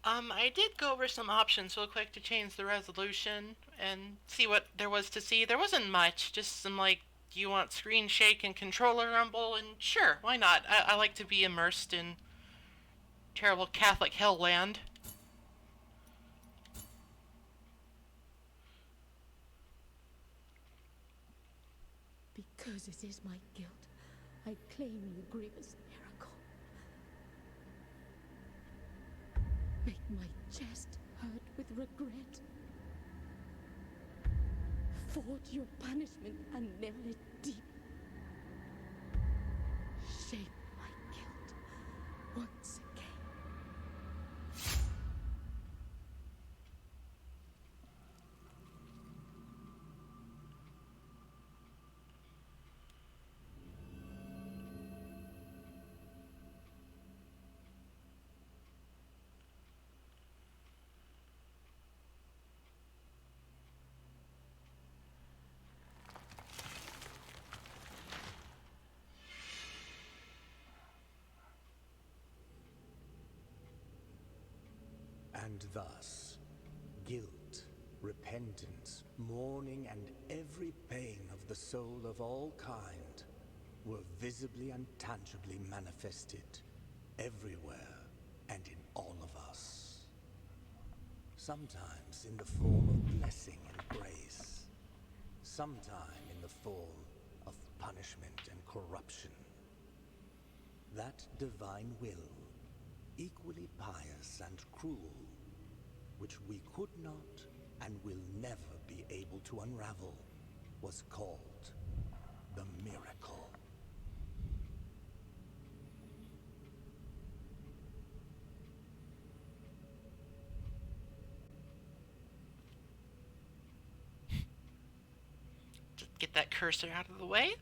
I did go over some options real quick to change the resolution and see what there was to see. There wasn't much, just some like, do you want screen shake and controller rumble? And sure, why not? I like to be immersed in terrible Catholic hell land. Because it is my guilt, I claim you, grievous miracle. Make my chest hurt with regret. Forge your punishment and nail it deep. Shape my guilt once again. And thus, guilt, repentance, mourning, and every pain of the soul of all kind were visibly and tangibly manifested everywhere and in all of us. Sometimes in the form of blessing and grace, sometime in the form of punishment and corruption. That divine will, equally pious and cruel, which we could not and will never be able to unravel, was called the miracle. Just get that cursor out of the way.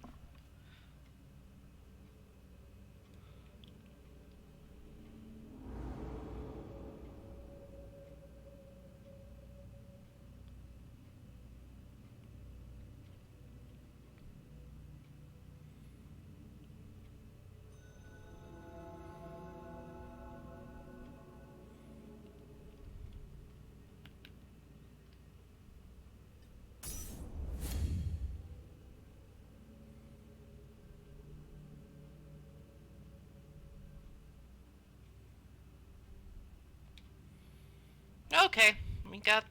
Okay, we got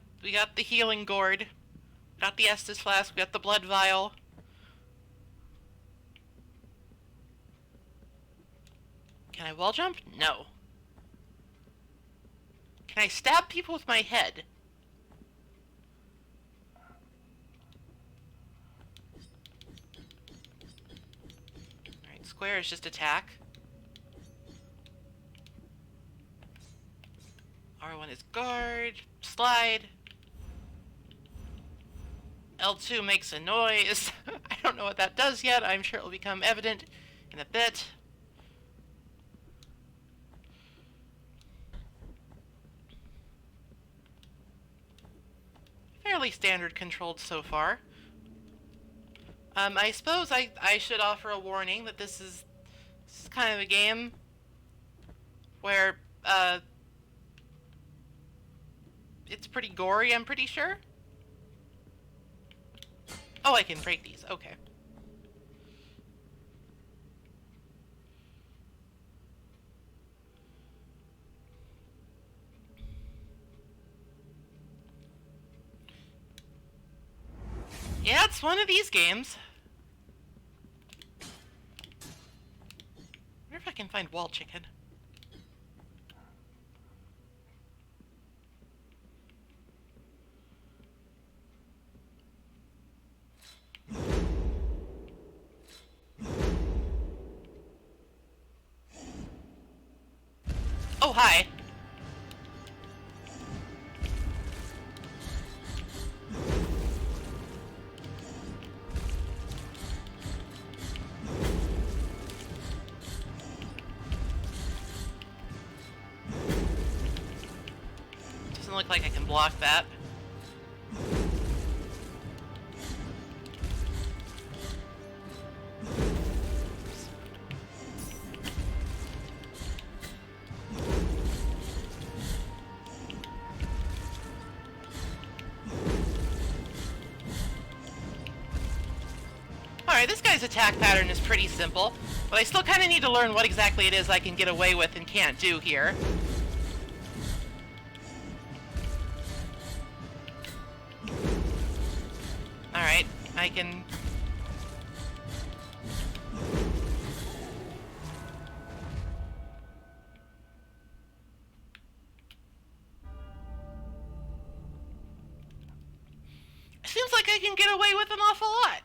the healing gourd, got the Estus flask, we got the blood vial. Can I wall jump? No. Can I stab people with my head? Alright, square is just attack. R1 is guard, slide. L2 makes a noise. I don't know what that does yet. I'm sure it will become evident in a bit. Fairly standard controlled so far. I suppose I should offer a warning that this is kind of a game where it's pretty gory, I'm pretty sure. Oh, I can break these. Okay. Yeah, it's one of these games. I wonder if I can find wall chicken. Oh, hi. Doesn't look like I can block that. Alright, this guy's attack pattern is pretty simple, but I still kind of need to learn what exactly it is I can get away with and can't do here. Alright, I can... Seems like I can get away with an awful lot.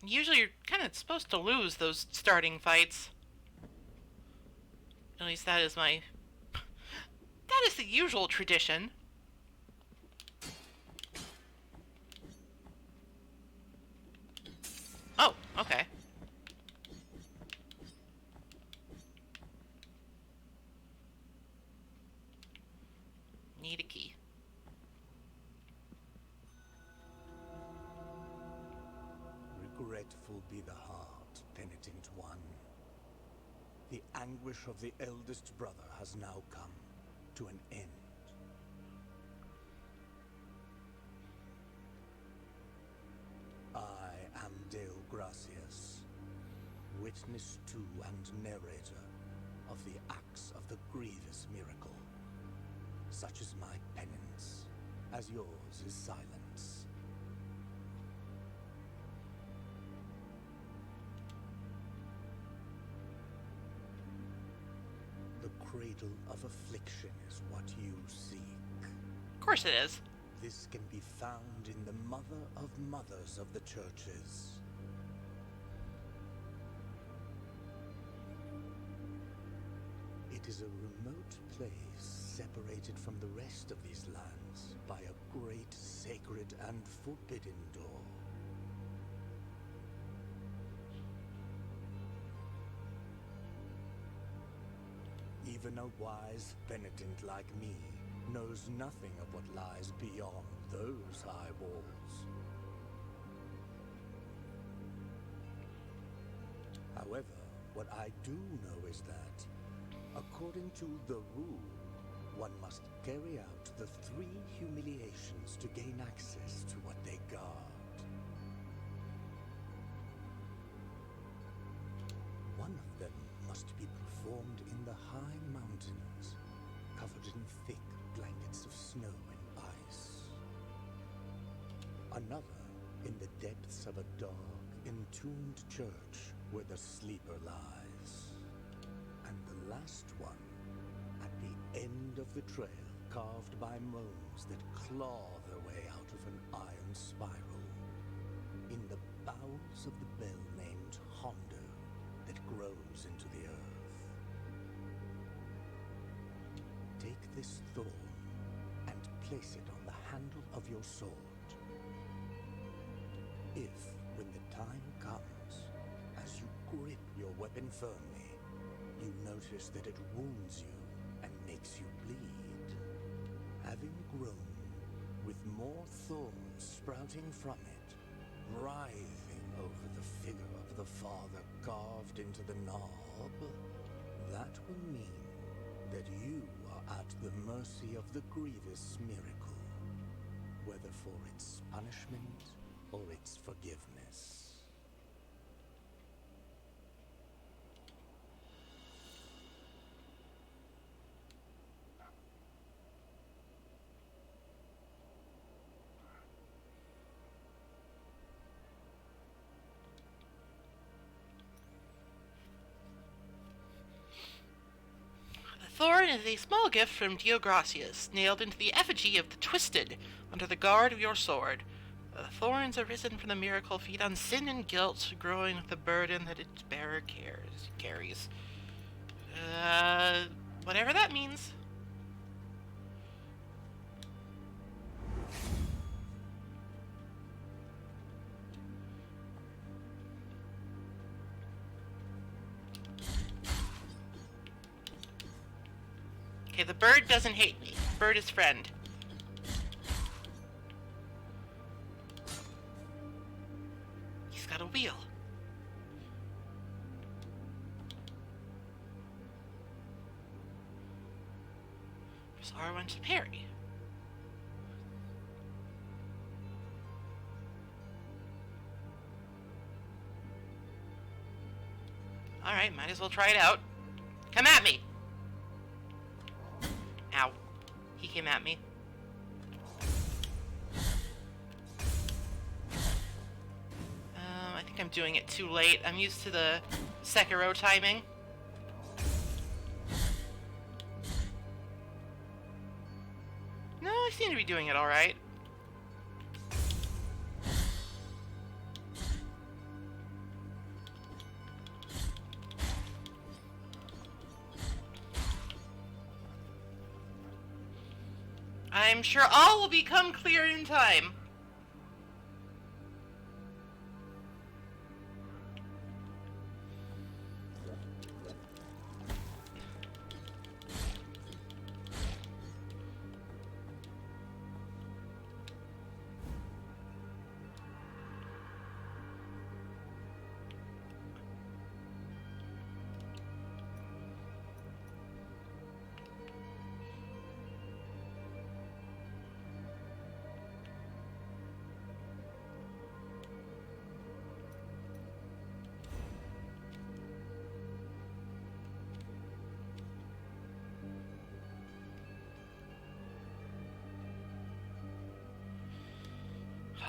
Usually you're kind of supposed to lose those starting fights. At least that is my... That is the usual tradition. Oh, okay. Need a key. Regretful be the heart, penitent one. The anguish of the eldest brother has now come to an end. I am Dale Gracias, witness to and narrator of the acts of the grievous miracle. Such is my penance, as yours is silence. The cradle of affliction is what you seek. Of course it is. This can be found in the Mother of Mothers of the Churches. It is a remote place separated from the rest of these lands by a great sacred and forbidden door. Even a wise penitent like me knows nothing of what lies beyond those high walls. However, what I do know is that, according to the rule, one must carry out the 3 humiliations to gain access to what they guard. One of them must be performed in the high mountains, covered in thick blankets of snow and ice. Another in the depths of a dark, entombed church where the sleeper lies. And the last one at the end of the trail, carved by gnomes that claw their way out of an iron spiral, in the bowels of the bell named Hondo that grows into the earth. Take this thorn and place it on the handle of your sword. If, when the time comes, as you grip your weapon firmly, you notice that it wounds you and makes you bleed, having grown with more thorns sprouting from it, writhing over the figure of the Father carved into the knob, that will mean that you are at the mercy of the grievous miracle, whether for its punishment or its forgiveness. The thorn is a small gift from Diogracius, nailed into the effigy of the Twisted, under the guard of your sword. The thorns arisen from the miracle feed on sin and guilt, growing with the burden that its bearer carries. Whatever that means. Okay, the bird doesn't hate me. Bird is friend. He's got a wheel. There's R1 to parry. Alright, might as well try it out. Come at me! Ow. He came at me. I think I'm doing it too late. I'm used to the Sekiro timing. No, I seem to be doing it alright. I'm sure all will become clear in time.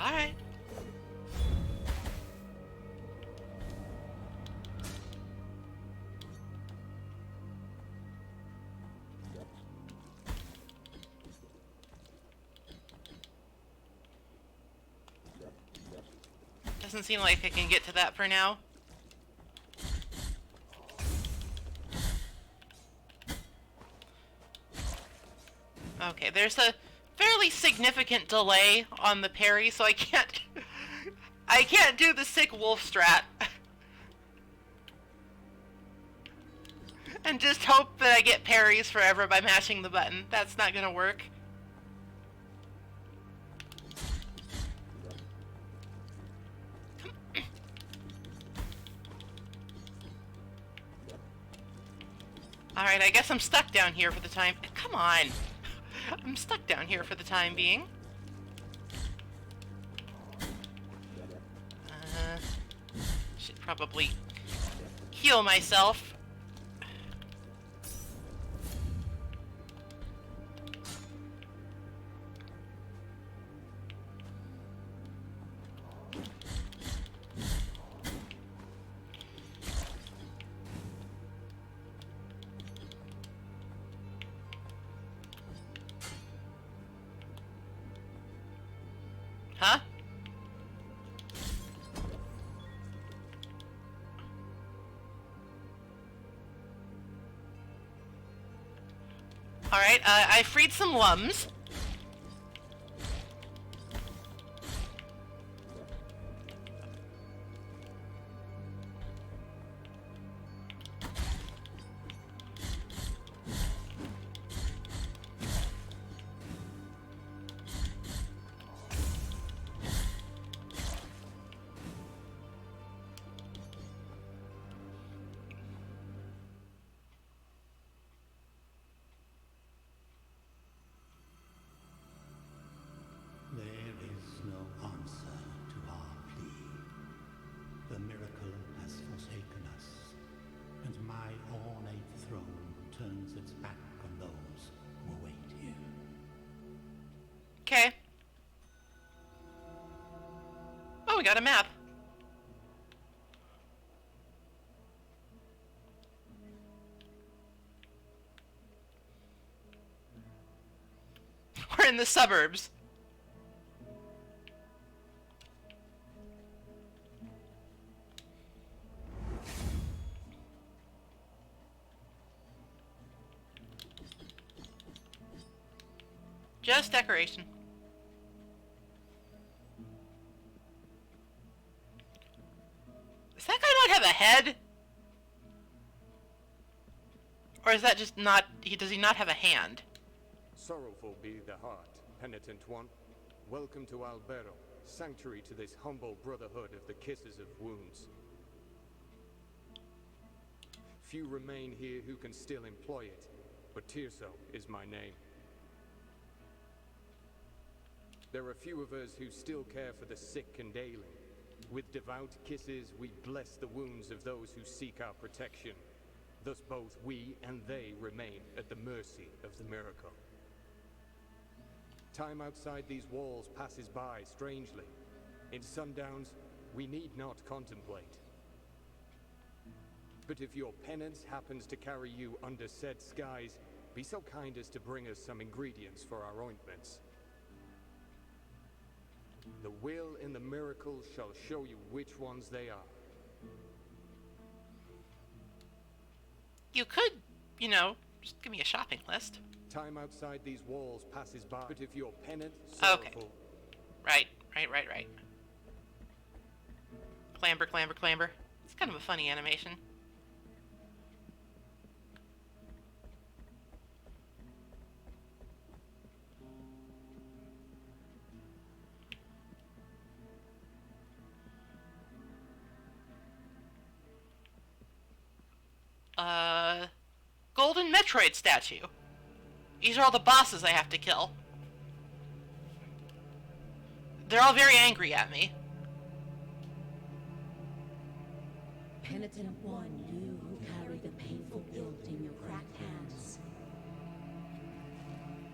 Alright. Doesn't seem like I can get to that for now. Okay, there's a fairly significant delay on the parry, so I can't I can't do the sick wolf strat. And just hope that I get parries forever by mashing the button. That's not gonna work. Alright, I guess I'm stuck down here for the time. Come on! I'm stuck down here for the time being. Should probably heal myself. Huh? Alright, I freed some lums. There is no answer to our plea. The miracle has forsaken us, and my ornate throne turns its back on those who await here. Okay. Oh, we got a map. We're in the suburbs. Just decoration. Does that guy not have a head? Or is that just not... does he not have a hand? Sorrowful be the heart, penitent one. Welcome to Albero, sanctuary to this humble brotherhood of the kisses of wounds. Few remain here who can still employ it, but Tirso is my name. There are few of us who still care for the sick and ailing. With devout kisses, we bless the wounds of those who seek our protection. Thus both we and they remain at the mercy of the miracle. Time outside these walls passes by strangely. In sundowns, we need not contemplate. But if your penance happens to carry you under said skies, be so kind as to bring us some ingredients for our ointments. The will in the miracle shall show you which ones they are. You could, you know, just give me a shopping list. Time outside these walls passes by, but if your penance Okay. sorrowful... Right. Clamber, clamber, clamber. It's kind of a funny animation. Golden Metroid statue. These are all the bosses I have to kill. They're all very angry at me. Penitent one, you who carry the painful guilt in your cracked hands.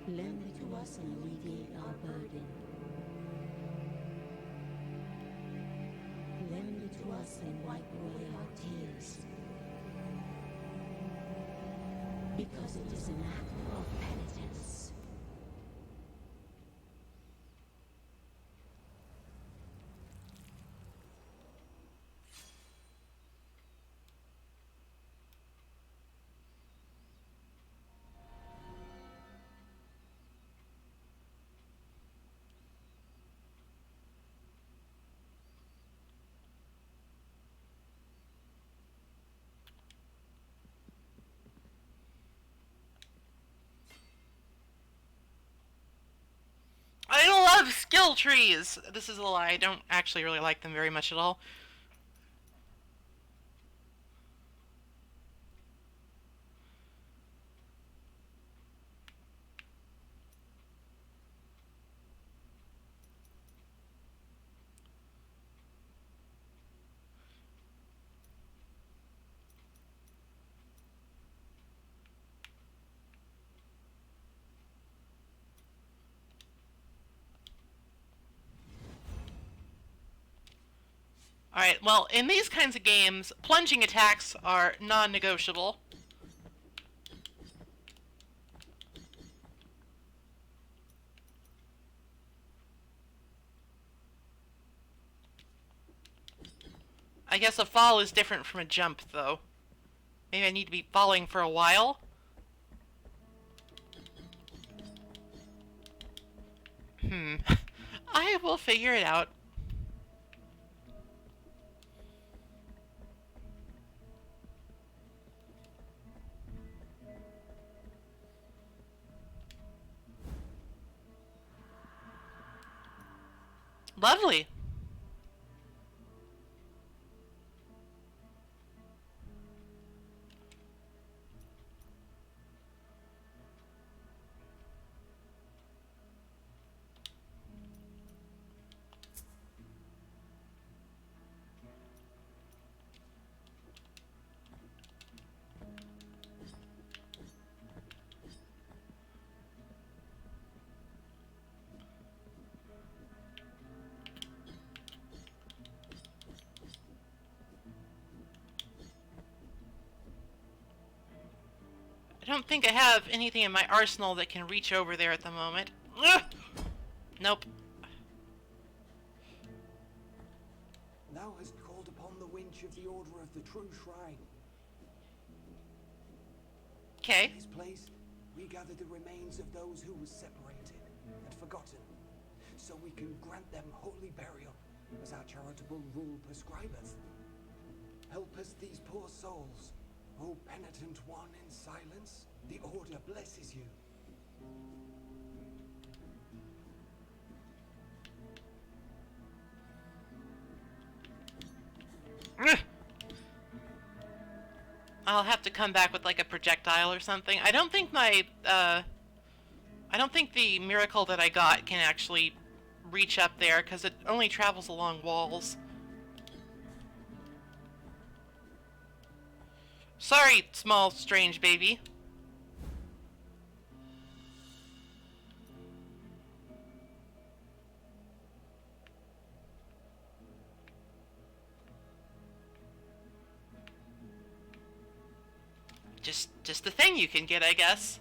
Lend it to us and alleviate our burden. Lend it to us and wipe away our tears. Because it is an act of penitence. I love skill trees! This is a lie. I don't actually really like them very much at all. Alright, well, in these kinds of games, plunging attacks are non-negotiable. I guess a fall is different from a jump, though. Maybe I need to be falling for a while? I will figure it out. Lovely. I don't think I have anything in my arsenal that can reach over there at the moment. Ugh! Nope. Thou hast called upon the winch of the Order of the True Shrine. Okay. In this place, we gather the remains of those who were separated and forgotten, so we can grant them holy burial, as our charitable rule prescribeth. Help us these poor souls, O penitent one in silence, the Order blesses you. I'll have to come back with like a projectile or something. I don't think I don't think the miracle that I got can actually reach up there because it only travels along walls. Sorry, small strange baby. Just the thing you can get, I guess.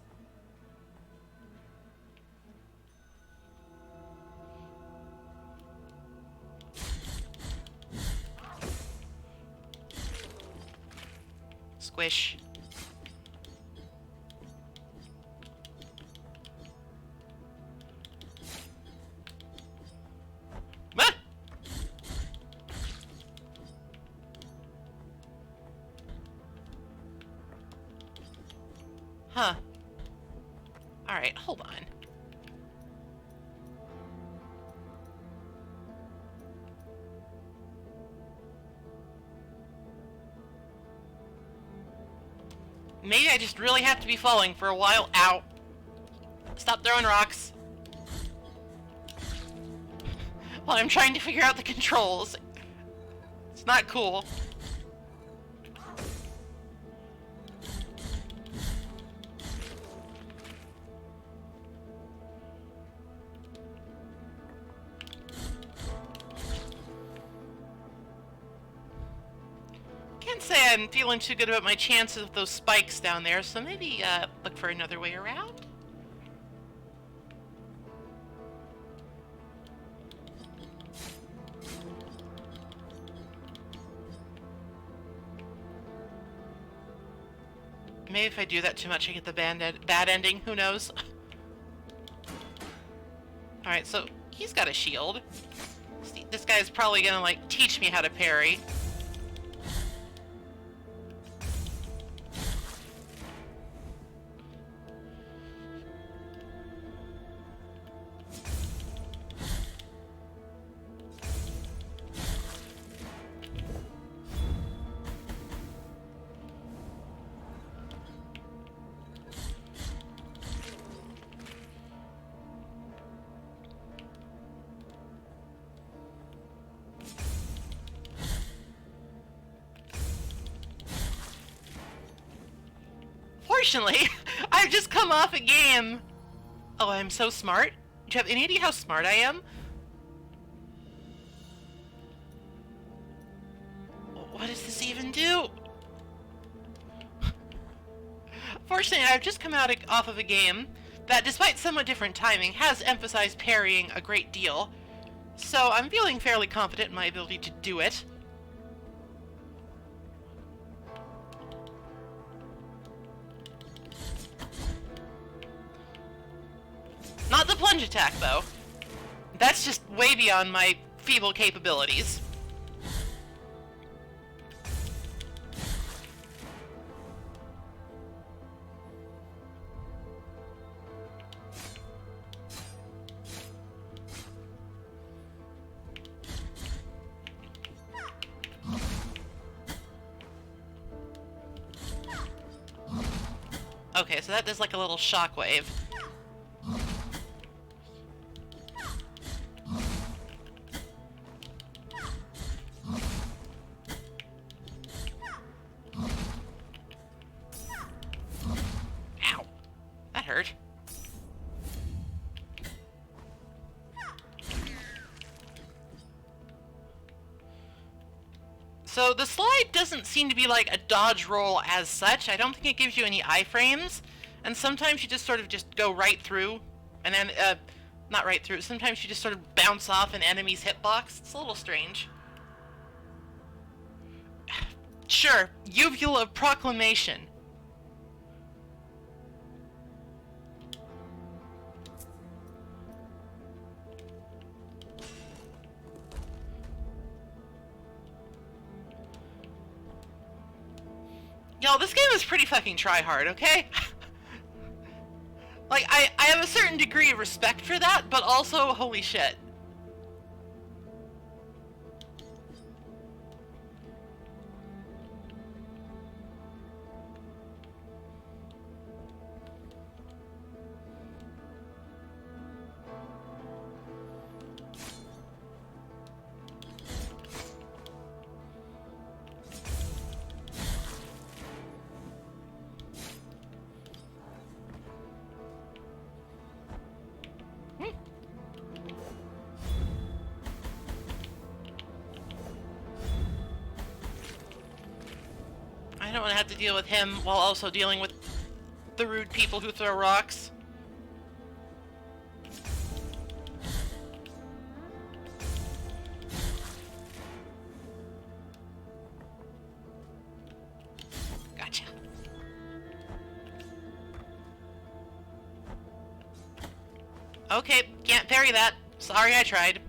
Squish. Ah! Huh. Alright, hold on. Maybe I just really have to be falling for a while. Ow. Stop throwing rocks. While I'm trying to figure out the controls. It's not cool. Can't say I'm feeling too good about my chances with those spikes down there, so maybe look for another way around. Maybe if I do that too much, I get the bad ending. Who knows? Alright, so he's got a shield. See, this guy's probably gonna, like, teach me how to parry. Fortunately, I've just come off a game. Oh, I'm so smart. Do you have any idea how smart I am? What does this even do? Fortunately, I've just come off of a game that, despite somewhat different timing, has emphasized parrying a great deal. So I'm feeling fairly confident in my ability to do it. Not the plunge attack, though. That's just way beyond my feeble capabilities. Okay, so that does like a little shockwave. Ow. That hurt. So the slide doesn't seem to be like a dodge roll as such. I don't think it gives you any iframes. And sometimes you just sort of just go right through. And then, not right through. Sometimes you just sort of bounce off an enemy's hitbox. It's a little strange. Sure, Uvula Proclamation. Y'all, this game is pretty fucking try-hard, okay? Like, I have a certain degree of respect for that, but also, holy shit. I don't want to have to deal with him while also dealing with the rude people who throw rocks. Gotcha. Okay, can't parry that. Sorry, I tried.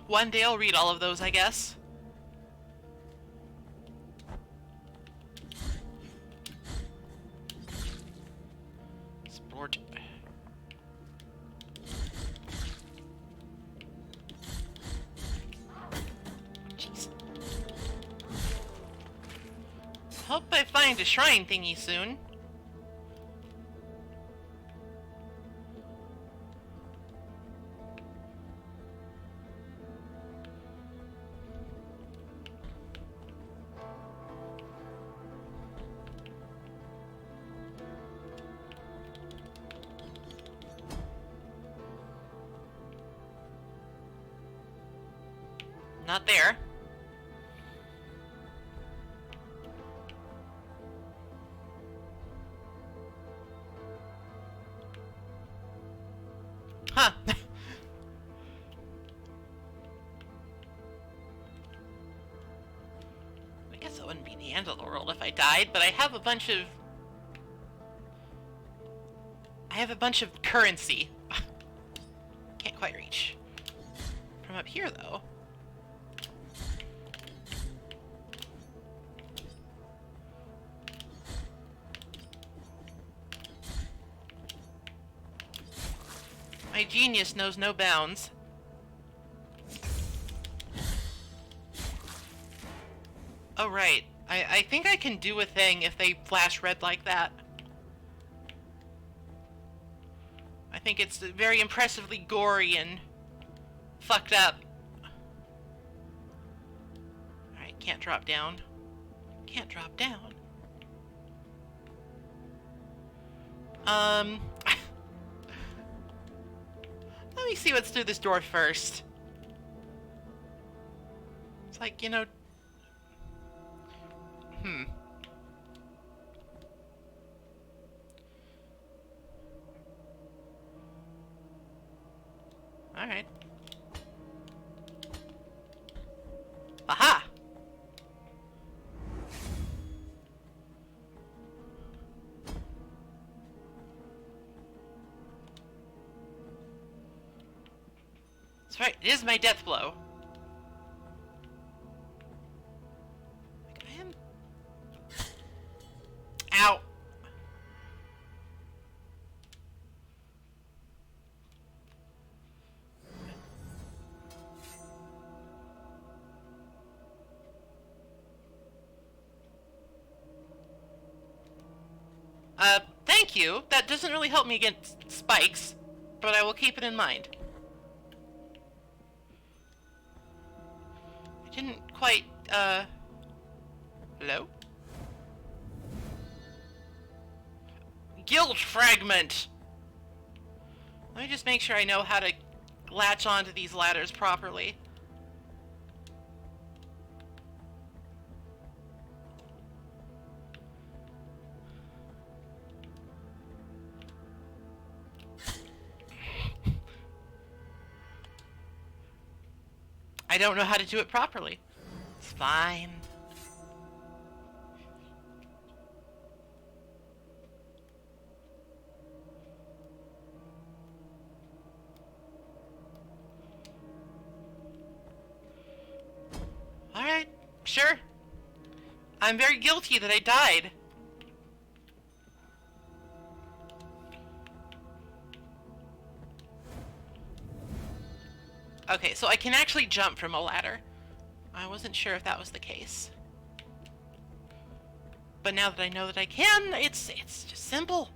One day I'll read all of those, I guess. Sport. Jeez. Hope I find a shrine thingy soon. Not there. Huh. I guess it wouldn't be the end of the world if I died, but I have a bunch of... currency. Can't quite reach. From up here, though. My genius knows no bounds. Oh, right. I think I can do a thing if they flash red like that. I think it's very impressively gory and fucked up. Alright, can't drop down. Can't drop down. Let me see what's through this door first. It's like, you know... Alright. Aha! That's right, it is my death blow. Like, I am... Ow! Thank you. That doesn't really help me against spikes, but I will keep it in mind. I didn't quite, hello? Guild fragment! Let me just make sure I know how to latch onto these ladders properly. I don't know how to do it properly. It's fine. Sure. I'm very guilty that I died. Okay, so I can actually jump from a ladder. I wasn't sure if that was the case. But now that I know that I can, it's just simple.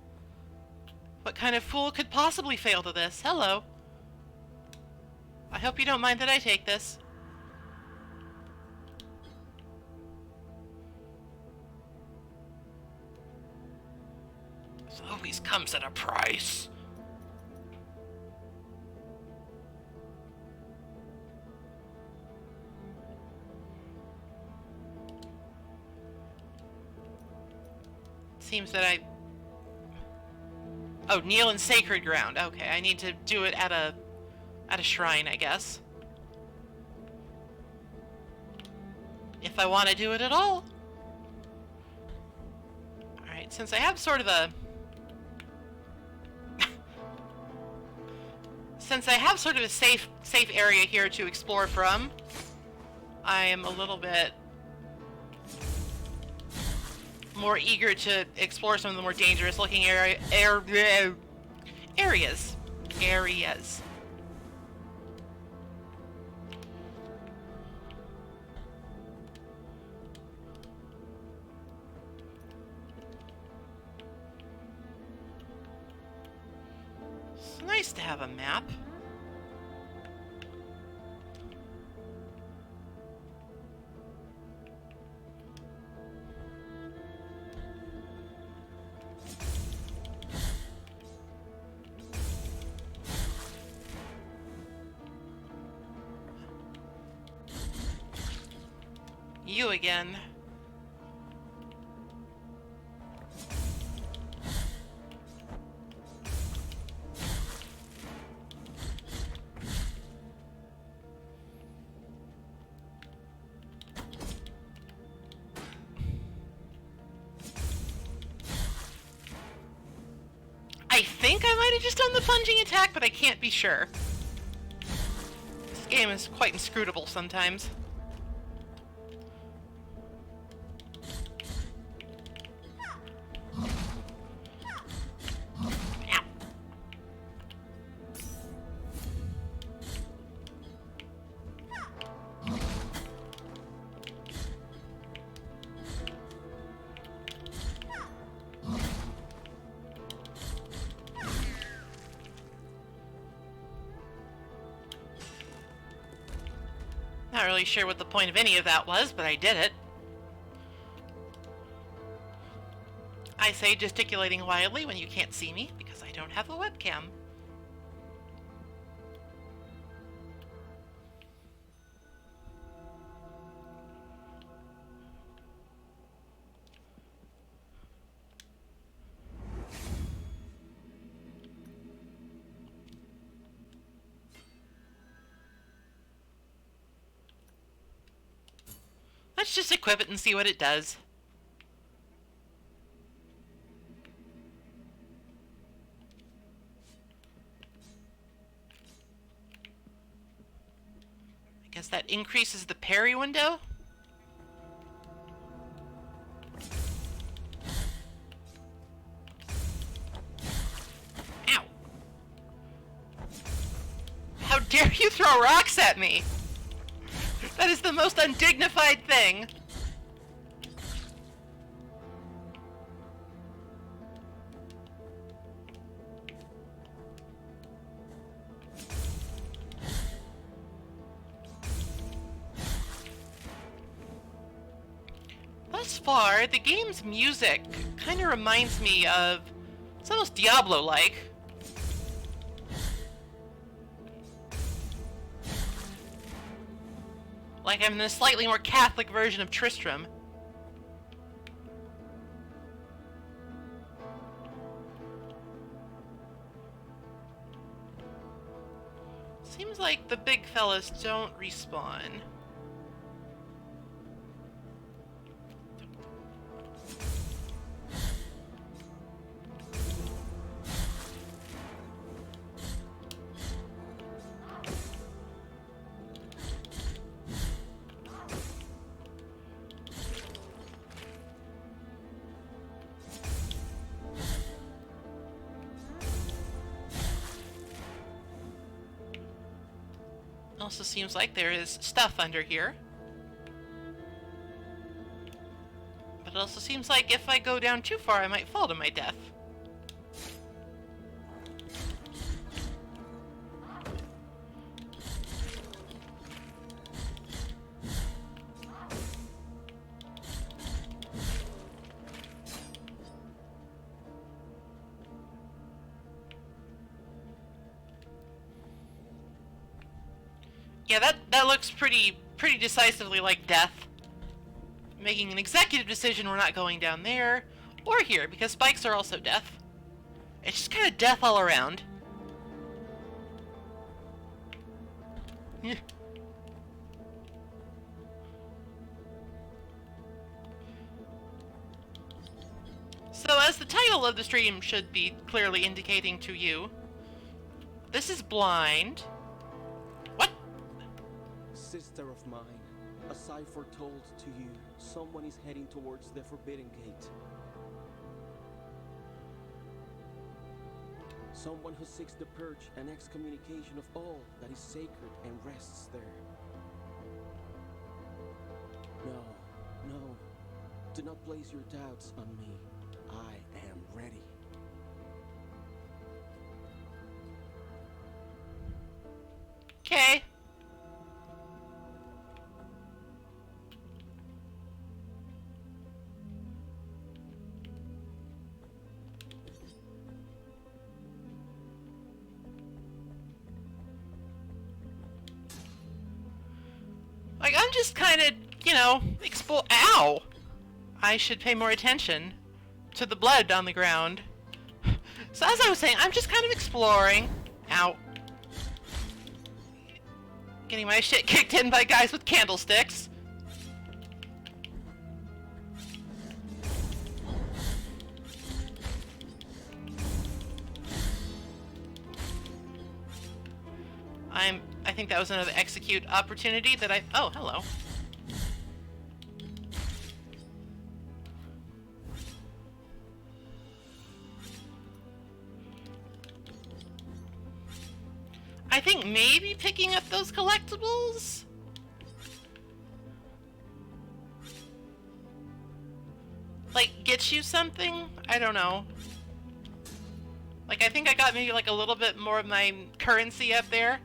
What kind of fool could possibly fail to this? Hello. I hope you don't mind that I take this. This always comes at a price. Seems that I... Oh, kneel in sacred ground. Okay, I need to do it at a shrine, I guess. If I want to do it at all. Alright, since I have sort of a... since I have sort of a safe area here to explore from, I am a little bit more eager to explore some of the more dangerous looking areas. It's nice to have a map. You again. I think I might have just done the plunging attack, but I can't be sure. This game is quite inscrutable sometimes. Not really sure what the point of any of that was, but I did it. I say gesticulating wildly when you can't see me, because I don't have a webcam. Let's just equip it and see what it does. I guess that increases the parry window. Ow. How dare you throw rocks at me? That is the most undignified thing. Thus far, the game's music kind of reminds me of... It's almost Diablo-like. Like I'm in a slightly more Catholic version of Tristram. Seems like the big fellas don't respawn. Also seems like there is stuff under here. But it also seems like if I go down too far, I might fall to my death. Yeah, that looks pretty decisively like death. Making an executive decision, we're not going down there or here, because spikes are also death. It's just kind of death all around. So, as the title of the stream should be clearly indicating to you, this is blind. What? Sister of mine, as I foretold to you, someone is heading towards the Forbidden Gate. Someone who seeks the purge and excommunication of all that is sacred and rests there. No, no, do not place your doubts on me. I am ready. Okay. Like, I'm just kind of, you know, Ow! I should pay more attention to the blood on the ground. So as I was saying, I'm just kind of exploring. Ow. Getting my shit kicked in by guys with candlesticks. I think that was another execute opportunity that oh, hello. I think maybe picking up those collectibles? Like, gets you something? I don't know. Like, I think I got maybe like a little bit more of my currency up there.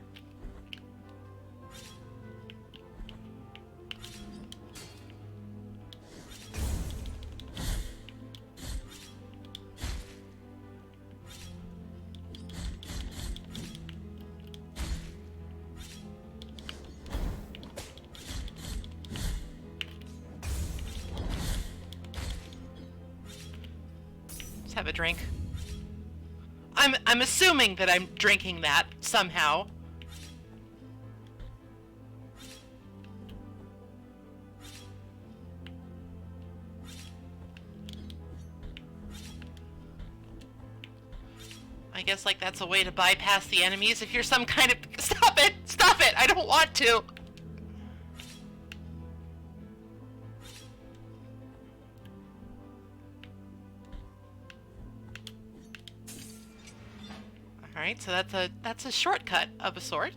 Have a drink. I'm assuming that I'm drinking that somehow. I guess like that's a way to bypass the enemies if you're some kind of Stop it! Stop it! I don't want to. Alright, so that's a shortcut of a sort.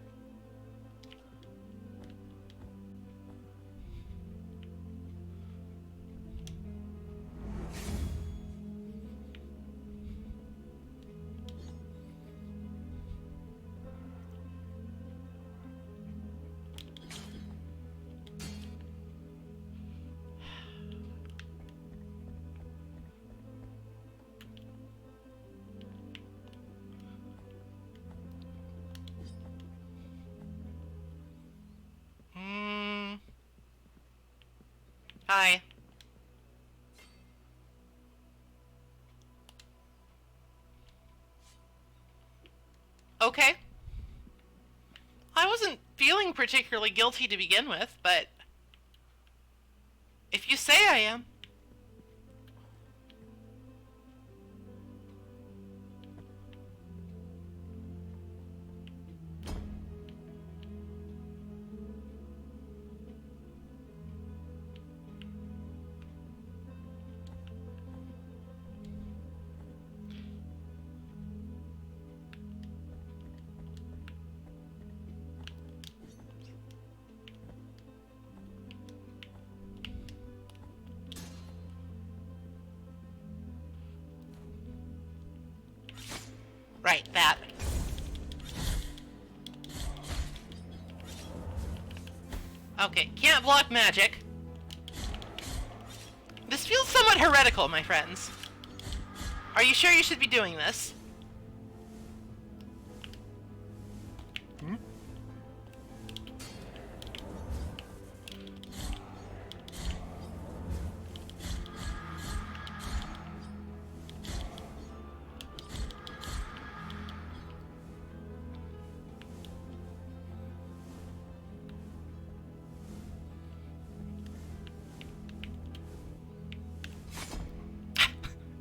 Hi. Okay. I wasn't feeling particularly guilty to begin with, but if you say I am. Right, that. Okay, can't block magic. This feels somewhat heretical, my friends. Are you sure you should be doing this? Hmm?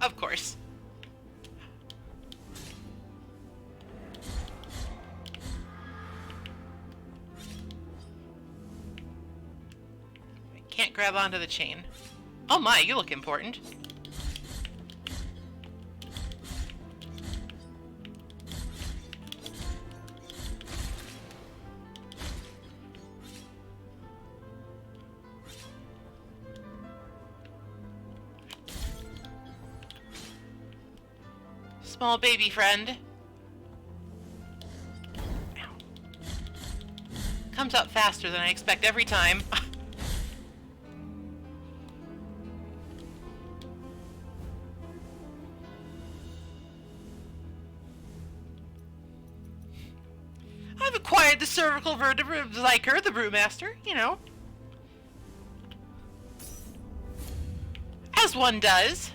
Of course. Can't grab onto the chain. Oh my, you look important. Small baby friend. Ow. Comes up faster than I expect every time. I've acquired the cervical vertebra of Zyker, the brewmaster, you know. As one does.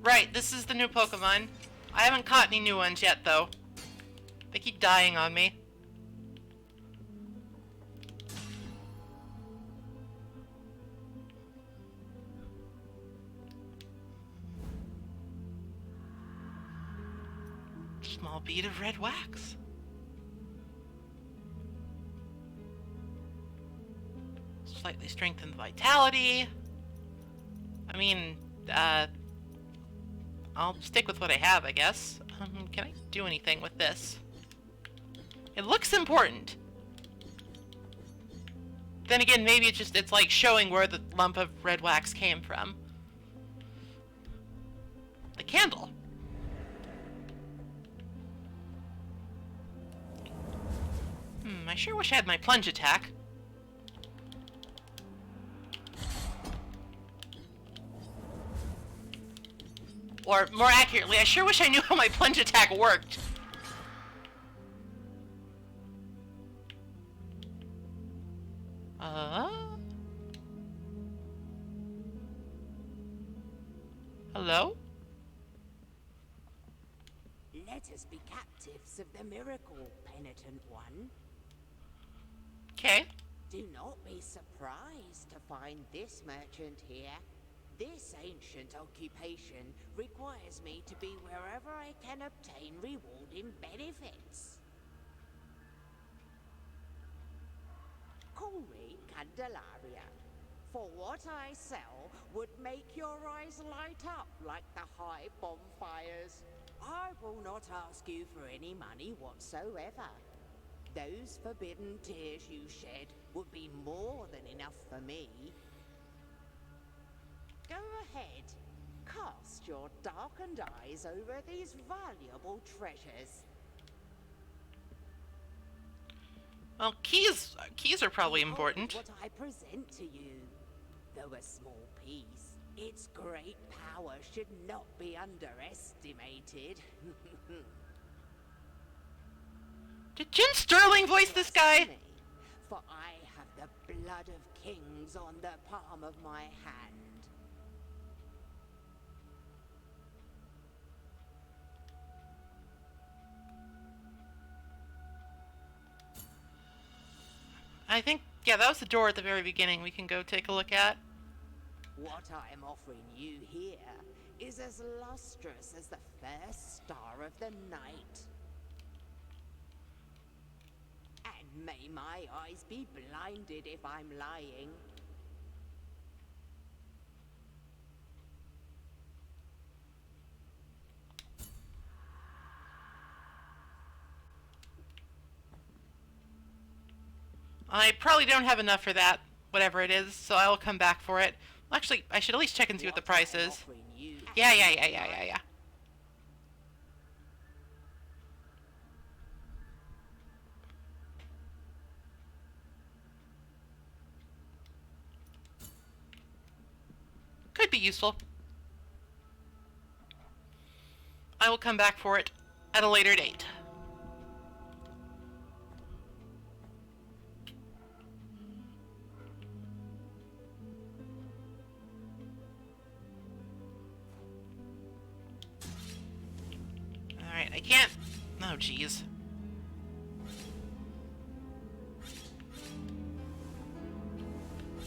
Right, this is the new Pokemon. I haven't caught any new ones yet, though. They keep dying on me. Small bead of red wax. Slightly strengthened vitality. I mean, I'll stick with what I have, I guess. Can I do anything with this? It looks important. Then again, maybe it's like showing where the lump of red wax came from. The candle. I sure wish I had my plunge attack. Or, more accurately, I sure wish I knew how my plunge attack worked. Hello? Let us be captives of the miracle, penitent one. Okay. Do not be surprised to find this merchant here. This ancient occupation requires me to be wherever I can obtain rewarding benefits. Call me Candelaria, for what I sell would make your eyes light up like the high bonfires. I will not ask you for any money whatsoever. Those forbidden tears you shed would be more than enough for me. Go ahead, cast your darkened eyes over these valuable treasures. Well, keys are probably important. What I present to you, though a small piece, its great power should not be underestimated. Did Jim Sterling voice this guy? Trust me, for I have the blood of kings on the palm of my hand. I think, yeah, that was the door at the very beginning we can go take a look at. What I am offering you here is as lustrous as the first star of the night. And may my eyes be blinded if I'm lying. I probably don't have enough for that, whatever it is, so I will come back for it. Well, actually, I should at least check and see what the price is. Yeah. Could be useful. I will come back for it at a later date. Alright, I can't... Oh, jeez.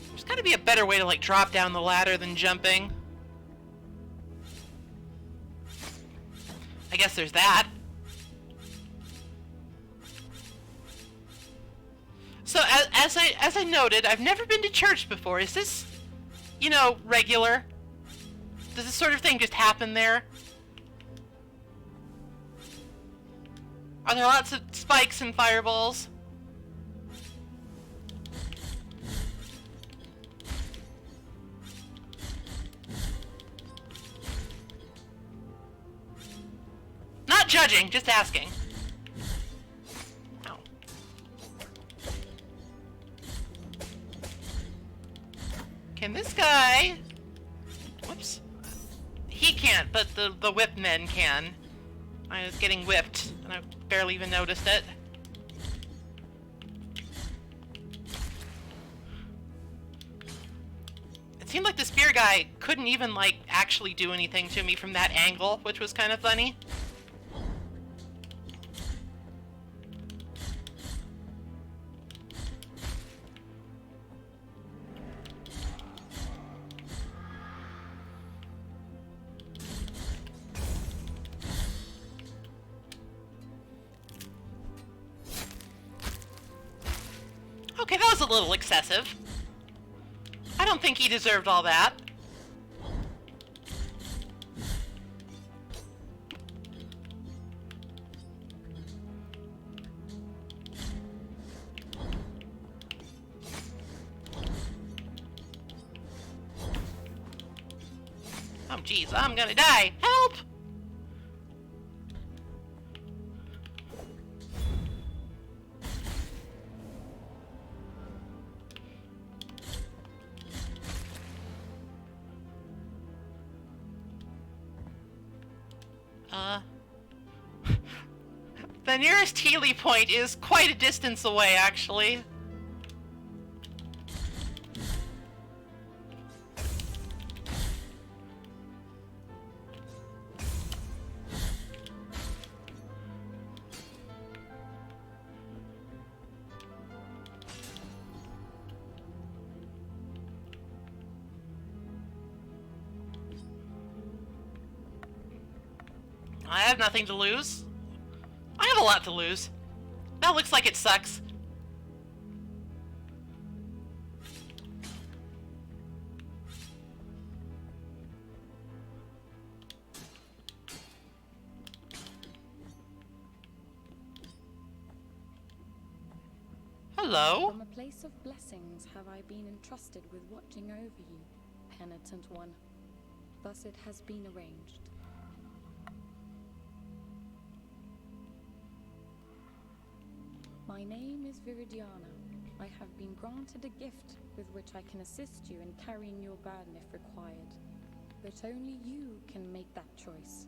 There's gotta be a better way to, like, drop down the ladder than jumping. I guess there's that. So, as I noted, I've never been to church before. Is this, you know, regular? Does this sort of thing just happen there? Are there lots of spikes and fireballs? Not judging, just asking. Ow. Can this guy... Whoops. He can't, but the whip men can. I was getting whipped, and I barely even noticed it. It seemed like the spear guy couldn't even, like, actually do anything to me from that angle, which was kind of funny. Okay, that was a little excessive. I don't think he deserved all that. Oh, jeez, I'm gonna die. Help! The nearest Healy point is quite a distance away, actually. I have nothing to lose. I have a lot to lose. That looks like it sucks. Hello? From a place of blessings have I been entrusted with watching over you, penitent one. Thus it has been arranged. My name is Viridiana. I have been granted a gift with which I can assist you in carrying your burden if required. But only you can make that choice.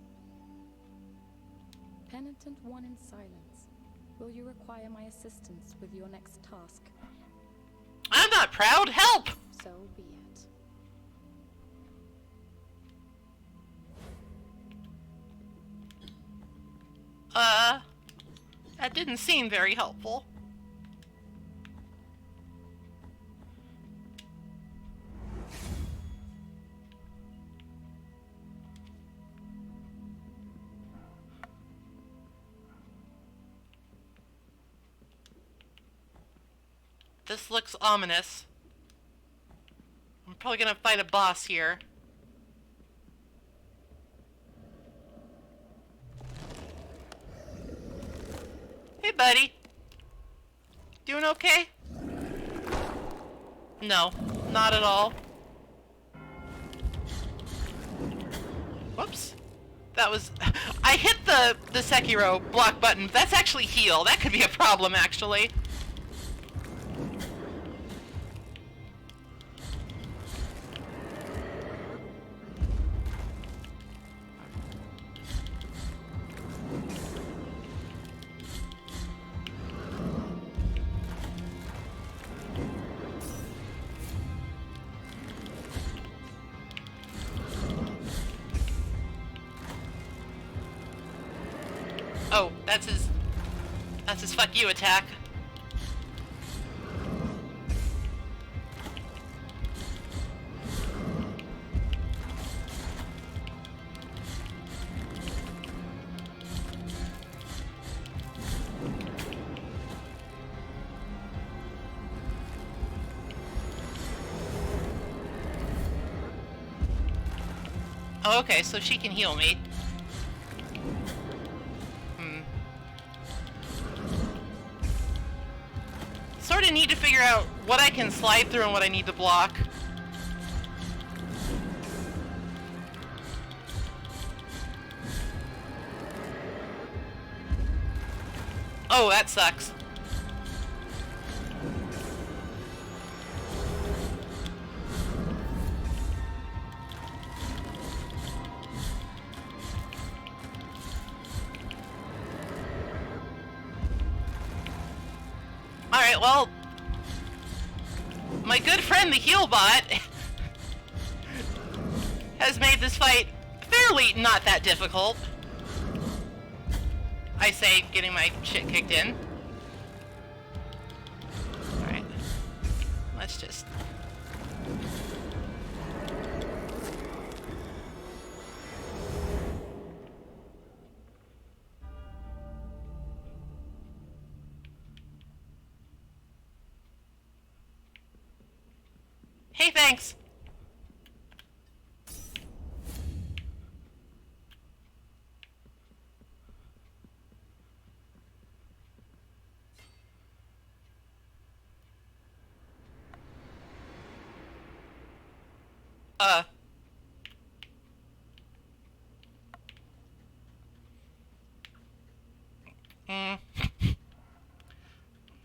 Penitent one in silence, will you require my assistance with your next task? I'm not proud. Help! So be it. That didn't seem very helpful. This looks ominous. I'm probably gonna fight a boss here. Hey, buddy. Doing okay? No, not at all. Whoops. That was... I hit the Sekiro block button. That's actually heal. That could be a problem, actually. Oh, that's his fuck you attack. Oh, okay, so she can heal me. Sort of need to figure out what I can slide through and what I need to block. Oh, that sucks. Alright, well... my good friend the heal bot has made this fight fairly not that difficult. I say, getting my shit kicked in. Alright. Let's just... Hey, thanks!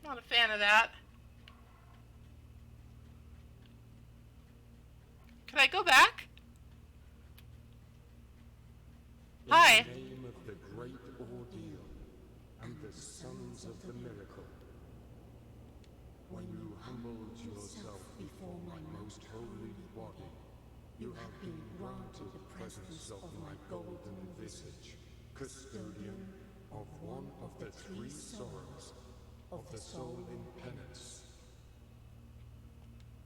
Not a fan of that. Could I go back? Hi. In the name of the great ordeal and the sons of the miracle, when you humbled yourself before my most holy body, you have been granted the presence of my golden visage, custodian of one of the three sorrows of the soul in penance.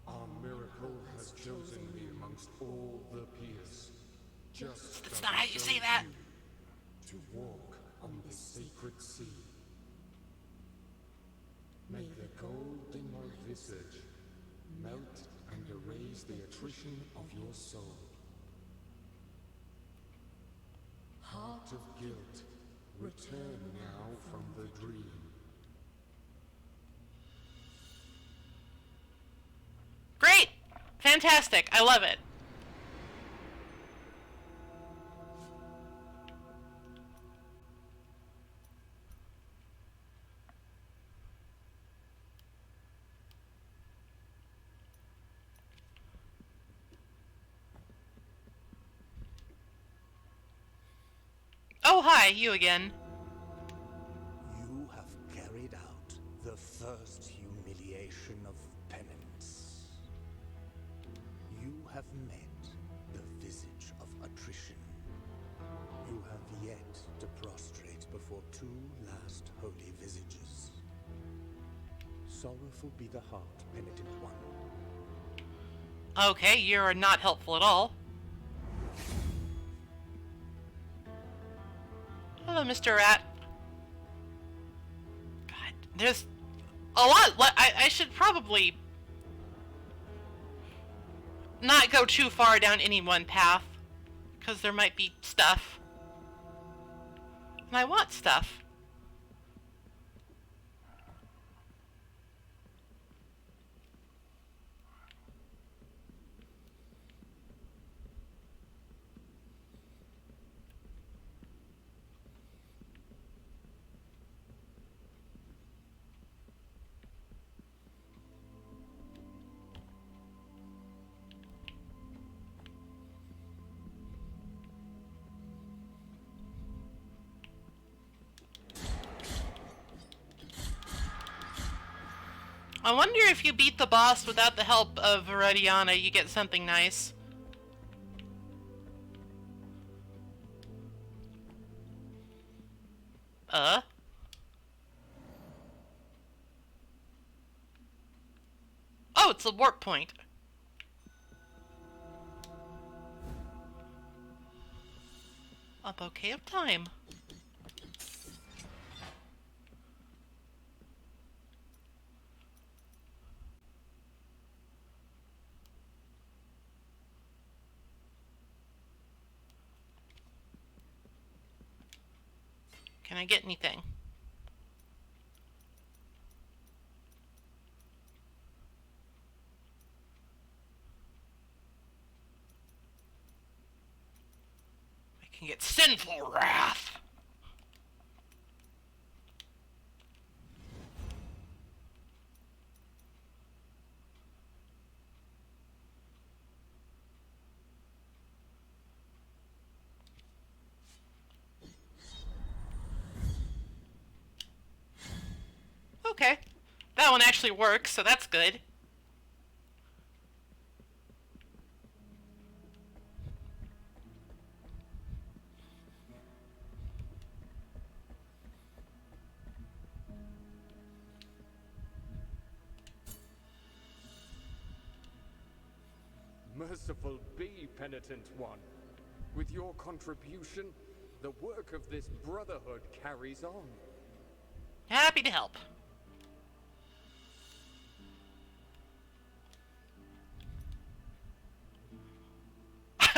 Our miracle has chosen me amongst all the peers, just That's as not how it you say chose that. you to walk on the sacred sea. May the gold in my visage melt and erase the attrition of your soul. Heart of guilt, return now from the dream. Great! Fantastic! I love it. Oh, hi, you again. You have carried out the first humiliation of penance. You have met the visage of attrition. You have yet to prostrate before two last holy visages. Sorrowful be the heart, penitent one. Okay, you're not helpful at all. Hello, Mr. Rat. God, there's a lot. I should probably not go too far down any one path, because there might be stuff. And I want stuff. I wonder if you beat the boss without the help of Viridiana, you get something nice. Oh, it's a warp point. A bouquet of time. Can I get anything? I can get sinful wrath. Okay. That one actually works, so that's good. Merciful be, penitent one. With your contribution, the work of this brotherhood carries on. Happy to help.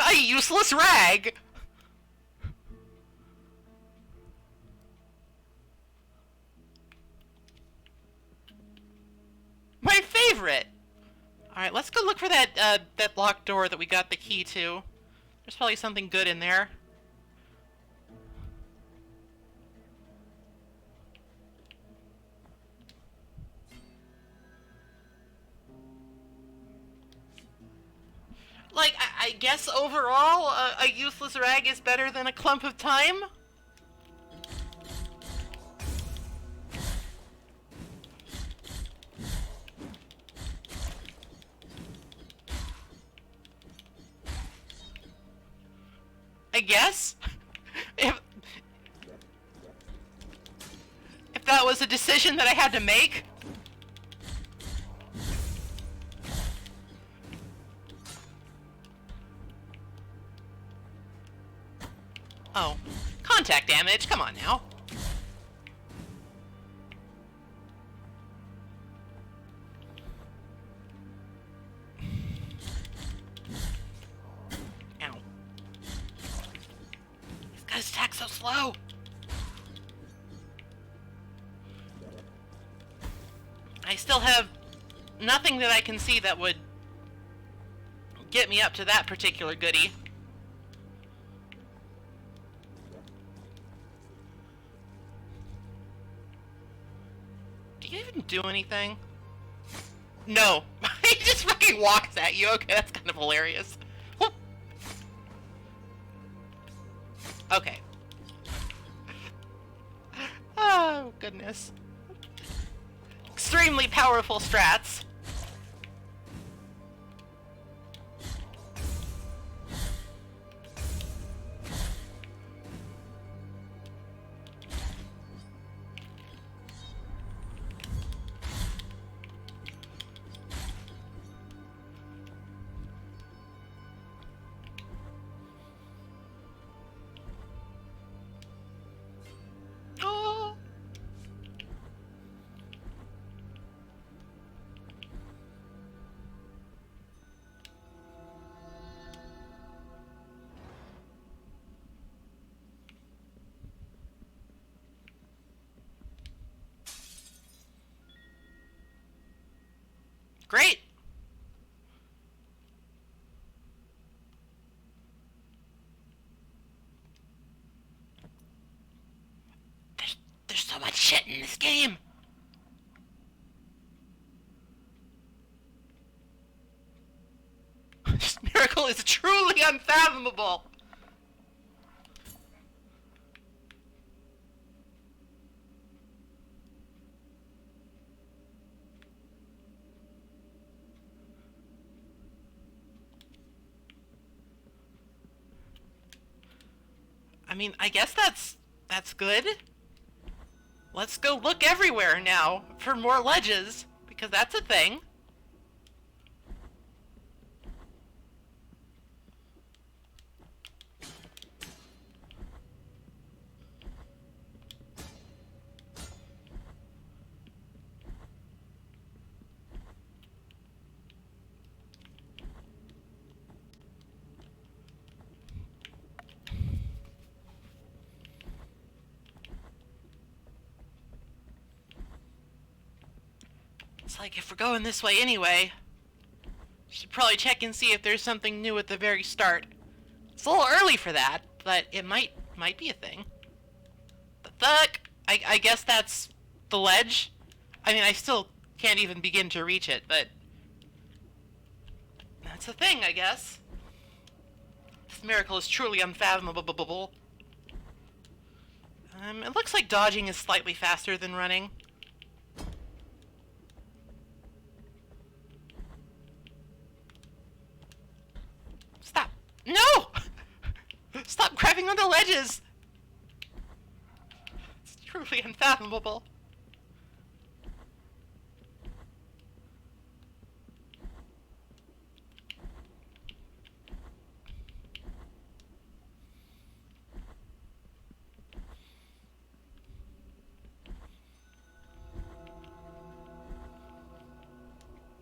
A useless rag! My favorite! Alright, let's go look for that, that locked door that we got the key to. There's probably something good in there. Like, I guess overall, a useless rag is better than a clump of time? I guess? If that was a decision that I had to make? Oh. Contact damage, come on now. Ow. He's got his attack so slow. I still have nothing that I can see that would get me up to that particular goodie. Do you even do anything? No. He just fucking walks at you. Okay, that's kind of hilarious. Whoop. Okay. Oh, goodness. Extremely powerful strats. Oh. Great. There's so much shit in this game. This miracle is truly unfathomable. I mean, I guess that's good. Let's go look everywhere now for more ledges, because that's a thing. It's like, if we're going this way anyway, should probably check and see if there's something new at the very start. It's a little early for that, but it might be a thing. The fuck? I guess that's the ledge? I mean, I still can't even begin to reach it, but that's a thing, I guess. This miracle is truly unfathomable. It looks like dodging is slightly faster than running. Stop! No! Stop grabbing onto ledges! It's truly unfathomable.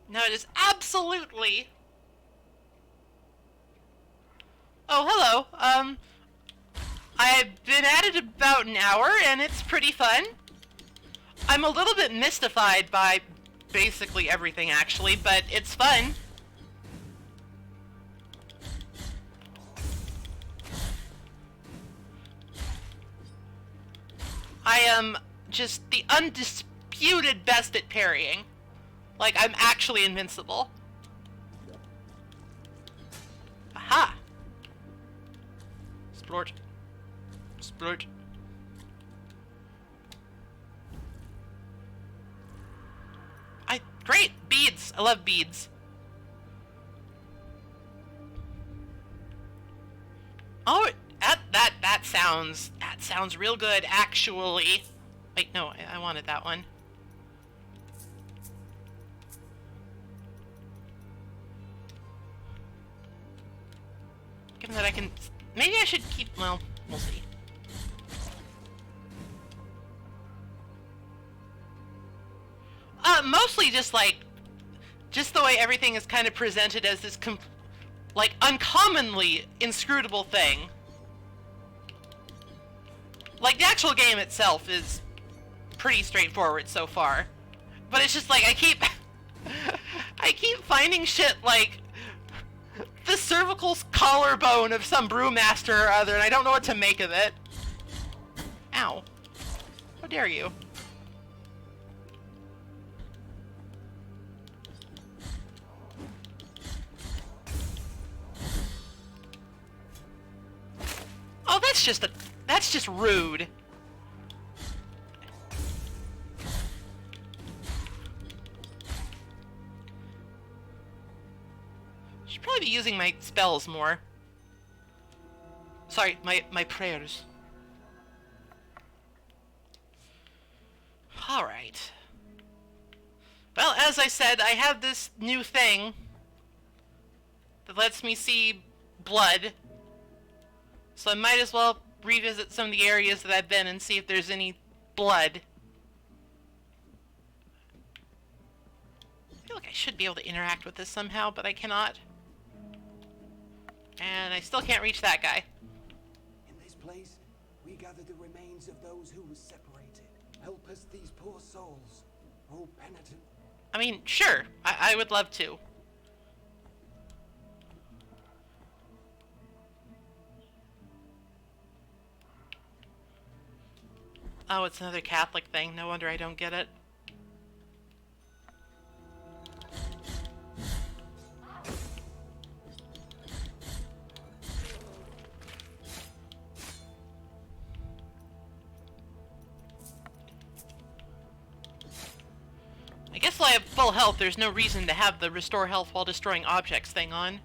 No, it is absolutely... Oh, hello. I've been at it about an hour, and it's pretty fun. I'm a little bit mystified by basically everything, actually, but it's fun. I am just the undisputed best at parrying. Like, I'm actually invincible. Aha! Splort. Splort. Great! Beads! I love beads. Oh, that sounds real good, actually. Wait, no, I wanted that one. Given that I can... Maybe I should keep... Well, we'll see. Mostly just, like... Just the way everything is kind of presented as this like, uncommonly inscrutable thing. Like, the actual game itself is pretty straightforward so far. But it's just like, I keep... I keep finding shit like... the cervical collarbone of some brewmaster or other, and I don't know what to make of it. Ow. How dare you? Oh, that's just rude. Should probably be using my spells more. Sorry, my prayers. Alright. Well, as I said, I have this new thing that lets me see blood. So I might as well revisit some of the areas that I've been and see if there's any blood. I feel like I should be able to interact with this somehow, but I cannot. And I still can't reach that guy. In this place, we gather the remains of those who were separated. Help us, these poor souls. Oh, penitent. I mean, sure. I would love to. Oh, it's another Catholic thing. No wonder I don't get it. I guess while I have full health, there's no reason to have the restore health while destroying objects thing on.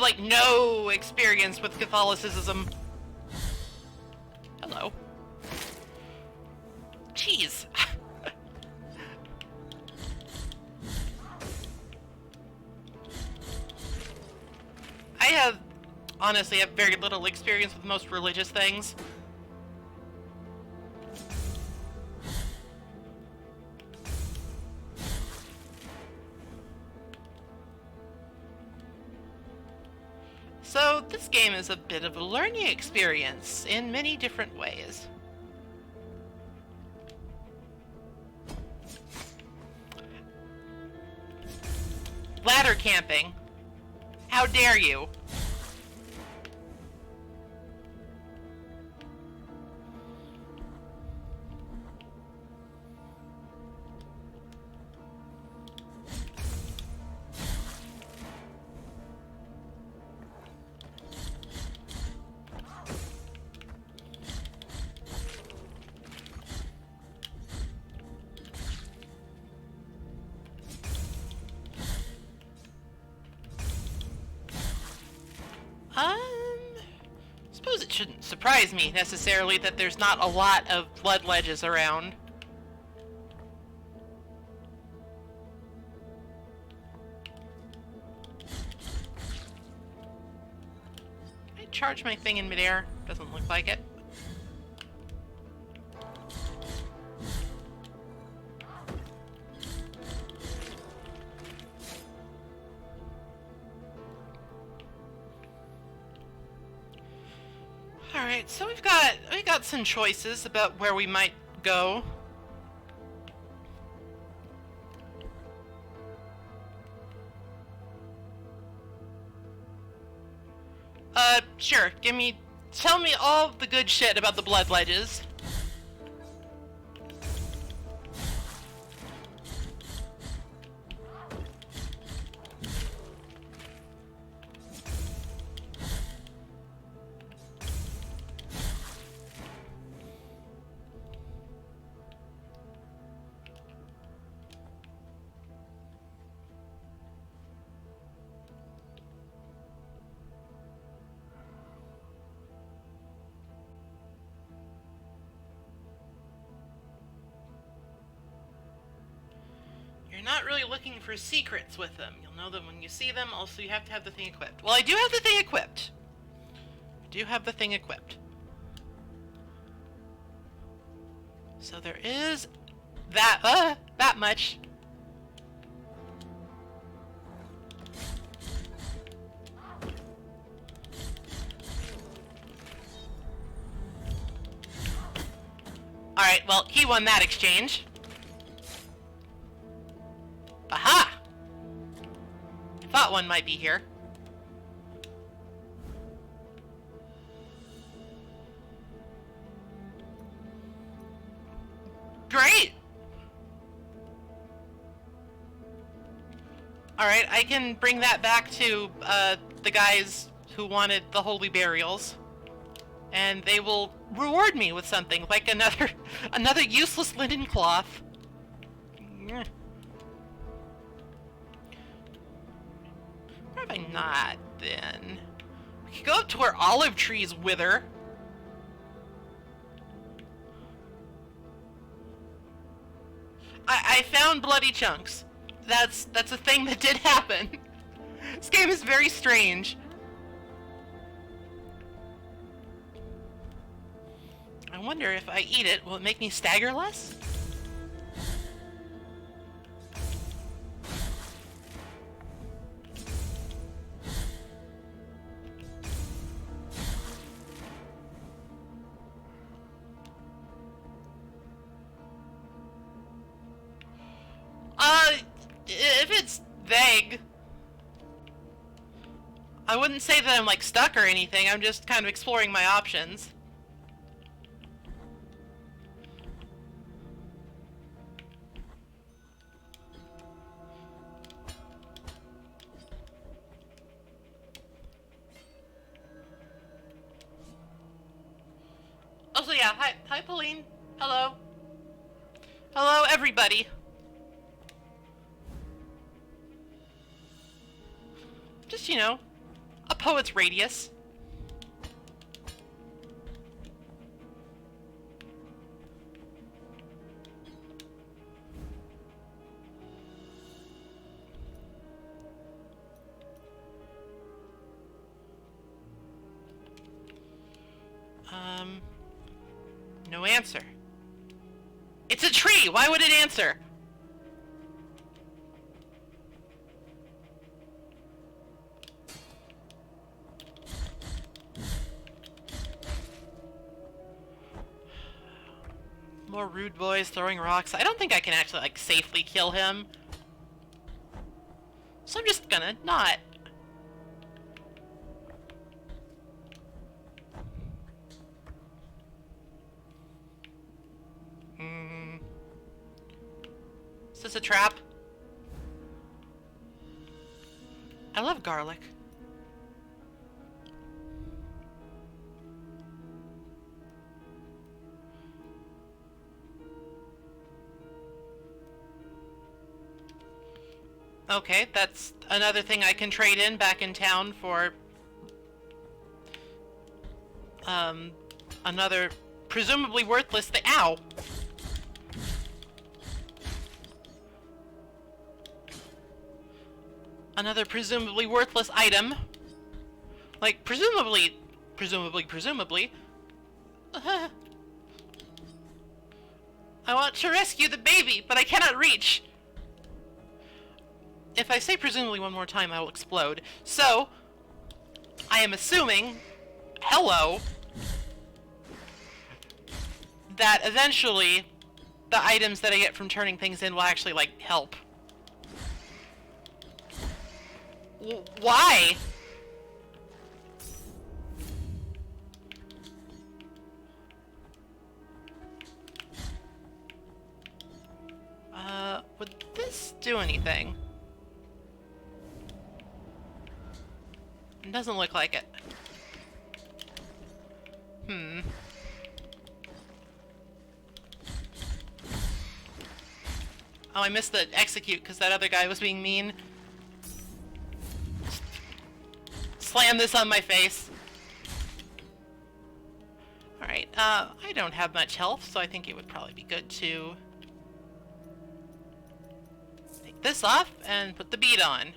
like no experience with Catholicism. Hello. Jeez. I honestly have very little experience with most religious things. So this game is a bit of a learning experience in many different ways. Ladder camping. How dare you? Suppose it shouldn't surprise me necessarily that there's not a lot of blood ledges around. I charge my thing in midair. Doesn't look like it. Alright, so we got some choices about where we might go. Sure, tell me all the good shit about the blood ledges. You're not really looking for secrets with them. You'll know them when you see them. Also, you have to have the thing equipped. Well, I do have the thing equipped. So there is that much. Alright, well, he won that exchange. Aha! Thought one might be here. Great! Alright, I can bring that back to the guys who wanted the holy burials. And they will reward me with something, like another useless linen cloth. Where have I not been? We could go up to where olive trees wither. I found bloody chunks. That's a thing that did happen. This game is very strange. I wonder if I eat it, will it make me stagger less? If it's vague, I wouldn't say that I'm like stuck or anything. I'm just kind of exploring my options. Also, yeah, hi Pauline. Hello. Hello, everybody. Just, A poet's radius. No answer. It's a tree! Why would it answer? More rude boys throwing rocks. I don't think I can actually, like, safely kill him. So I'm just gonna not. Is this a trap? I love garlic. Okay, that's another thing I can trade in back in town for another presumably worthless thing. Ow! Another presumably worthless item. Like, presumably. I want to rescue the baby, but I cannot reach. If I say presumably one more time, I will explode. So, I am assuming, hello, that eventually the items that I get from turning things in will actually, like, help. Why? Would this do anything? It doesn't look like it. Oh, I missed the execute because that other guy was being mean. Slam this on my face. Alright, I don't have much health, so I think it would probably be good to take this off and put the bead on.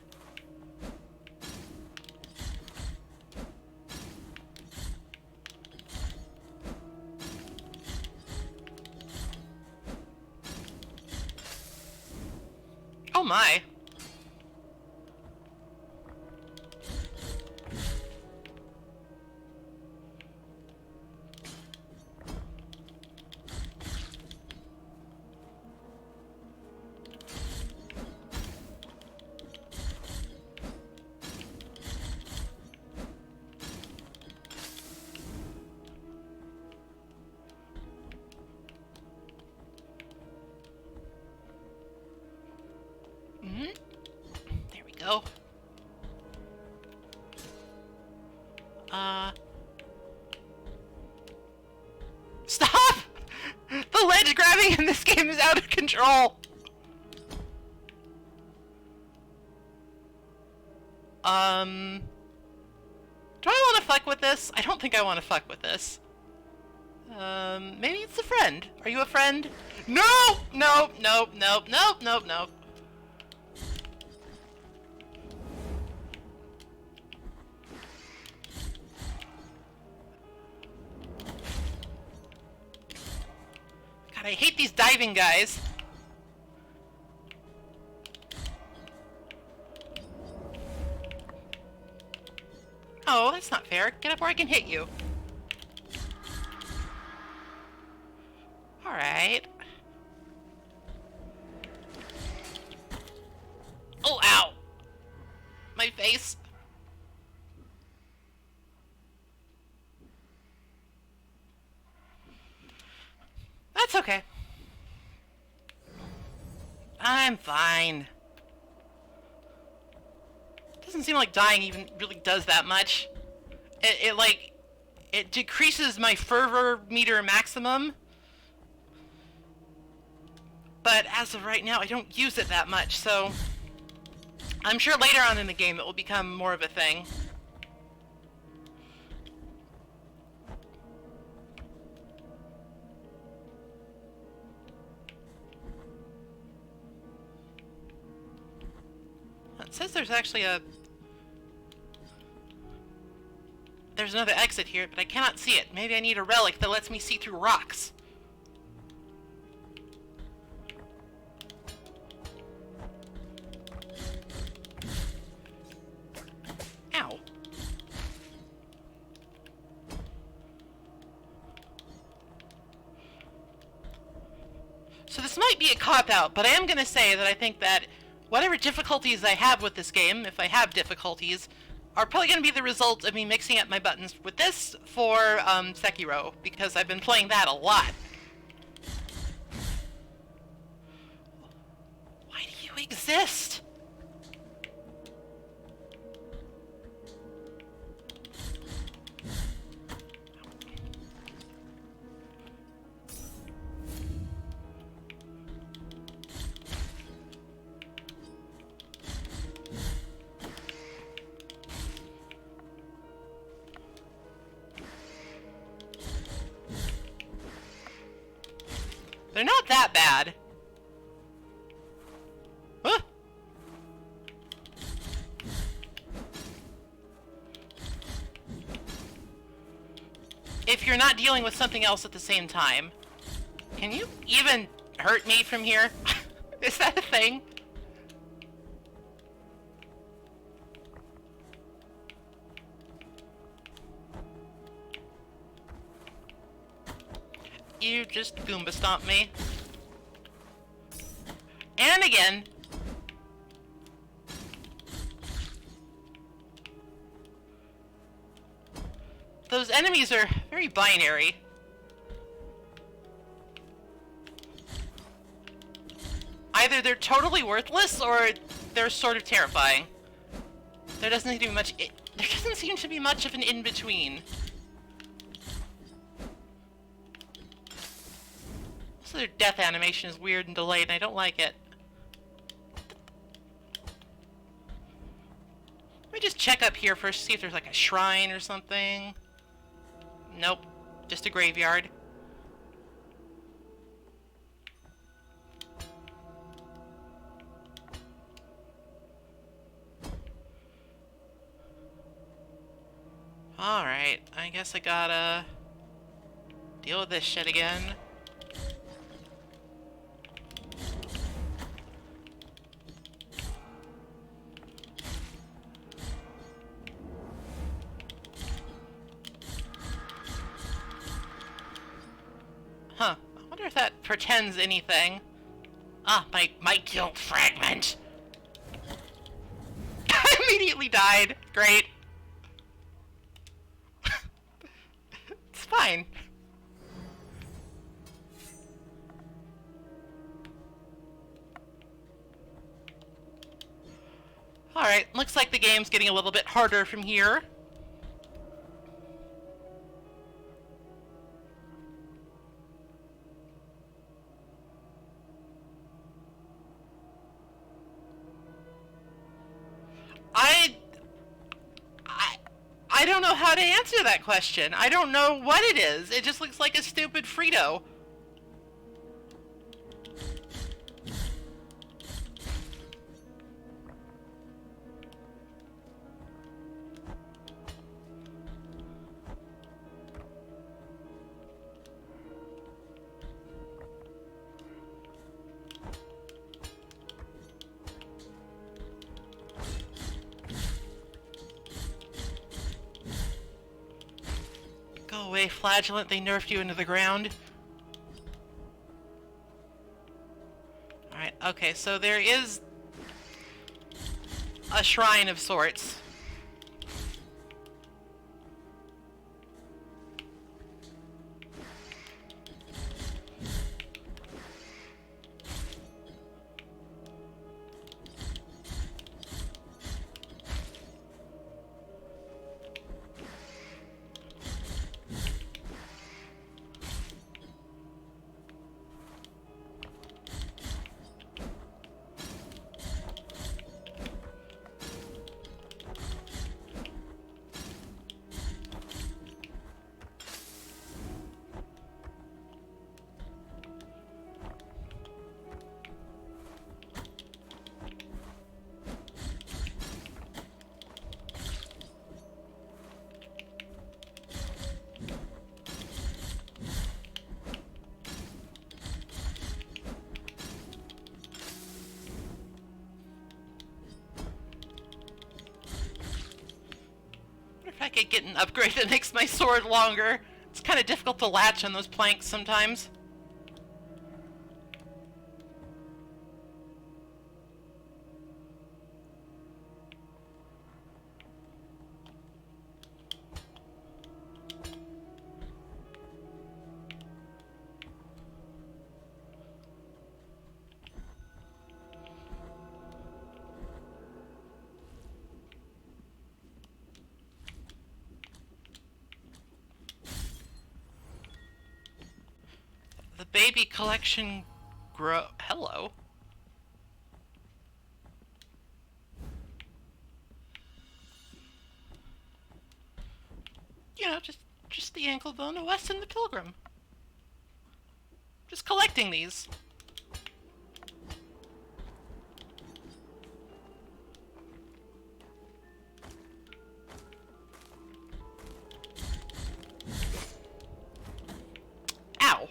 Oh my. There we go. Stop! The ledge grabbing in this game is out of control! Do I want to fuck with this? I don't think I want to fuck with this. Maybe it's a friend. Are you a friend? No! No, no, no, no, no, no. God, I hate these diving guys. Oh, that's not fair. Get up where I can hit you. Alright. Oh, ow! My face. That's okay. I'm fine. Doesn't seem like dying even really does that much. It decreases my fervor meter maximum. But as of right now, I don't use it that much, so I'm sure later on in the game it will become more of a thing. says there's actually a... There's another exit here, but I cannot see it. Maybe I need a relic that lets me see through rocks. Ow. So this might be a cop-out, but I am going to say that I think that whatever difficulties I have with this game, if I have difficulties, are probably going to be the result of me mixing up my buttons with this for Sekiro, because I've been playing that a lot. Why do you exist? They're not that bad. Huh? If you're not dealing with something else at the same time. Can you even hurt me from here? Is that a thing? You just Goomba stomp me. And again. Those enemies are very binary. Either they're totally worthless or they're sort of terrifying. There doesn't seem to be much. There doesn't seem to be much of an in-between. So their death animation is weird and delayed, and I don't like it. Let me just check up here first, see if there's like a shrine or something. Nope, just a graveyard. Alright, I guess I gotta deal with this shit again. Huh, I wonder if that pretends anything. Ah, my guilt fragment! I immediately died. Great. It's fine. Alright, looks like the game's getting a little bit harder from here. I don't know how to answer that question. I don't know what it is. It just looks like a stupid Frito. Go away, Flagellant. They nerfed you into the ground. Alright, okay, so there is a shrine of sorts. could get an upgrade that makes my sword longer. It's kind of difficult to latch on those planks sometimes. The baby collection grow. Hello. You know, just the ankle bone of Weston the Pilgrim. Just collecting these. Ow.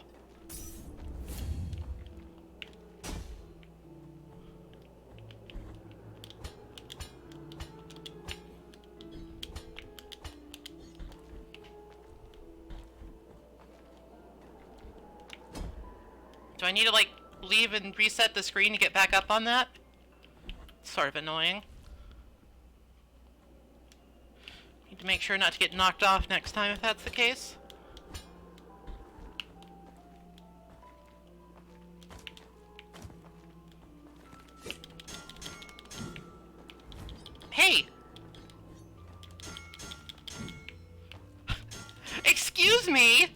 Do I need to, like, leave and reset the screen to get back up on that? Sort of annoying. Need to make sure not to get knocked off next time if that's the case. Hey! Excuse me!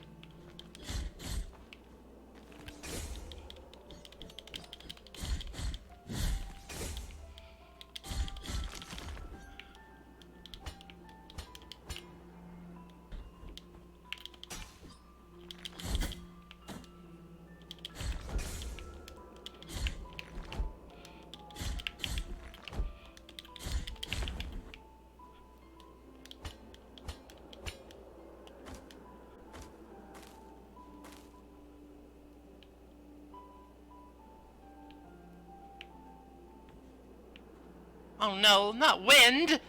Oh no, not wind!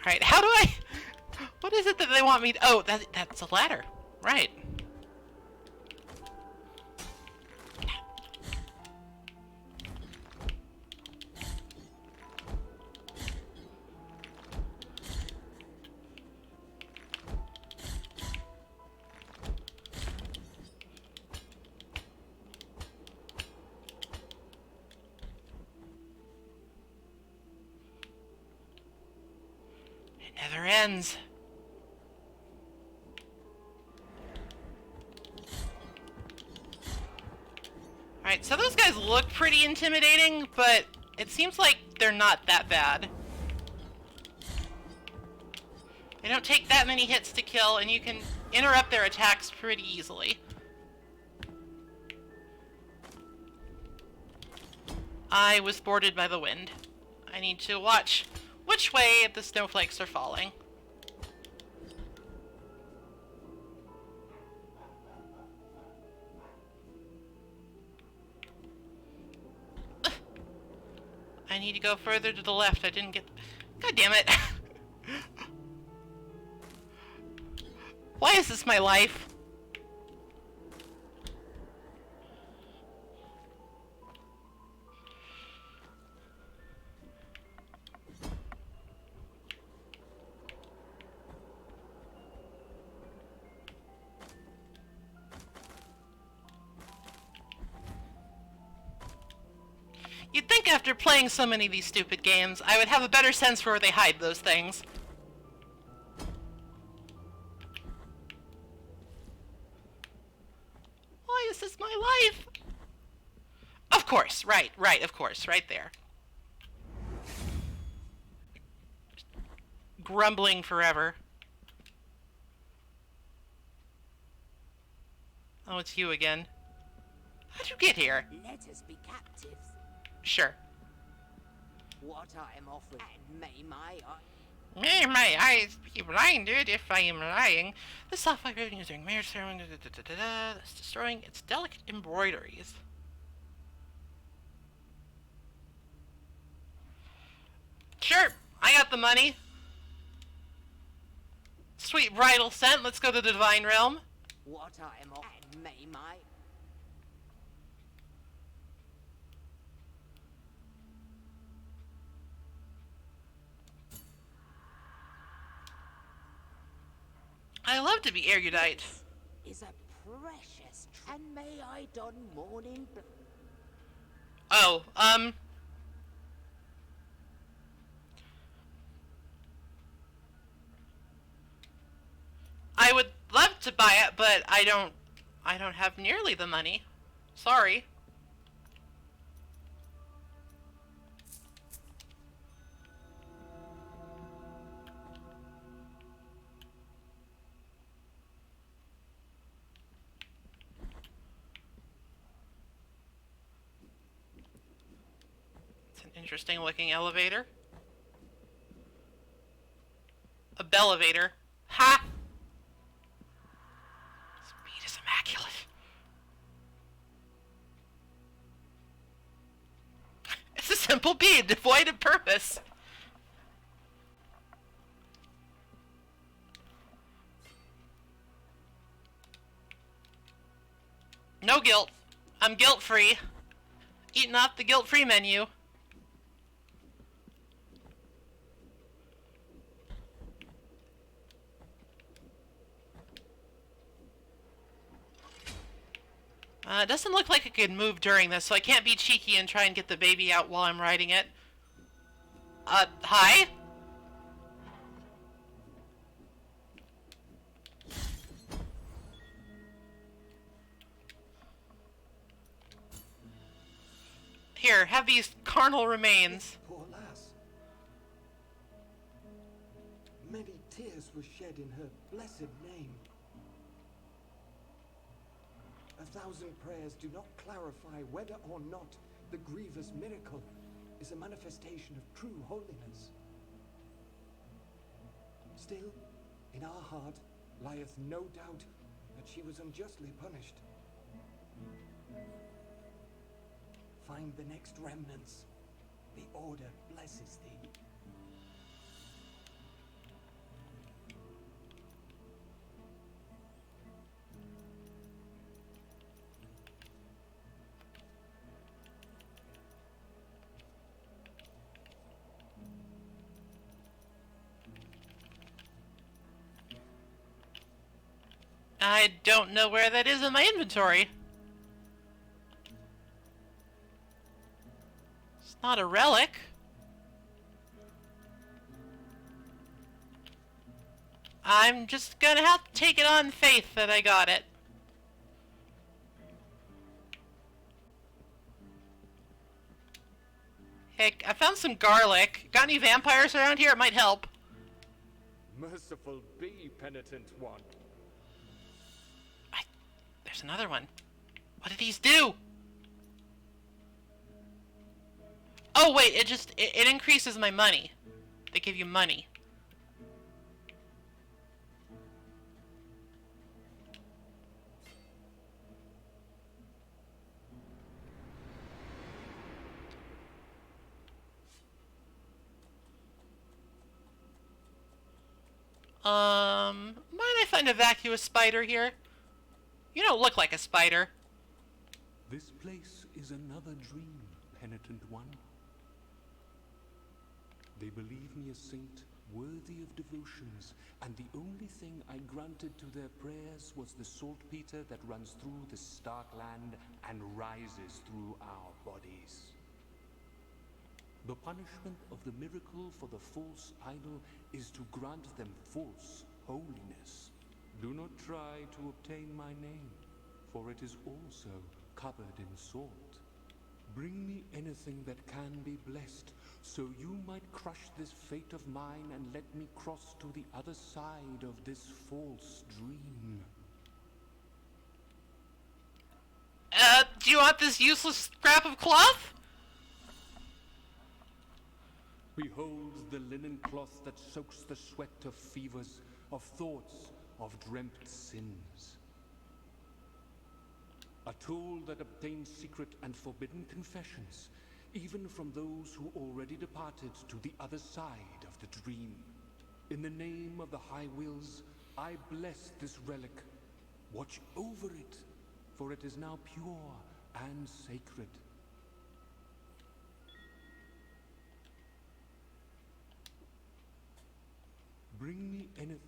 Alright, how do I... What is it that they want me to... Oh, that's a ladder. Right. It never ends. Alright, so those guys look pretty intimidating, but it seems like they're not that bad. They don't take that many hits to kill, and you can interrupt their attacks pretty easily. I was boarded by the wind. I need to watch which way the snowflakes are falling. I need to go further to the left. I didn't get... God damn it. Why is this my life? You'd think after playing so many of these stupid games, I would have a better sense for where they hide those things. Why is this my life? Of course, right, of course, right there. Grumbling forever. Oh, it's you again. How'd you get here? Let us be captives. Sure. What I am offering, and may my May my eyes be blinded if I am lying. The software building is doing marriage ceremony. That's destroying its delicate embroideries. Sure, I got the money. Sweet bridal scent. Let's go to the divine realm. what I am offering, and may my I love to be erudite. is a precious and may I don mourning Oh, I would love to buy it, but I don't have nearly the money. Sorry. It's an interesting looking elevator. A bellevator. Ha! Speed is immaculate. It's a simple bead devoid of purpose. No guilt. I'm guilt-free. Eating off the guilt-free menu. It doesn't look like I could move during this, so I can't be cheeky and try and get the baby out while I'm riding it. Hi? Here, have these carnal remains. Poor lass. Many tears were shed in her blessed name. 1,000 prayers do not clarify whether or not the grievous miracle is a manifestation of true holiness. Still, in our heart lieth no doubt that she was unjustly punished. Find the next remnants. The Order blesses thee. I don't know where that is in my inventory. It's not a relic. I'm just gonna have to take it on faith that I got it. Heck, I found some garlic. Got any vampires around here? It might help. Merciful be, penitent one. There's another one. What do these do? Oh wait, it increases my money. They give you money. Might I find a vacuous spider here? You don't look like a spider. This place is another dream, penitent one. They believe me a saint worthy of devotions, and the only thing I granted to their prayers was the saltpeter that runs through the stark land and rises through our bodies. The punishment of the miracle for the false idol is to grant them false holiness. Do not try to obtain my name, for it is also covered in salt. Bring me anything that can be blessed, so you might crush this fate of mine and let me cross to the other side of this false dream. Do you want this useless scrap of cloth? Behold the linen cloth that soaks the sweat of fevers, of thoughts, of dreamt sins. A tool that obtains secret and forbidden confessions, even from those who already departed to the other side of the dream. In the name of the High Wills, I bless this relic. Watch over it, for it is now pure and sacred. Bring me anything.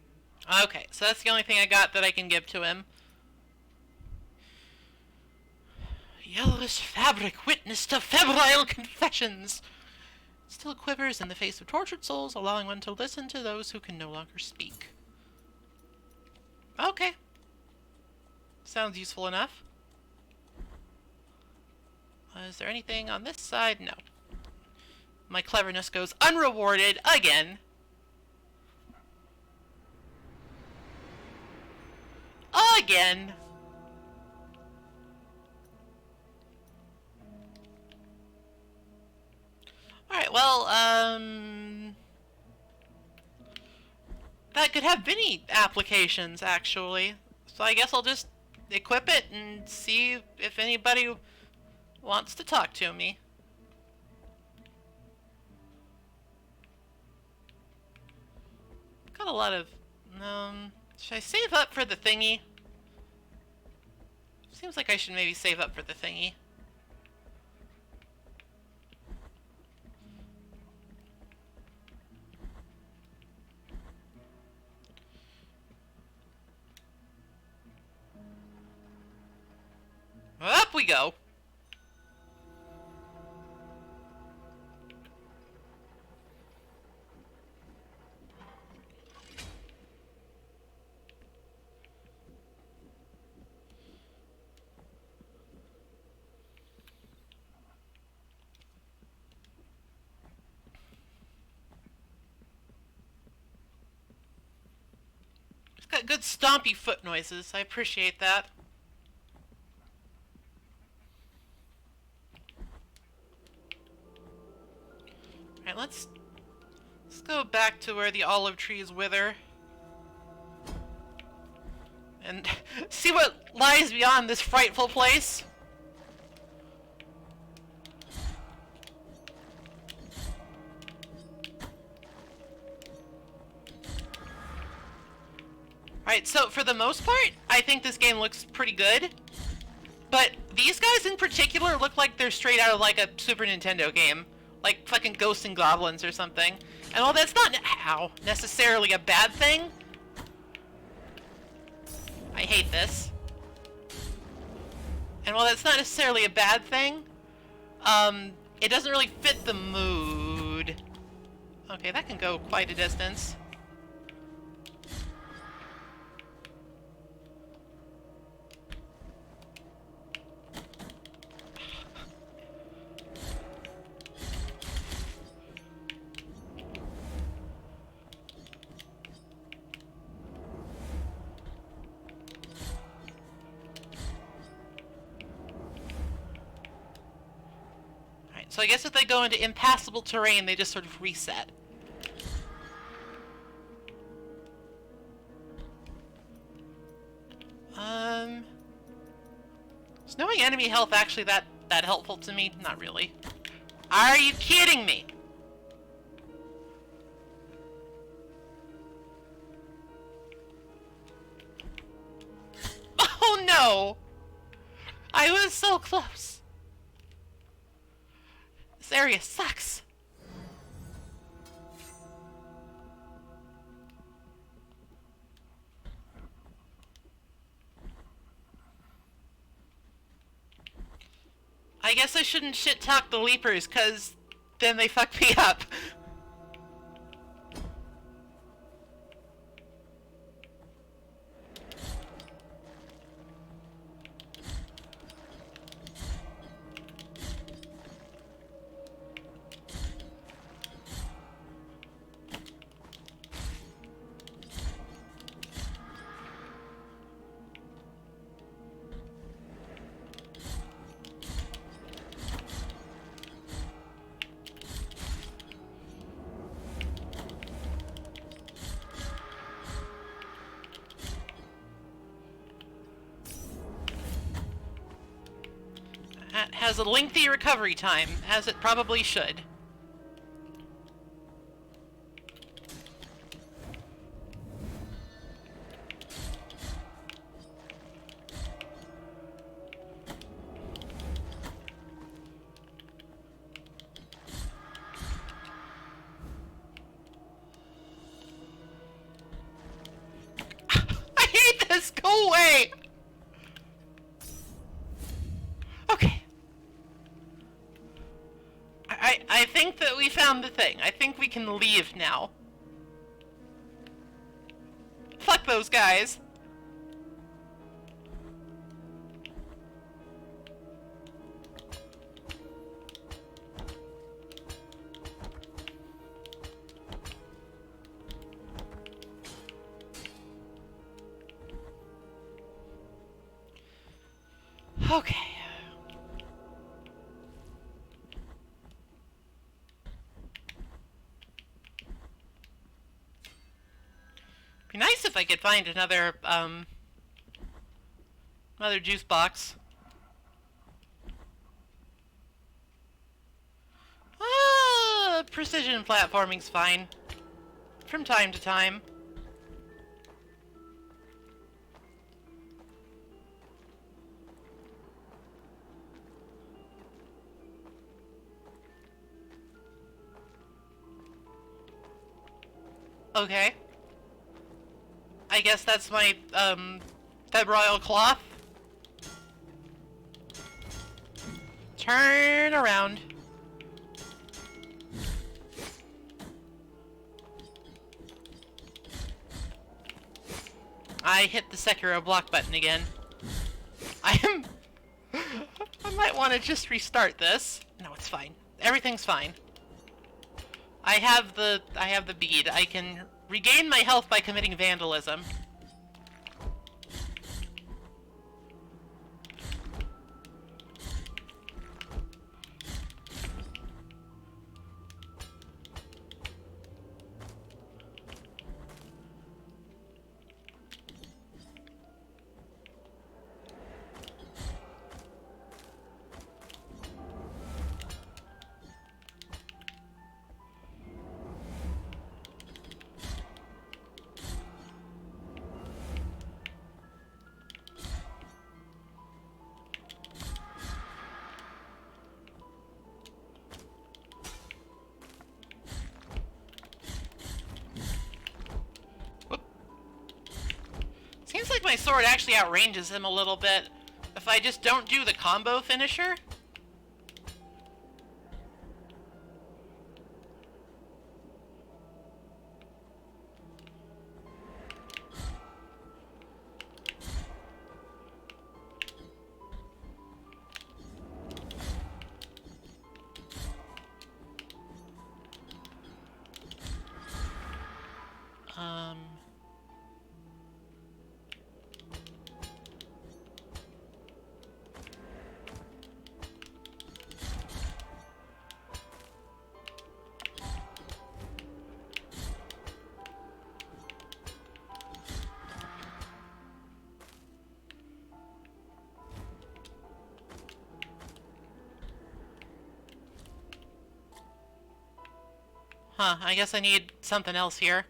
Okay, so that's the only thing I got that I can give to him. Yellowish fabric, witness to febrile confessions. Still quivers in the face of tortured souls, allowing one to listen to those who can no longer speak. Okay. Sounds useful enough. Is there anything on this side? No. My cleverness goes unrewarded again. Again. Alright, well, that could have many applications, actually. So I guess I'll just equip it and see if anybody wants to talk to me. Got a lot of, should I save up for the thingy? Seems like I should maybe save up for the thingy. Up we go. It's got good stompy foot noises. I appreciate that. Alright, let's go back to where the olive trees wither. And see what lies beyond this frightful place. Alright, so for the most part, I think this game looks pretty good. But these guys in particular look like they're straight out of like a Super Nintendo game. Like fucking Ghosts and Goblins or something. And while that's not necessarily a bad thing, I hate this. And while that's not necessarily a bad thing, it doesn't really fit the mood. Okay, that can go quite a distance. So I guess if they go into impassable terrain, they just sort of reset. Is knowing enemy health actually that helpful to me? Not really. Are you kidding me? Oh no! I was so close. This area sucks. I guess I shouldn't shit-talk the Leapers, cause then they fuck me up. has a lengthy recovery time, as it probably should. I hate this! Go away! Okay. I think that we found the thing. I think we can leave now. Fuck those guys. Okay. Be nice if I could find another juice box. Precision platforming's fine. From time to time. Okay. I guess that's my, febrile cloth. Turn around. I hit the Sekiro block button again. I might want to just restart this. No, it's fine. Everything's fine. I have the bead. I can regain my health by committing vandalism. Seems like my sword actually outranges him a little bit if I just don't do the combo finisher. Huh, I guess I need something else here.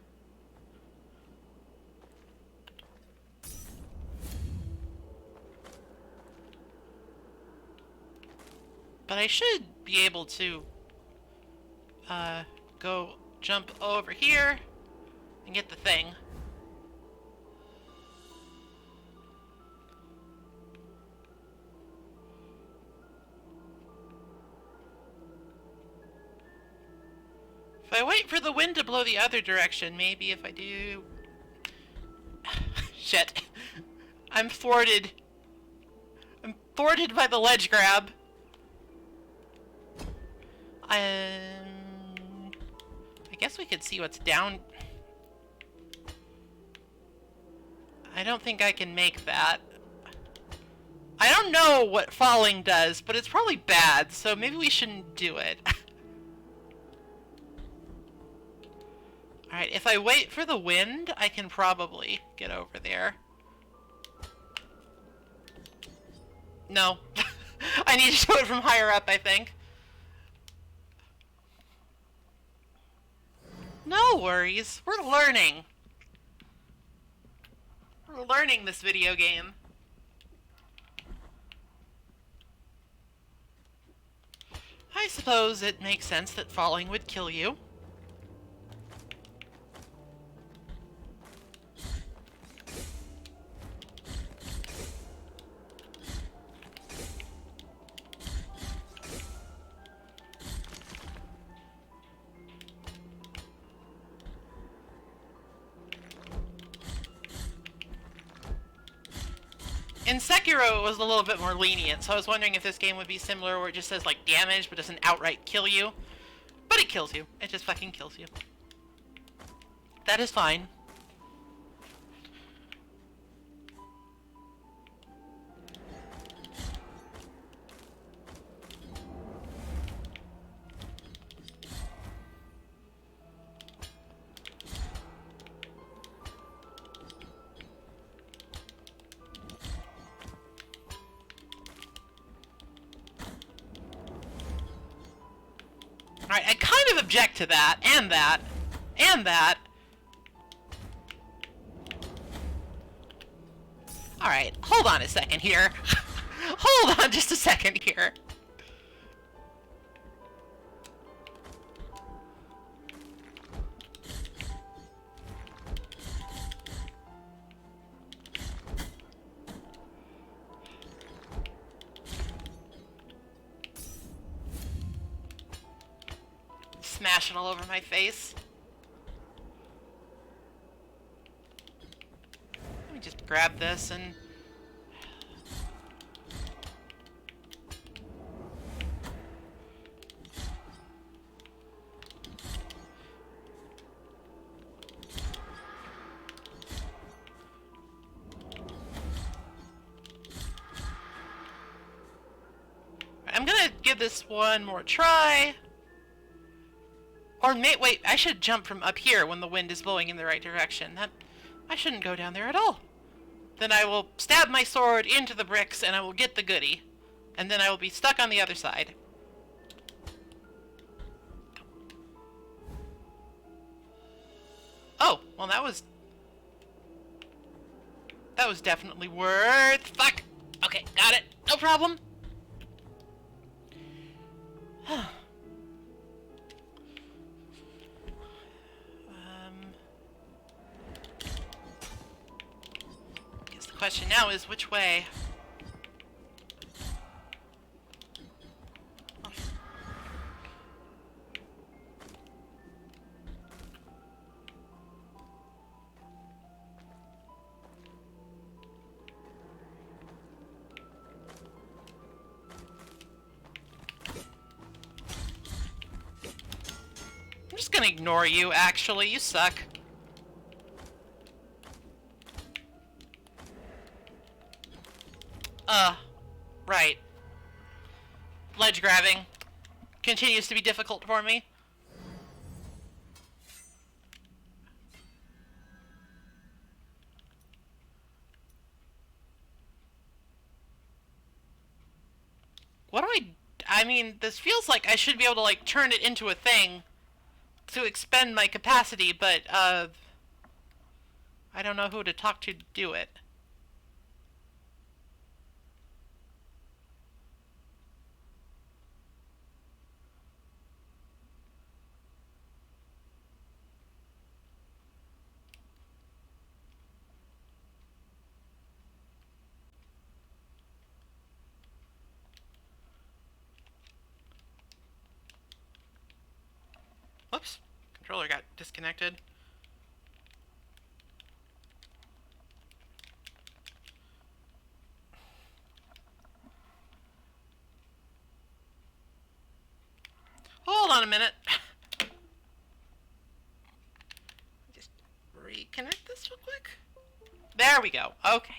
But I should be able to go jump over here and get the thing. If I wait for the wind to blow the other direction, maybe if I do... Shit. I'm thwarted. I'm thwarted by the ledge grab. I guess we could see what's down. I don't think I can make that. I don't know what falling does, but it's probably bad, so maybe we shouldn't do it. Alright, if I wait for the wind, I can probably get over there. No. I need to do it from higher up, I think. No worries. We're learning. We're learning this video game. I suppose it makes sense that falling would kill you. In Sekiro, it was a little bit more lenient, so I was wondering if this game would be similar where it just says, like, damage, but doesn't outright kill you. But it kills you. It just fucking kills you. That is fine. Alright, I kind of object to that, and that, and that. Alright, hold on a second here. Hold on just a second here. Smashing all over my face. Let me just grab this and... I'm gonna give this one more try. Or wait, I should jump from up here when the wind is blowing in the right direction. I shouldn't go down there at all. Then I will stab my sword into the bricks and I will get the goodie. And then I will be stuck on the other side. Oh, well that was definitely worth... Fuck! Okay, got it. No problem. Guess the question now is which way? I'm just gonna ignore you, actually. You suck. Right. Ledge grabbing continues to be difficult for me. What do I mean, this feels like I should be able to, like, turn it into a thing to expend my capacity, but, I don't know who to talk to do it. Whoops. Controller got disconnected. Hold on a minute. Just reconnect this real quick. There we go. Okay.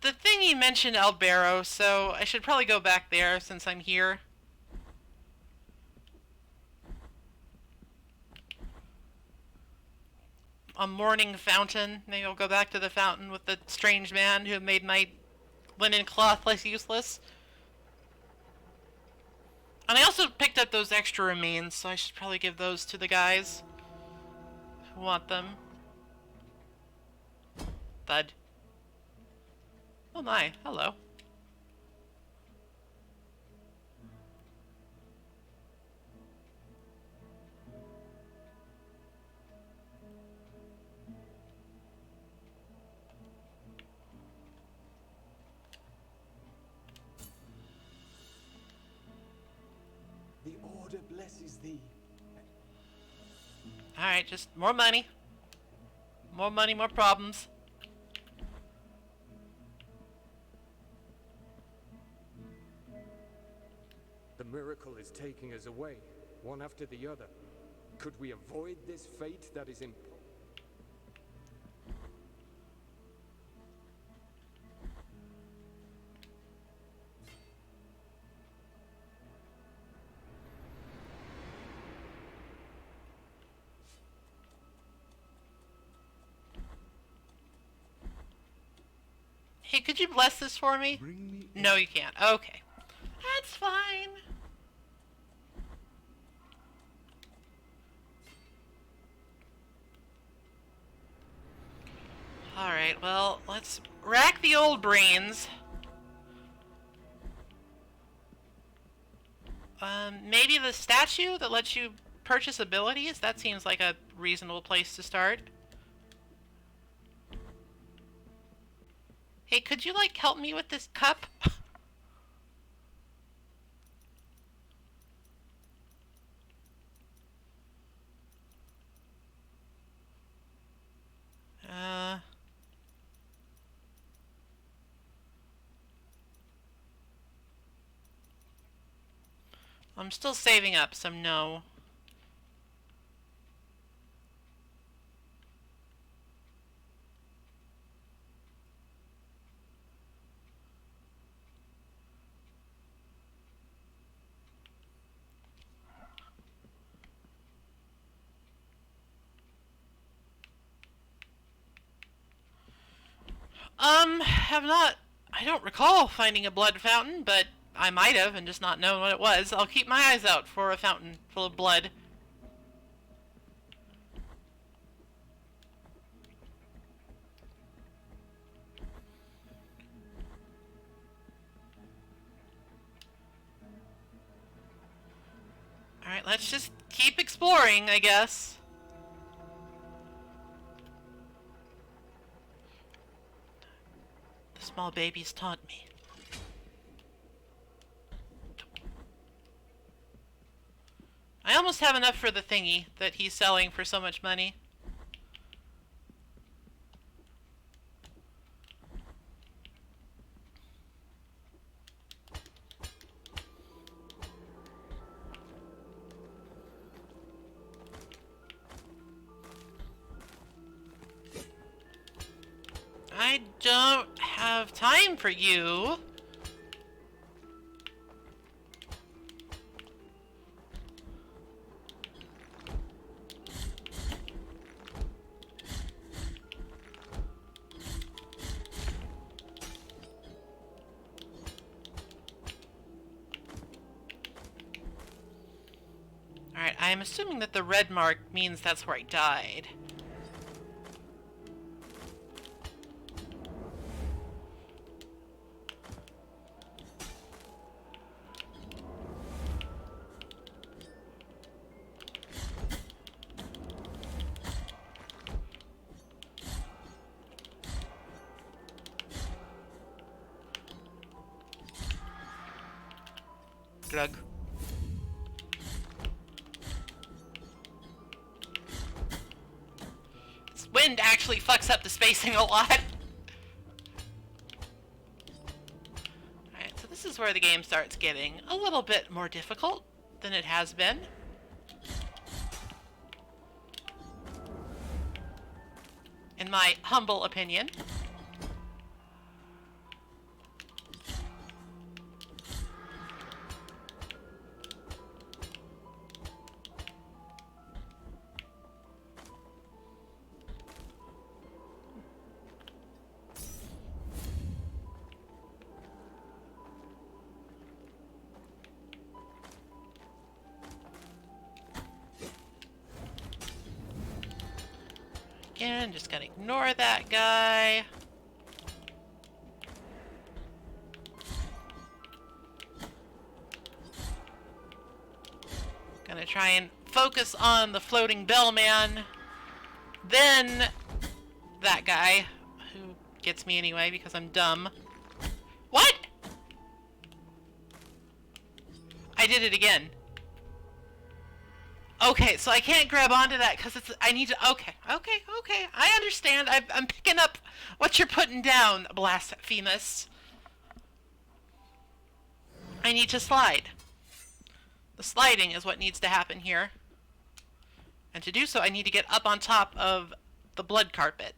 The thing you mentioned Albero, so I should probably go back there since I'm here. a morning fountain. Maybe I'll go back to the fountain with the strange man who made my linen cloth less useless. And I also picked up those extra remains, so I should probably give those to the guys who want them. Thud. Oh my, hello. The Order blesses thee. Alright, just more money. More money, more problems. The miracle is taking us away, one after the other. Could we avoid this fate that is impossible? Hey, could you bless this for me? No, you can't. Okay. That's fine. Alright, well, let's rack the old brains. Maybe the statue that lets you purchase abilities? That seems like a reasonable place to start. Hey, could you, like, help me with this cup? I'm still saving up, so no. Have not... I don't recall finding a blood fountain, but I might have and just not known what it was. I'll keep my eyes out for a fountain full of blood. Alright, let's just keep exploring, I guess. The small babies taunt me. I almost have enough for the thingy that he's selling for so much money. I don't have time for you. Alright, I'm assuming that the red mark means that's where I died. Glug. This wind actually fucks up the spacing a lot. Alright, so this is where the game starts getting a little bit more difficult than it has been. In my humble opinion. again. Just gonna ignore that guy. Gonna try and focus on the floating bellman. Then that guy, who gets me anyway because I'm dumb. What? I did it again. Okay, so I can't grab onto that because I need to, okay. I understand. I'm picking up what you're putting down, Blasphemous. I need to slide. The sliding is what needs to happen here. And to do so, I need to get up on top of the blood carpet.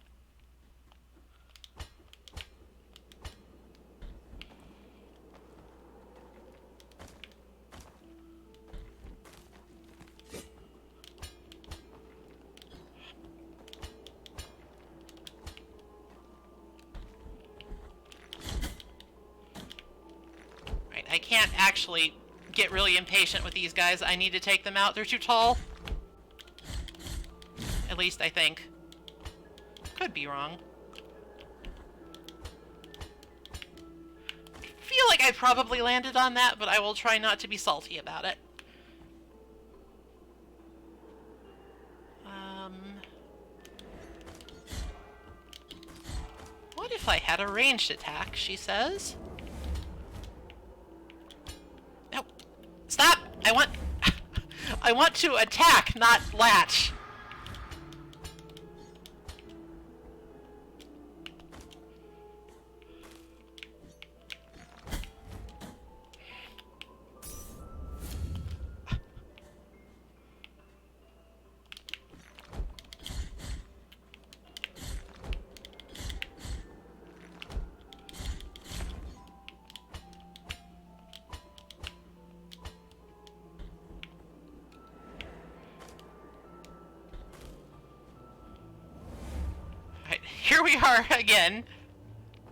Right, I can't actually get really impatient with these guys. I need to take them out. They're too tall. At least I think. Could be wrong. Feel like I probably landed on that, but I will try not to be salty about it. What if I had a ranged attack, she says? No. Stop! I want to attack, not latch. Here we are again.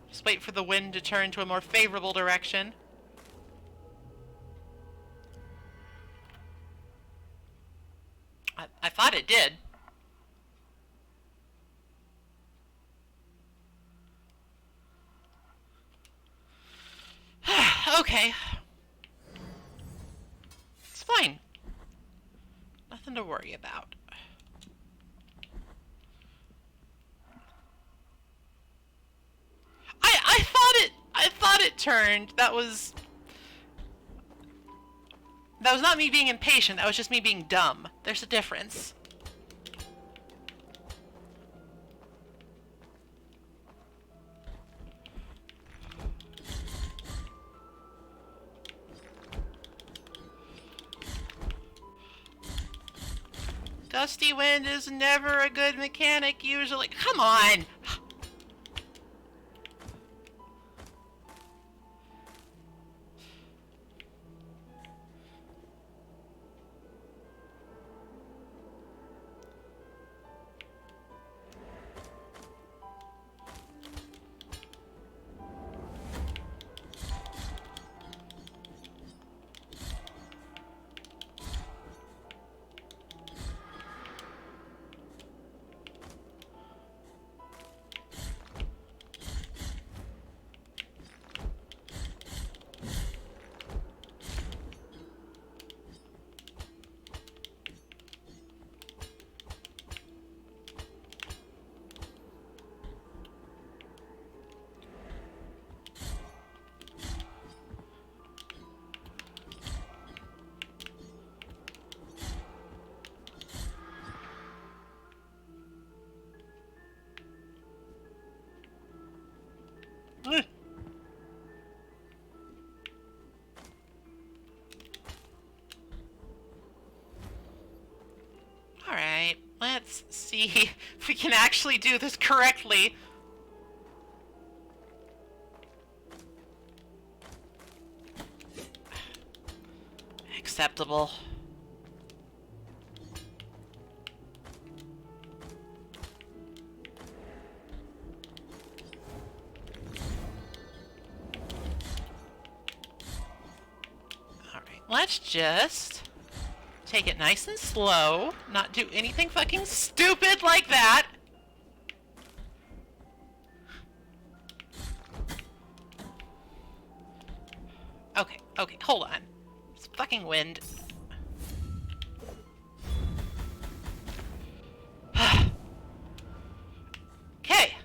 Just wait for the wind to turn to a more favorable direction. I thought it did. Okay. It's fine. Nothing to worry about. I thought it turned. That was not me being impatient. That was just me being dumb. There's a difference. Gusty wind is never a good mechanic usually. Come on! Alright, let's see if we can actually do this correctly. Acceptable. Alright, let's just take it nice and slow, not do anything fucking stupid like that. Okay, okay, hold on. It's fucking wind. Okay.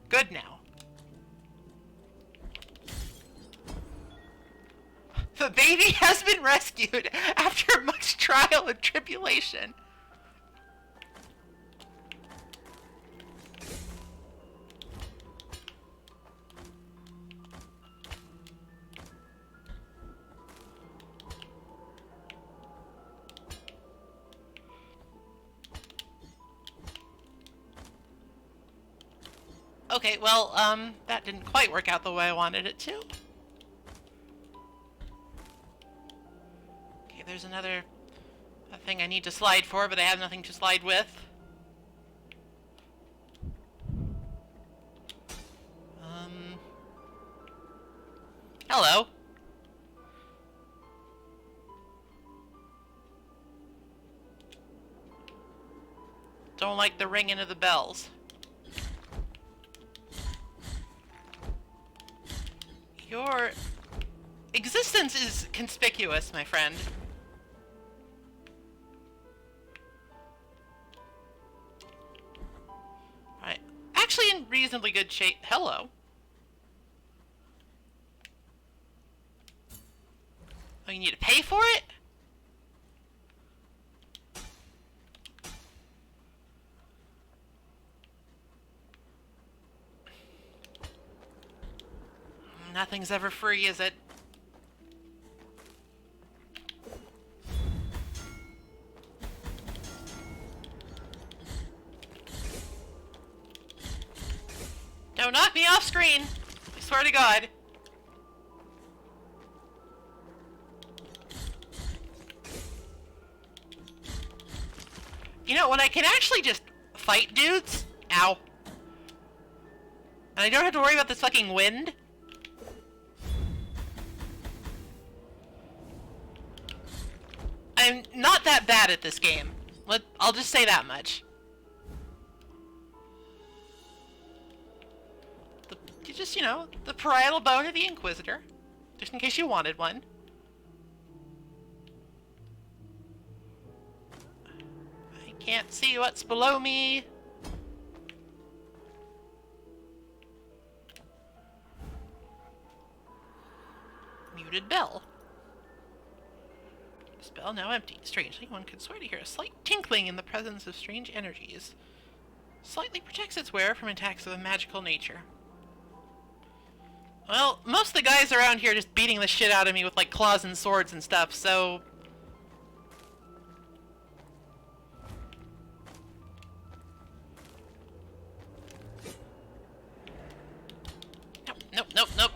Good now. The baby has been rescued after much trial and tribulation. Okay, well, that didn't quite work out the way I wanted it to. Okay, there's another thing I need to slide for, but I have nothing to slide with. Hello. Don't like the ringing of the bells. Your existence is conspicuous, my friend. Right. Actually in reasonably good shape. Hello. Oh, you need to pay for it? Nothing's ever free, is it? Don't knock me off screen! I swear to God. You know, when I can actually just fight dudes, ow. And I don't have to worry about this fucking wind. I'm not that bad at this game. I'll just say that much. Just, you know, the parietal bone of the Inquisitor. Just in case you wanted one. I can't see what's below me. Muted bell. This bell now empty. Strangely, one could swear to hear a slight tinkling in the presence of strange energies. Slightly protects its wearer from attacks of a magical nature. Well, most of the guys around here are just beating the shit out of me with, like, claws and swords and stuff, so... Nope, nope, nope, nope.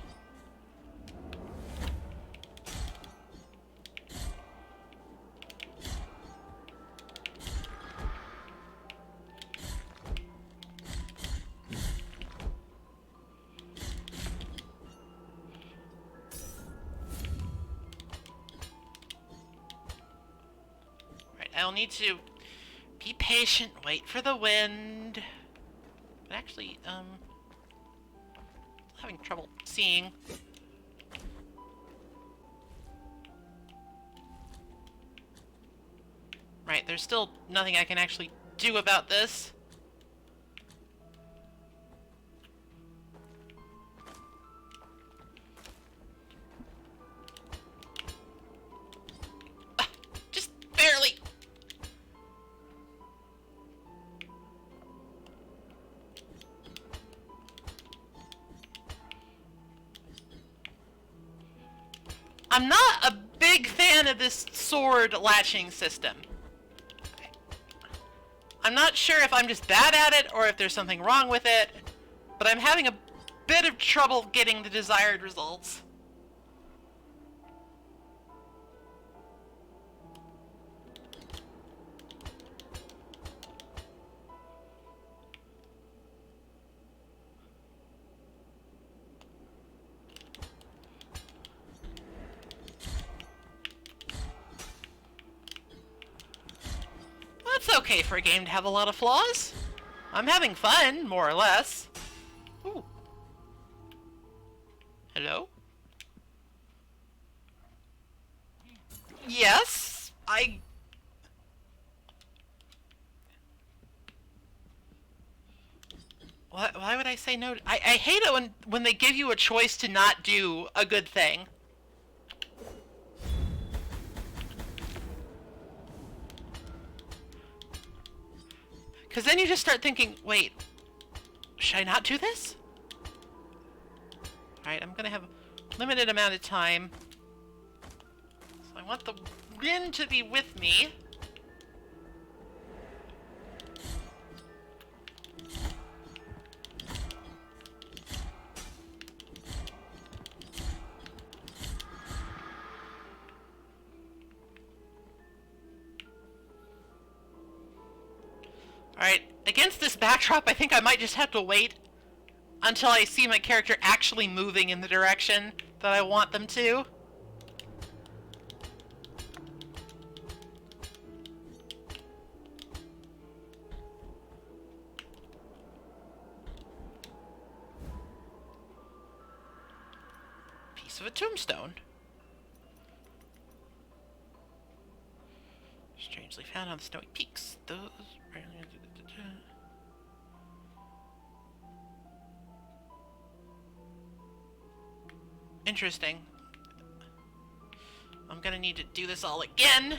I'll need to be patient, wait for the wind. But actually, having trouble seeing. Right, there's still nothing I can actually do about this. Just barely. I'm not a big fan of this sword latching system. I'm not sure if I'm just bad at it or if there's something wrong with it, but I'm having a bit of trouble getting the desired results. It's okay for a game to have a lot of flaws. I'm having fun, more or less. Ooh. Hello? Yes, I... Why would I say no? I hate it when they give you a choice to not do a good thing. Because then you just start thinking, wait, should I not do this? Alright, I'm gonna have a limited amount of time. So I want the wind to be with me. Alright, against this backdrop, I think I might just have to wait until I see my character actually moving in the direction that I want them to. Piece of a tombstone. Strangely found on the snowy peaks. Those... Interesting. I'm gonna need to do this all again.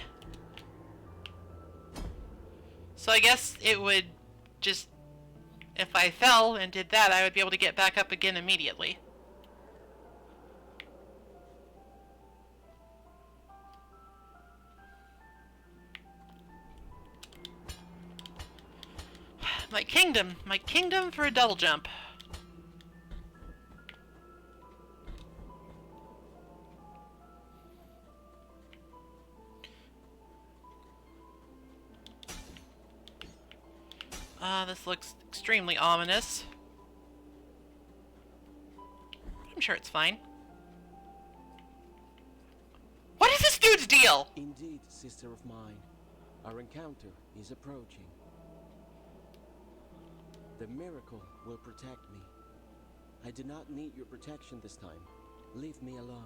So I guess it would just... If I fell and did that, I would be able to get back up again immediately. My kingdom for a double jump. This looks extremely ominous. I'm sure it's fine. What is this dude's deal? Indeed, sister of mine. Our encounter is approaching. The miracle will protect me. I do not need your protection this time. Leave me alone.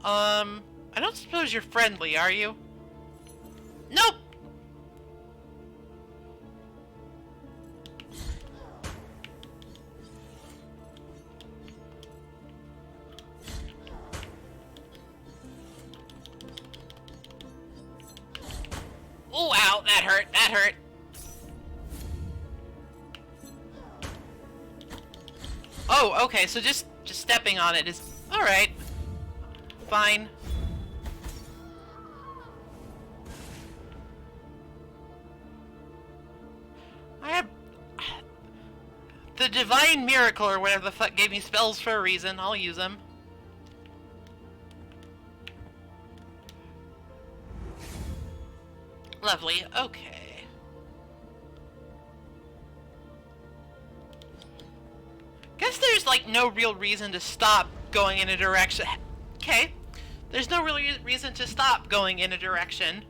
I don't suppose you're friendly, are you? Nope! Oh, ow, that hurt, that hurt. Oh, okay, so just stepping on it is... Alright. Fine. I have... The Divine Miracle or whatever the fuck gave me spells for a reason. I'll use them. Lovely. Okay. Guess there's like no real reason to stop going in a direction. Okay. There's no real reason to stop going in a direction.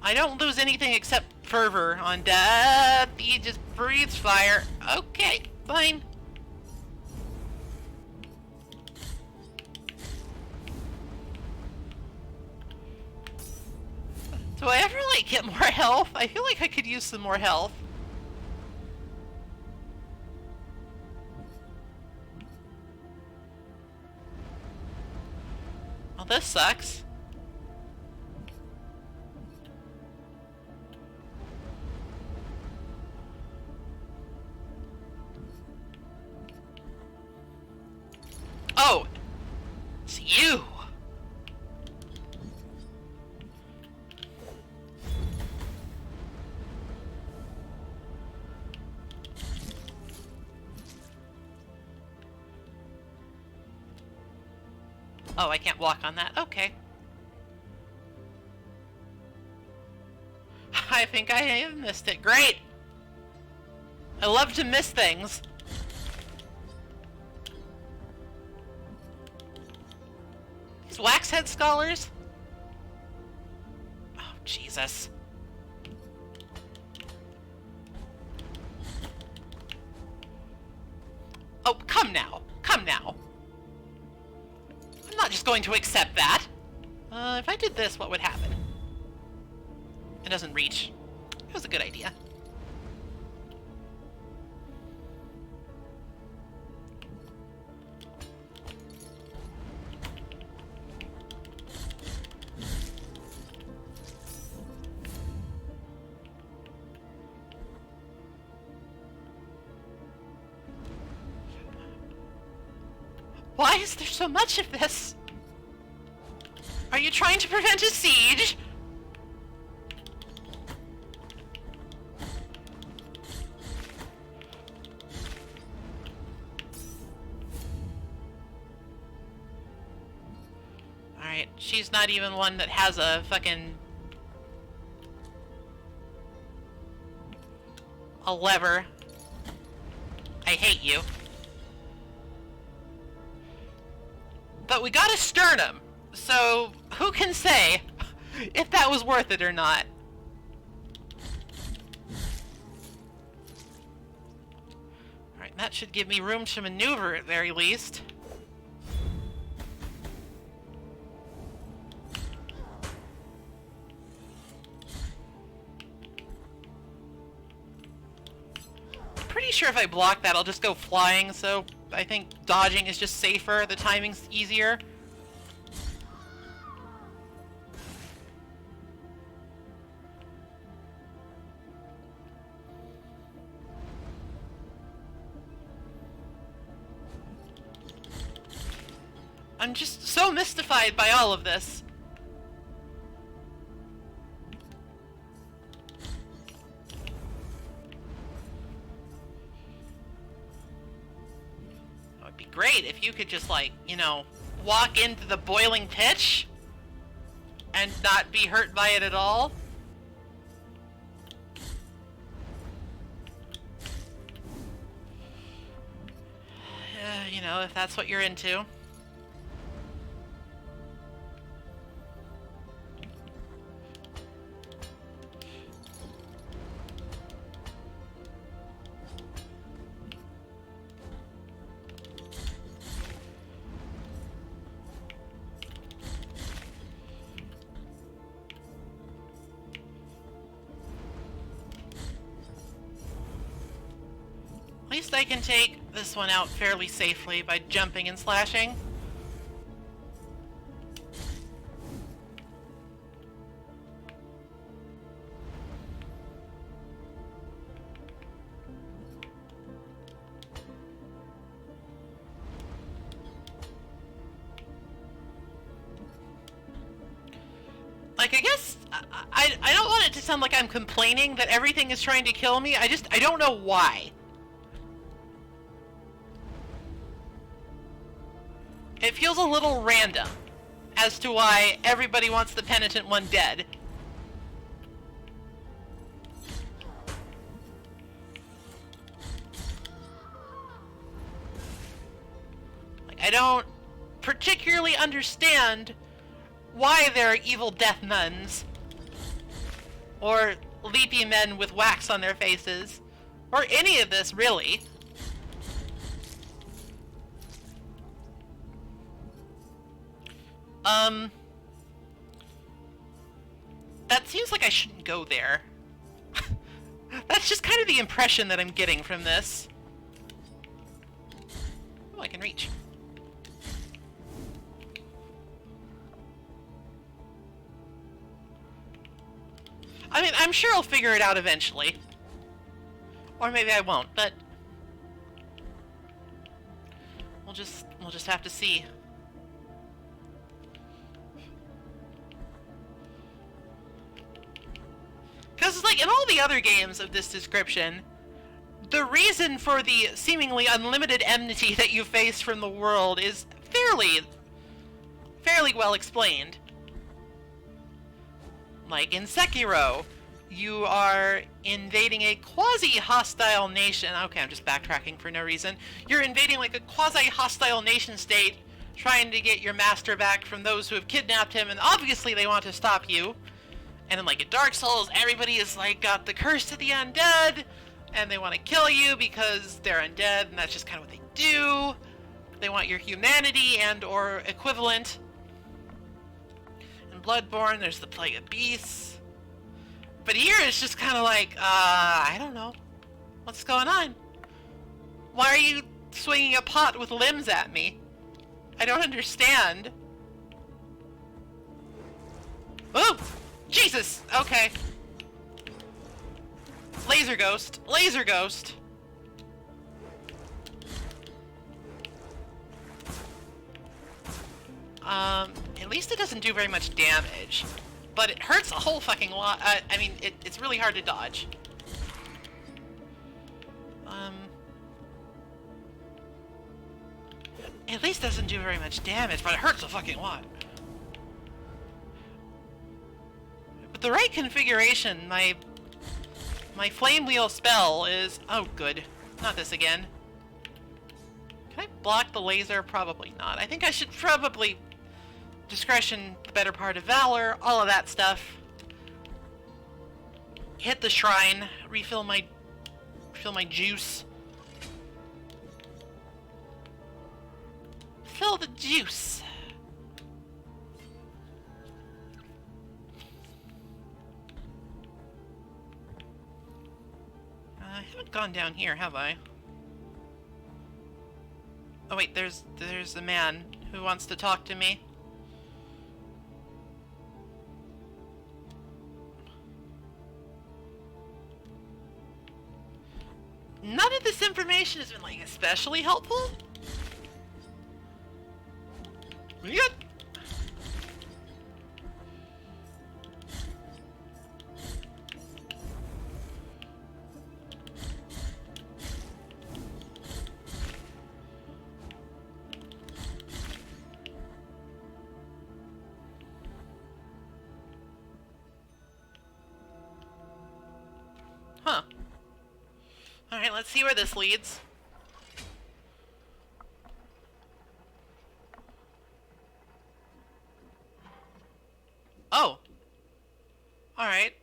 I don't lose anything except fervor on death. He just breathes fire. Okay, fine. Do I ever, like, get more health? I feel like I could use some more health. Well, this sucks. Oh! It's you! Oh, I can't walk on that. Okay. I think I have missed it. Great! I love to miss things. These waxhead scholars? Oh, Jesus. Oh, come now. Come now. I'm not just going to accept that. If I did this, what would happen? It doesn't reach. It was a good idea. Why is there so much of this? Are you trying to prevent a siege? Alright, she's not even one that has a fucking... a lever. I hate you. But we got a sternum, so who can say if that was worth it or not? Alright, that should give me room to maneuver at very least. Pretty sure if I block that, I'll just go flying, so I think dodging is just safer, the timing's easier. I'm just so mystified by all of this. It would be great if you could just, like, you know, walk into the boiling pitch and not be hurt by it at all. You know, if that's what you're into. At least I can take this one out fairly safely by jumping and slashing. Like, I guess, I don't want it to sound like I'm complaining that everything is trying to kill me. I don't know why. It feels a little random as to why everybody wants the penitent one dead. Like, I don't particularly understand why there are evil death nuns, or leapy men with wax on their faces, or any of this, really. That seems like I shouldn't go there. That's just kind of the impression that I'm getting from this. Oh, I can reach. I mean, I'm sure I'll figure it out eventually. Or maybe I won't, but we'll just have to see. Because, like, in all the other games of this description, the reason for the seemingly unlimited enmity that you face from the world is fairly well explained. Like in Sekiro, you are invading a quasi-hostile nation. Okay, I'm just backtracking for no reason. You're invading, like, a quasi-hostile nation state trying to get your master back from those who have kidnapped him, and obviously they want to stop you. And then, like in Dark Souls, everybody is like got the curse to the undead, and they want to kill you because they're undead, and that's just kind of what they do. They want your humanity and or equivalent. In Bloodborne, there's the Plague of Beasts. But here it's just kind of like, I don't know. What's going on? Why are you swinging a pot with limbs at me? I don't understand. Oh! Jesus! Okay. Laser ghost. Laser ghost. At least it doesn't do very much damage. But it hurts a whole fucking lot. I mean, it's really hard to dodge. At least doesn't do very much damage, but it hurts a fucking lot. With the right configuration, my flame wheel spell is... Oh, good. Not this again. Can I block the laser? Probably not. I think I should probably... Discretion, the better part of valor, all of that stuff. Hit the shrine, refill my juice. Fill the juice. I haven't gone down here, have I? Oh wait, there's a man who wants to talk to me. None of this information has been, like, especially helpful. We good? Huh. Alright, let's see where this leads. Oh! Alright.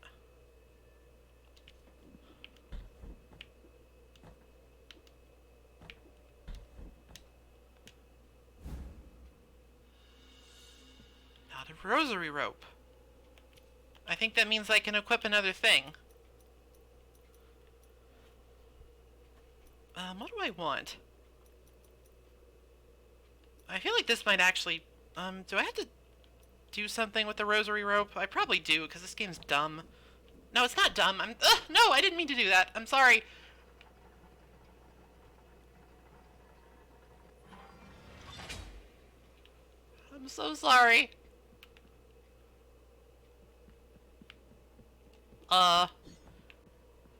Now the rosary rope. I think that means I can equip another thing. What do I want? I feel like this might actually... do I have to do something with the rosary rope? I probably do, because this game's dumb. No, it's not dumb. No, I didn't mean to do that. I'm sorry. I'm so sorry.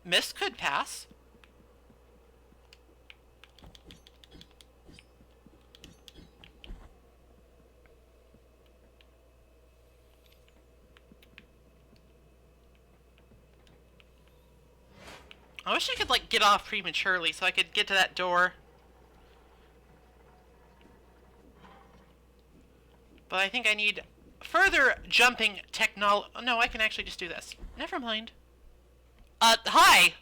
Mist could pass. I wish I could, like, get off prematurely so I could get to that door. But I think I need further jumping technology. No, I can actually just do this. Never mind. Hi!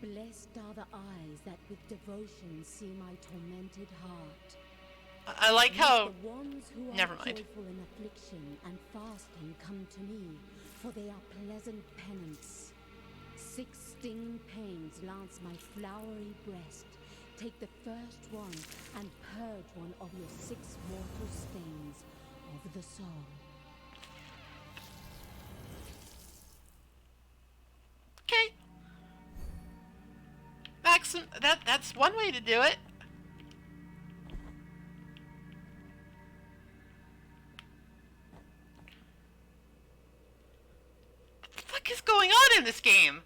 Blessed are the eyes that with devotion see my tormented heart. I like how... The ones who are Never mind. joyful in affliction and fasting come to me, for they are pleasant penance. 6 stinging pains lance my flowery breast. Take the first one and purge one of your 6 mortal stains of the soul. Okay. That's one way to do it. What the fuck is going on in this game?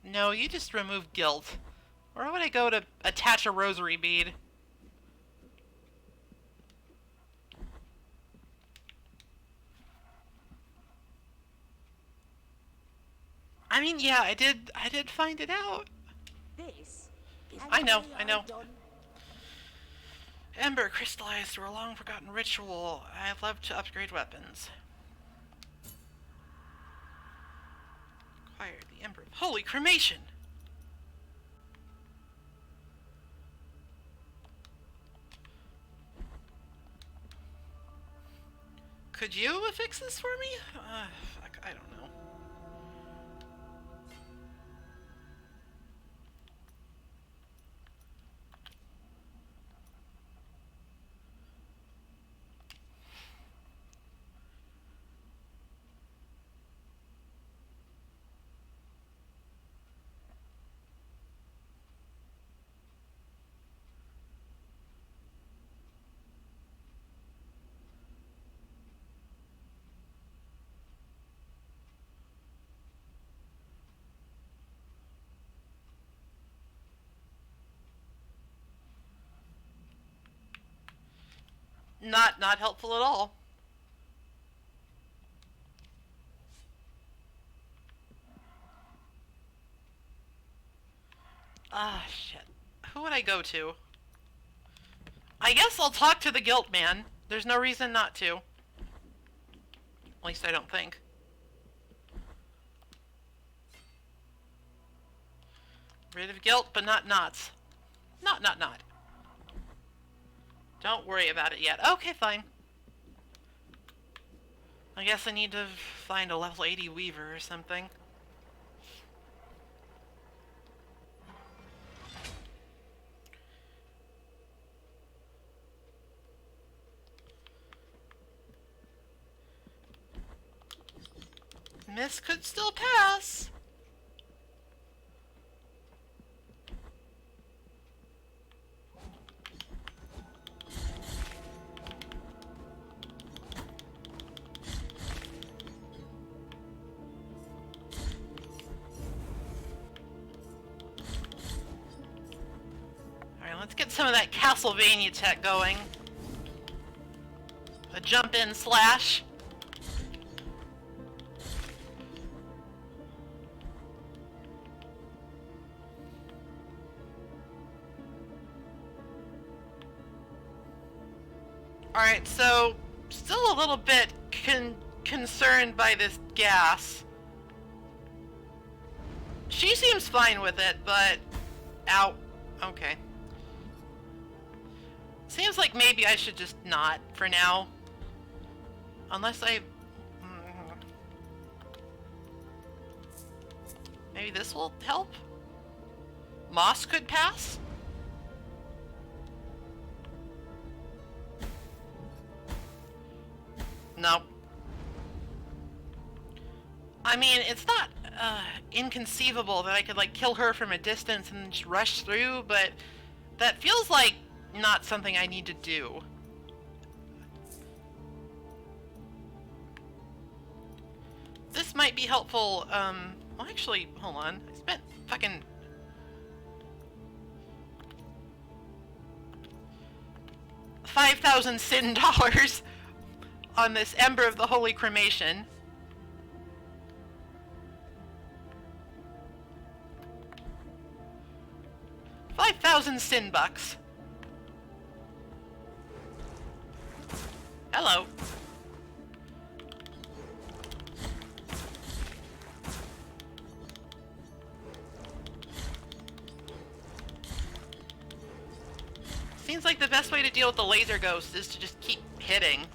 No, you just remove guilt. Where would I go to attach a rosary bead? I mean, yeah, I did find it out. This is I know, the I know. done. Ember crystallized through a long-forgotten ritual. I love to upgrade weapons. Acquire the Ember of Holy Cremation. Could you fix this for me? Fuck, I don't know. Not helpful at all. Ah, shit. Who would I go to? I guess I'll talk to the guilt man. There's no reason not to. At least I don't think. Rid of guilt, but not knots. Not. Don't worry about it yet. Okay, fine. I guess I need to find a level 80 weaver or something. Miss could still pass. Alright, let's get some of that Castlevania tech going. A jump in slash. Alright, so still a little bit concerned by this gas. She seems fine with it, but... Ow. Okay. Seems like maybe I should just not for now. Unless I... Maybe this will help? Moss could pass? No. I mean, it's not inconceivable that I could like kill her from a distance and just rush through, but that feels like not something I need to do. This might be helpful, well actually, hold on. I spent fucking... $5,000 sin dollars on this Ember of the Holy Cremation. $5,000 sin bucks. Hello. Seems like the best way to deal with the laser ghost is to just keep hitting.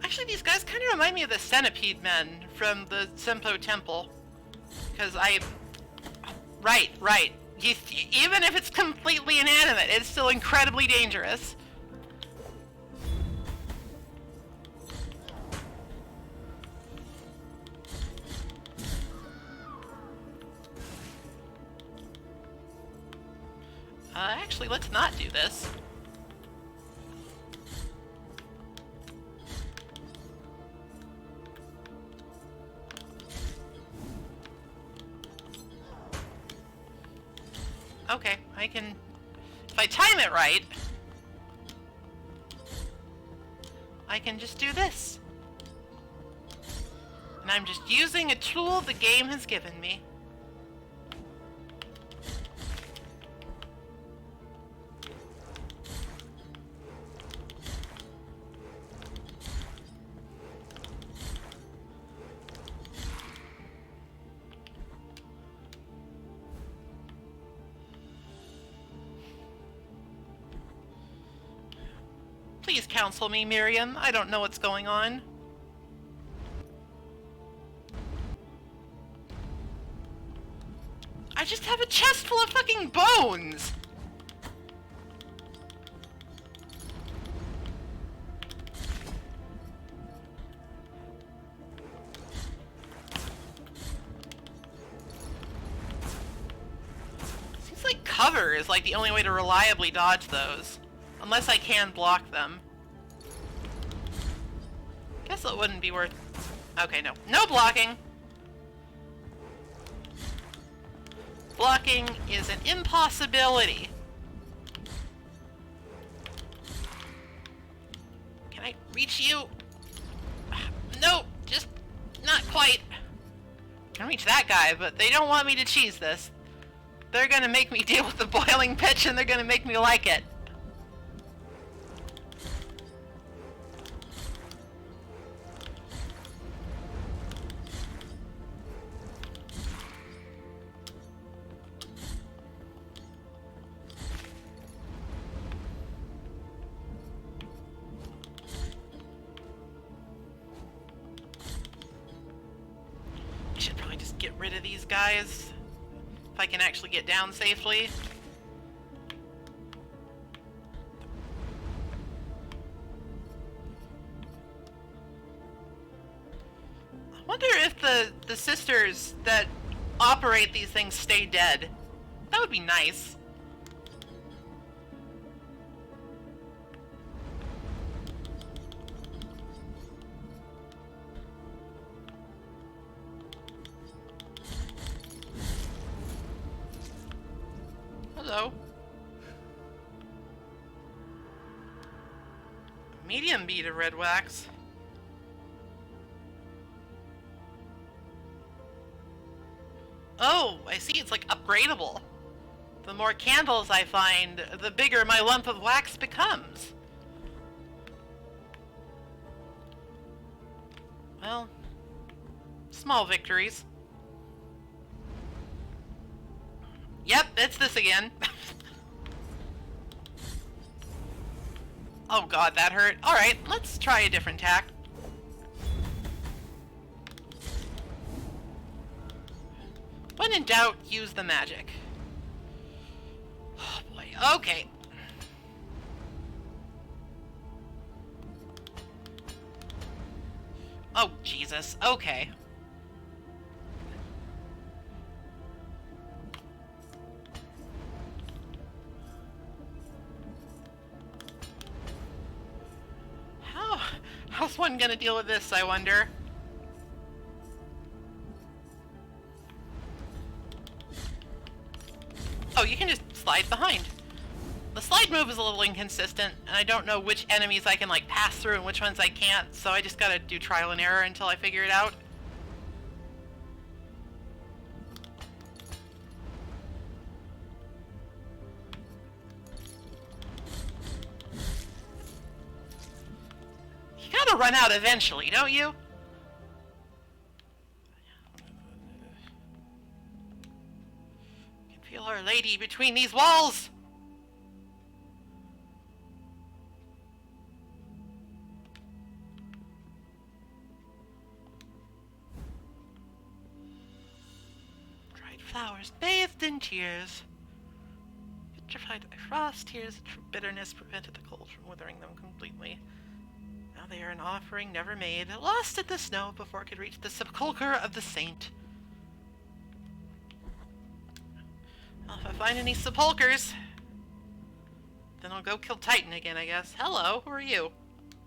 Actually, these guys kind of remind me of the Centipede Men from the Sempo Temple. Because I... Right. Even if it's completely inanimate, it's still incredibly dangerous. Actually, let's not do this. Okay, I can... If I time it right, I can just do this. And I'm just using a tool the game has given me. Please counsel me, Miriam. I don't know what's going on. I just have a chest full of fucking bones! Seems like cover is like the only way to reliably dodge those. Unless I can block them. Guess it wouldn't be worth... Okay, no. No blocking! Blocking is an impossibility. Can I reach you? No, just not quite. I can reach that guy, but they don't want me to cheese this. They're gonna make me deal with the boiling pitch and they're gonna make me like it. I should probably just get rid of these guys. If I can actually get down safely. I wonder if the sisters that operate these things stay dead. That would be nice. Hello. Medium bead of red wax. Oh, I see, it's like upgradable. The more candles I find, the bigger my lump of wax becomes. Well, small victories. Yep, it's this again. Oh god, that hurt. Alright, let's try a different tack. When in doubt, use the magic. Oh boy, okay. Oh, Jesus, okay. How's one gonna deal with this, I wonder? Oh, you can just slide behind. The slide move is a little inconsistent, and I don't know which enemies I can, like, pass through and which ones I can't, so I just gotta do trial and error until I figure it out. You gotta run out eventually, don't you? I can feel Our Lady between these walls! Dried flowers bathed in tears. petrified by frost. Tears of bitterness prevented the cold from withering them completely. Now they are an offering never made, lost in the snow before it could reach the sepulchre of the saint. Well, if I find any sepulchres, then I'll go kill Titan again, I guess. Hello, who are you?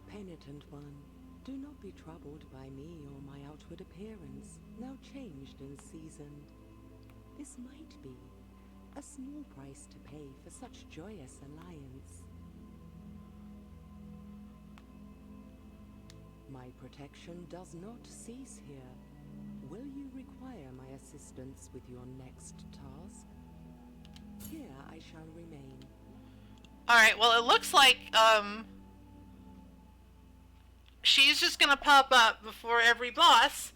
Penitent one, do not be troubled by me or my outward appearance, now changed and seasoned. This might be a small price to pay for such joyous alliance. My protection does not cease here. Will you require my assistance with your next task? Here I shall remain. Alright, well it looks like, she's just gonna pop up before every boss,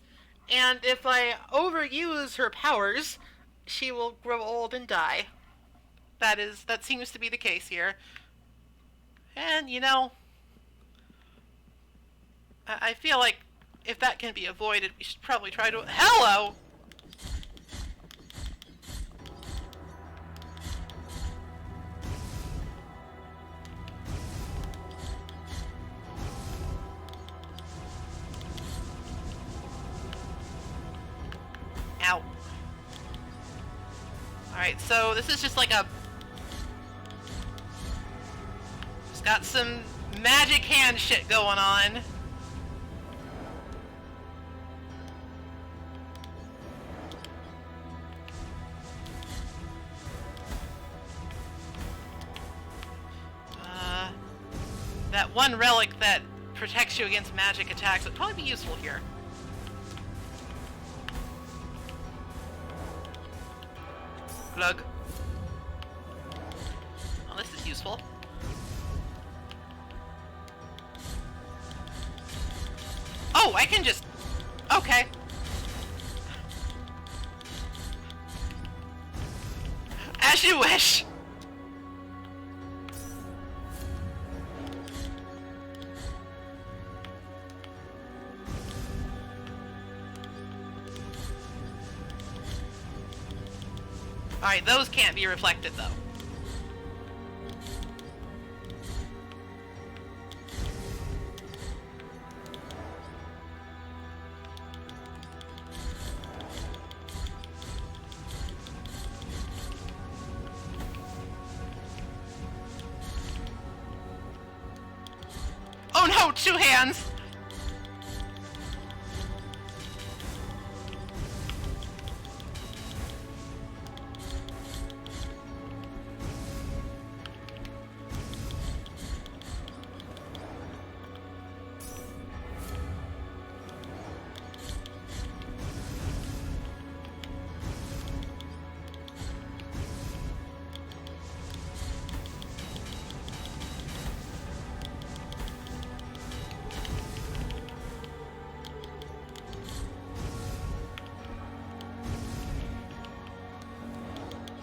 and if I overuse her powers, she will grow old and die. That seems to be the case here. And, you know, I feel like if that can be avoided, we should probably try to... Hello! Ow. Alright, so this is just like a... It's got some magic hand shit going on. That one relic that protects you against magic attacks would probably be useful here. Glug. Oh, this is useful. Oh, I can just... Okay. As you wish. Alright, those can't be reflected, though. Oh no, two hands!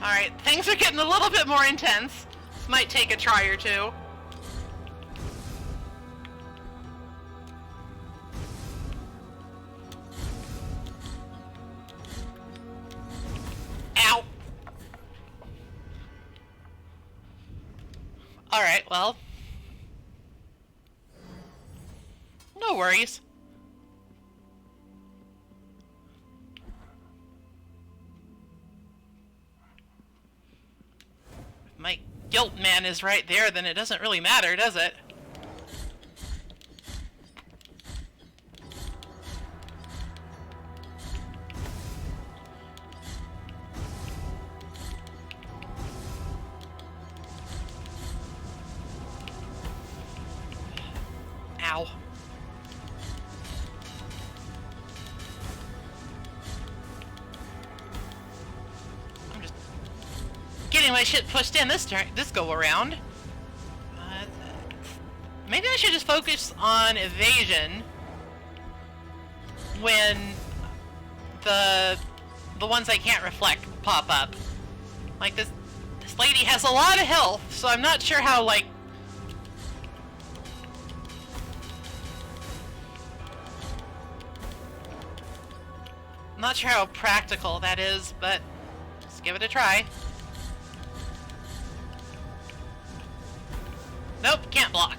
Alright, things are getting a little bit more intense. This might take a try or two. Ow! Alright, well. No worries. My guilt man is right there, then it doesn't really matter, does it? Ow. Getting my shit pushed in this go around. Maybe I should just focus on evasion when the ones I can't reflect pop up. Like this lady has a lot of health, so I'm not sure how like I'm not sure how practical that is, but let's give it a try. Nope, can't block.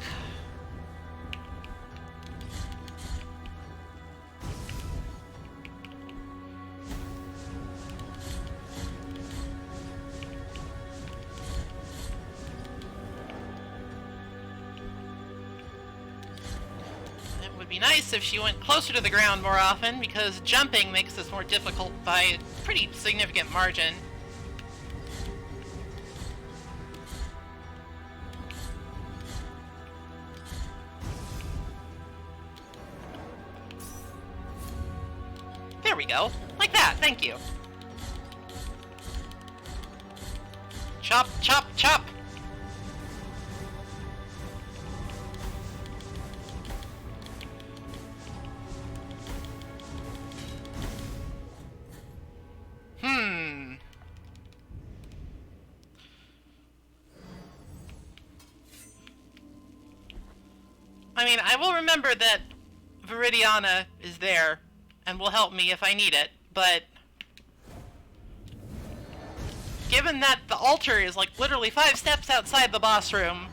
It would be nice if she went closer to the ground more often, because jumping makes this more difficult by a pretty significant margin. There we go. Like that, thank you. Chop, chop, chop! I mean, I will remember that Viridiana is there and will help me if I need it, but given that the altar is like literally 5 steps outside the boss room,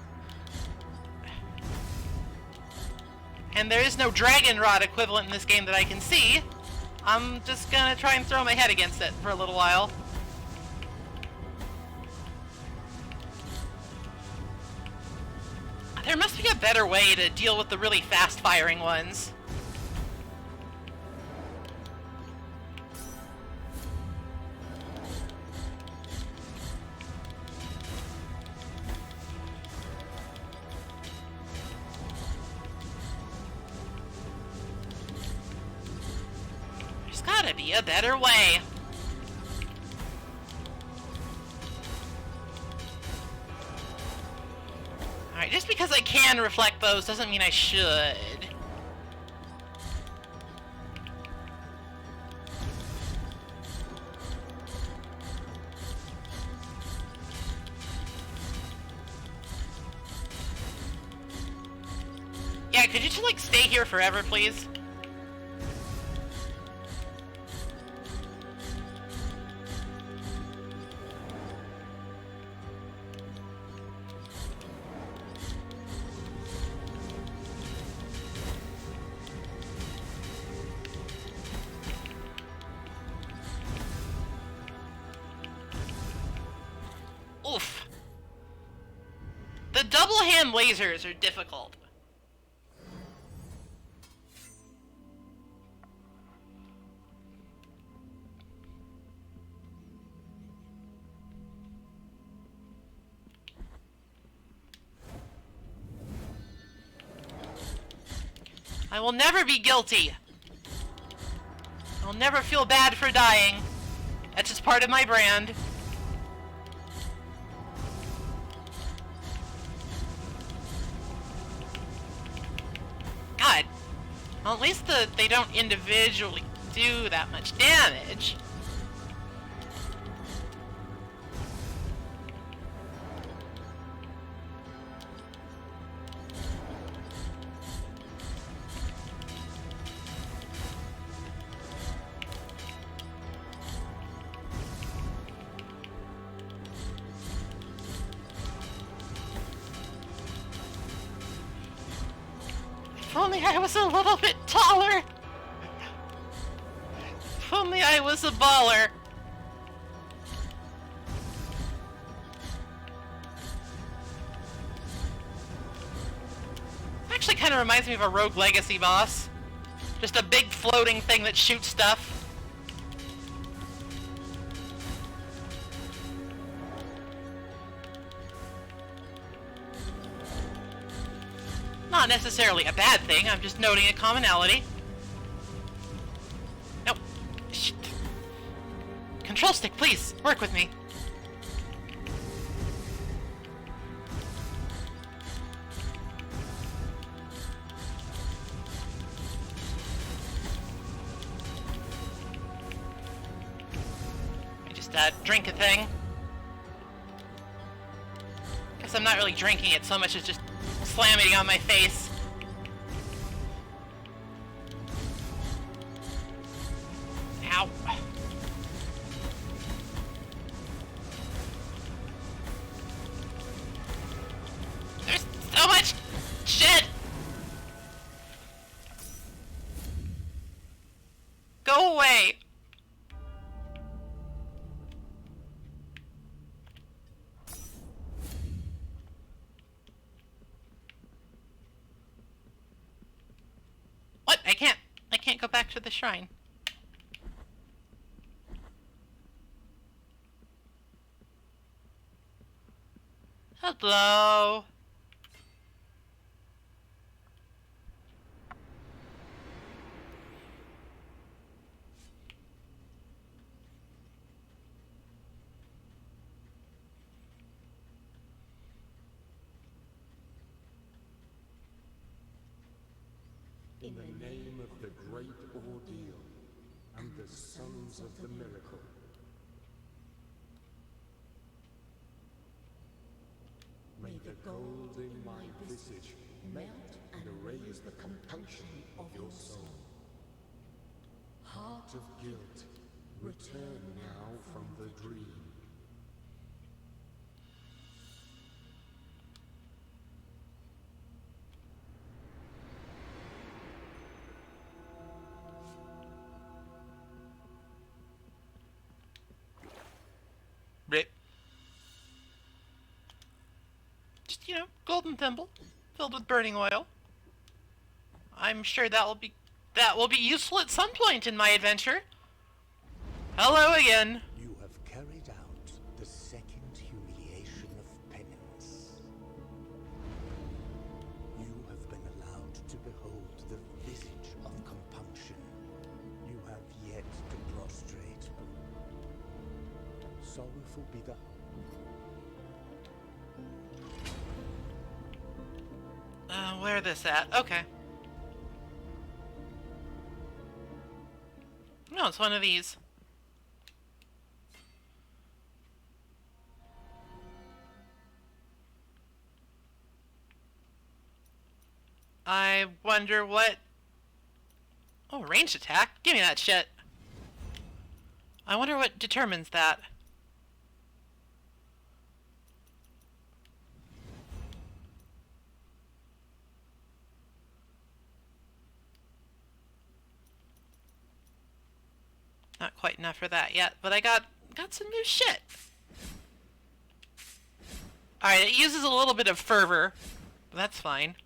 and there is no dragon rod equivalent in this game that I can see, I'm just gonna try and throw my head against it for a little while. There must be a better way to deal with the really fast-firing ones. There's gotta be a better way. Alright, just because I can reflect those doesn't mean I should. Yeah, could you just, like, stay here forever, please? Oof. The double hand lasers are difficult. I will never be guilty. I'll never feel bad for dying. That's just part of my brand. God. Well, at least they don't individually do that much damage. If only I was a little bit taller. If only I was a baller. Actually kind of reminds me of a Rogue Legacy boss. Just a big floating thing that shoots stuff. Not necessarily a bad thing, I'm just noting a commonality. Nope. Shit. Control stick, please, work with me. I just drink a thing. Guess I'm not really drinking it so much as just slamming on my face. Ow. There's so Go away! What? I can't go back to the shrine. Hello? In the name of the great ordeal and the sons of the miracle. May the gold in my visage melt and erase the compunction of your soul. Heart of guilt, return now from the dream. Blip. Just, golden thimble filled with burning oil. I'm sure that will be useful at some point in my adventure. Hello again. You have carried out the second humiliation of penance. You have been allowed to behold the visage of compunction. You have yet to prostrate. Sorrowful be the Where this at? Okay. No, it's one of these. I wonder what... Oh, ranged attack? Give me that shit. I wonder what determines that. Not quite enough for that yet, but I got some new shit. Alright, it uses a little bit of fervor, but that's fine.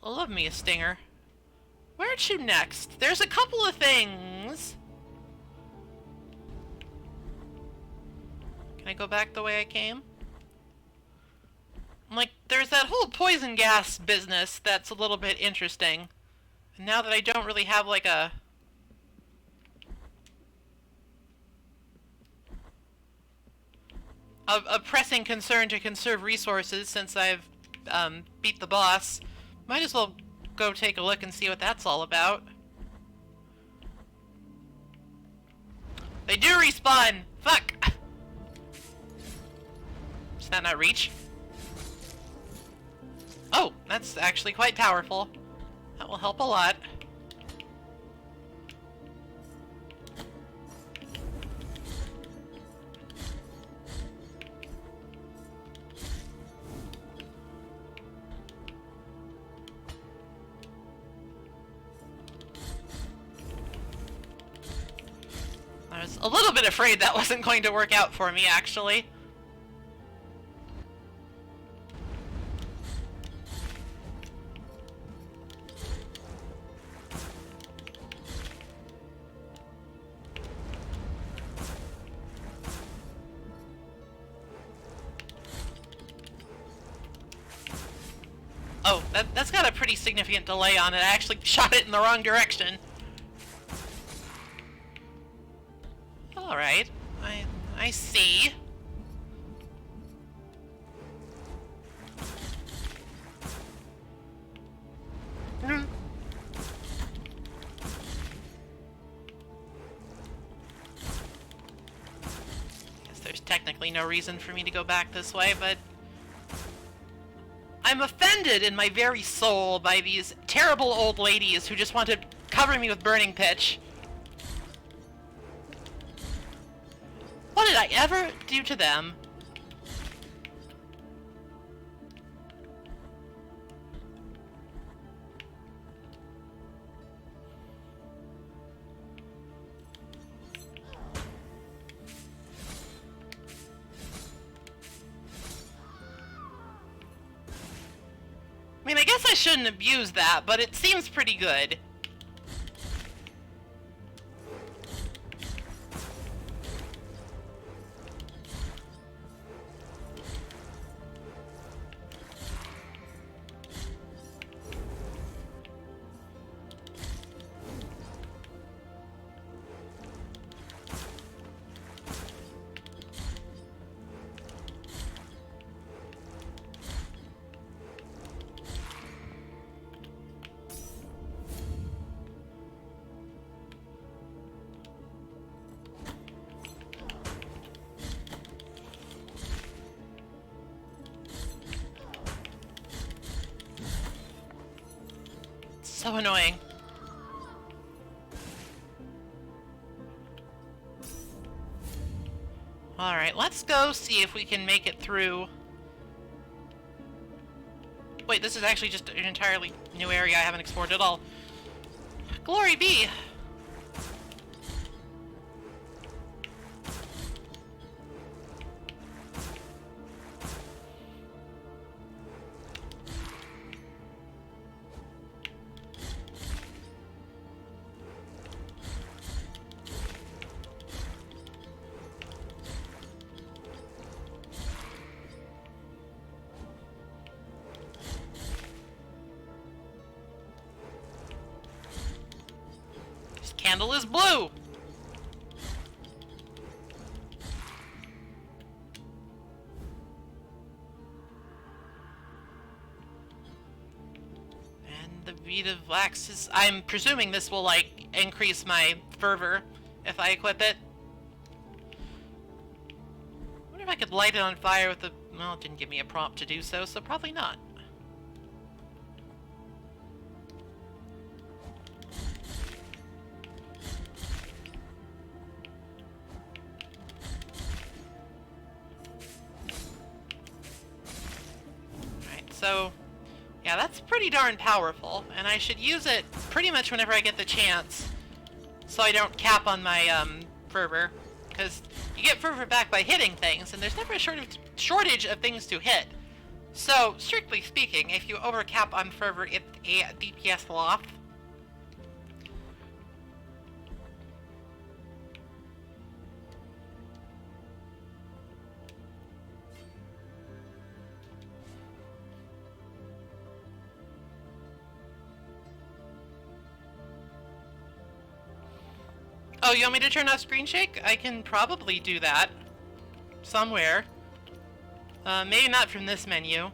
I love me a stinger. Where to next? There's a couple of things. Can I go back the way I came? Like, there's that whole poison gas business that's a little bit interesting. And now that I don't really have, like, a pressing concern to conserve resources since I've beat the boss, might as well go take a look and see what that's all about. They do respawn! Fuck! Does that not reach? Oh, that's actually quite powerful. That will help a lot. I was a little bit afraid that wasn't going to work out for me, actually. Oh, that's got a pretty significant delay on it. I actually shot it in the wrong direction. Alright. I see. Guess there's technically no reason for me to go back this way, but I'm offended in my very soul by these terrible old ladies who just want to cover me with burning pitch. What did I ever do to them? mean, I guess I shouldn't abuse that, but it seems pretty good. So annoying. Alright, let's go see if we can make it through. Wait, this is actually just an entirely new area I haven't explored at all. Glory be! Candle is blue! And the bead of wax is... I'm presuming this will, like, increase my fervor if I equip it. I wonder if I could light it on fire with the... Well, it didn't give me a prompt to do so, so probably not. So, yeah, that's pretty darn powerful, and I should use it pretty much whenever I get the chance, so I don't cap on my fervor, because you get fervor back by hitting things, and there's never a shortage of things to hit. So, strictly speaking, if you overcap on fervor, it's a DPS loss. Oh, you want me to turn off screen shake? I can probably do that. Somewhere. Maybe not from this menu.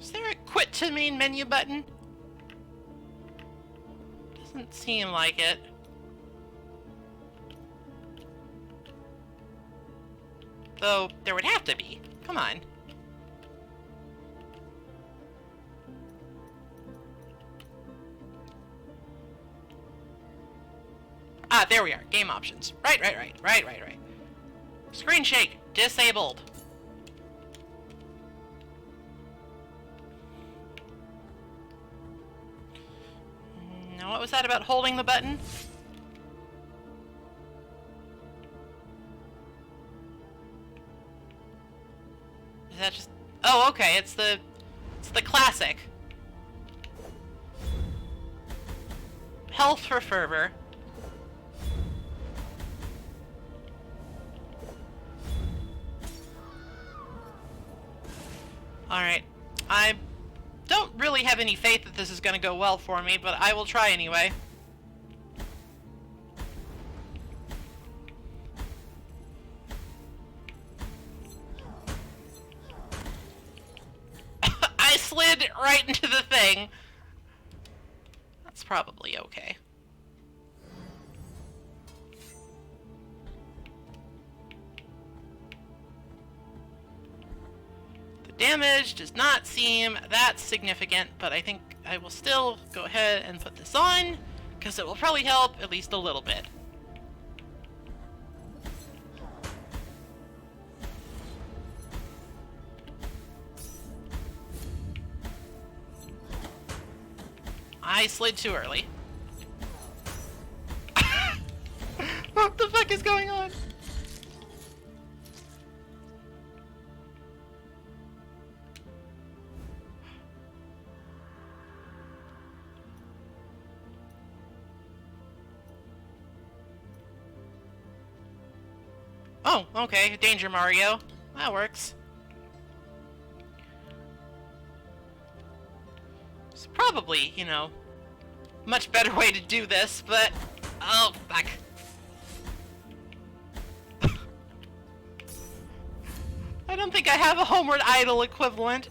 Is there a quit to main menu button? Doesn't seem like it. Though, there would have to be. Come on. Ah, there we are. Game options. Right. Screen shake. Disabled. Now, what was that about holding the button? Is that just... Oh, okay, it's the classic. Health for fervor. Alright. I don't really have any faith that this is going to go well for me, but I will try anyway. I slid right into the thing. That's probably okay. The damage does not seem that significant, but I think I will still go ahead and put this on, because it will probably help at least a little bit. I slid too early. What the fuck is going on? Oh, okay. Danger Mario. That works. It's probably, you know, much better way to do this, but... Oh, fuck. I don't think I have a Homeward Idol equivalent.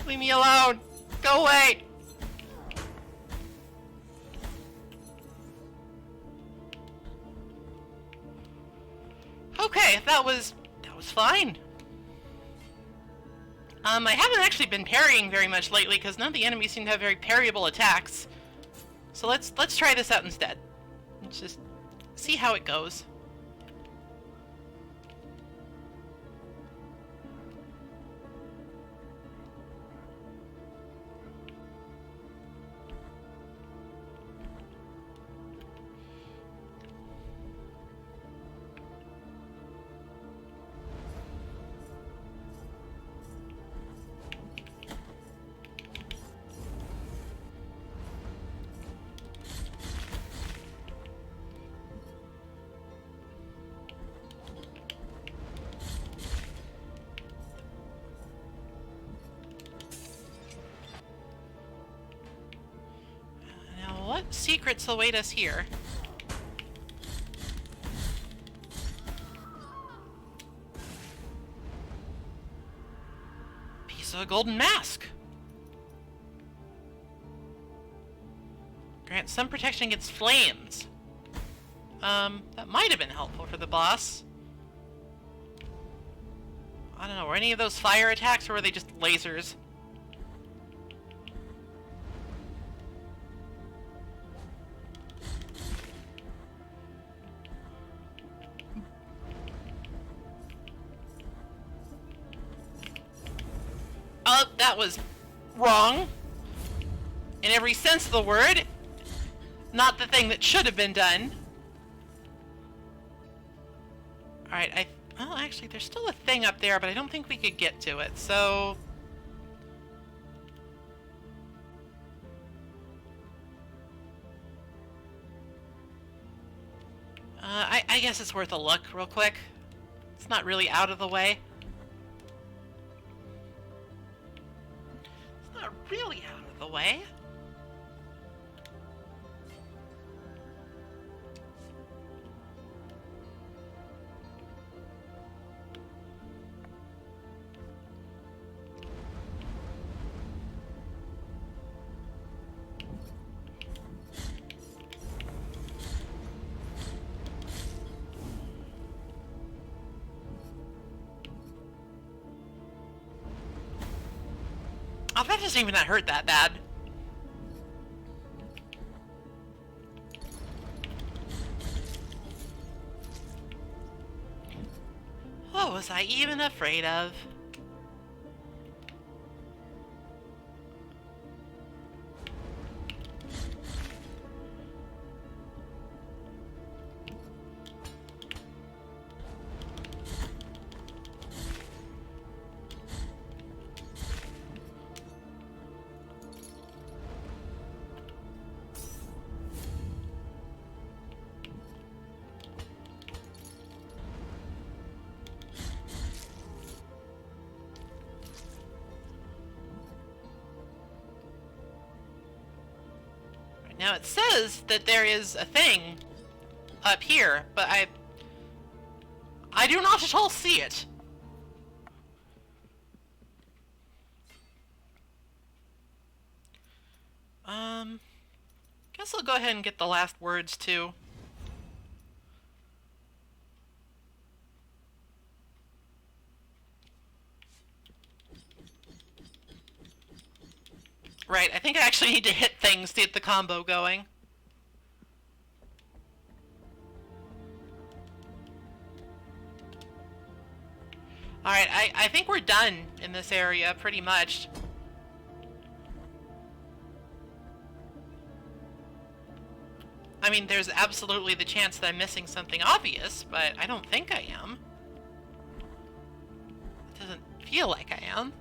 Leave me alone. Go away. Okay, that was fine. I haven't actually been parrying very much lately because none of the enemies seem to have very parryable attacks. So let's try this out instead. Let's just see how it goes. What secrets await us here? Piece of a golden mask. Grants some protection against flames. That might have been helpful for the boss. I don't know, were any of those fire attacks or were they just lasers? That was wrong. In every sense of the word. Not the thing that should have been done. Alright, well, actually, there's still a thing up there, but I don't think we could get to it, so... I guess it's worth a look real quick. It's not really out of the way. It's not really out of the way. Oh, that doesn't even not hurt that bad. What was I even afraid of? Now it says that there is a thing up here, but I do not at all see it. Guess I'll go ahead and get the last words too. Right, I think I actually need to hit things to get the combo going. Alright, I think we're done in this area, pretty much. I mean, there's absolutely the chance that I'm missing something obvious, but I don't think I am. It doesn't feel like I am.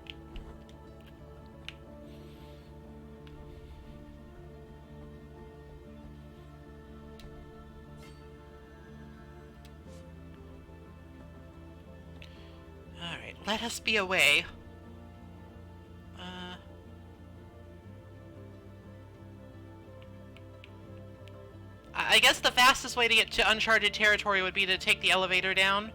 Alright, let us be away. I guess the fastest way to get to uncharted territory would be to take the elevator down.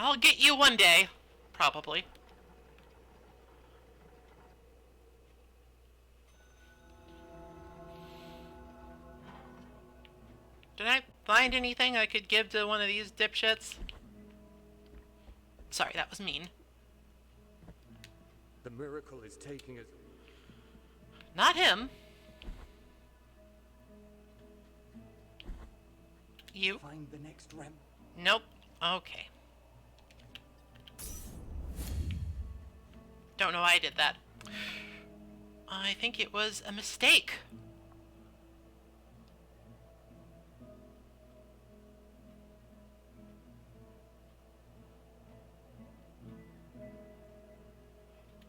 I'll get you one day. Probably. Did I find anything I could give to one of these dipshits? Sorry, that was mean. The miracle is taking us... Not him. You. Find the next ramp. Nope. Okay. Don't know why I did that. I think it was a mistake.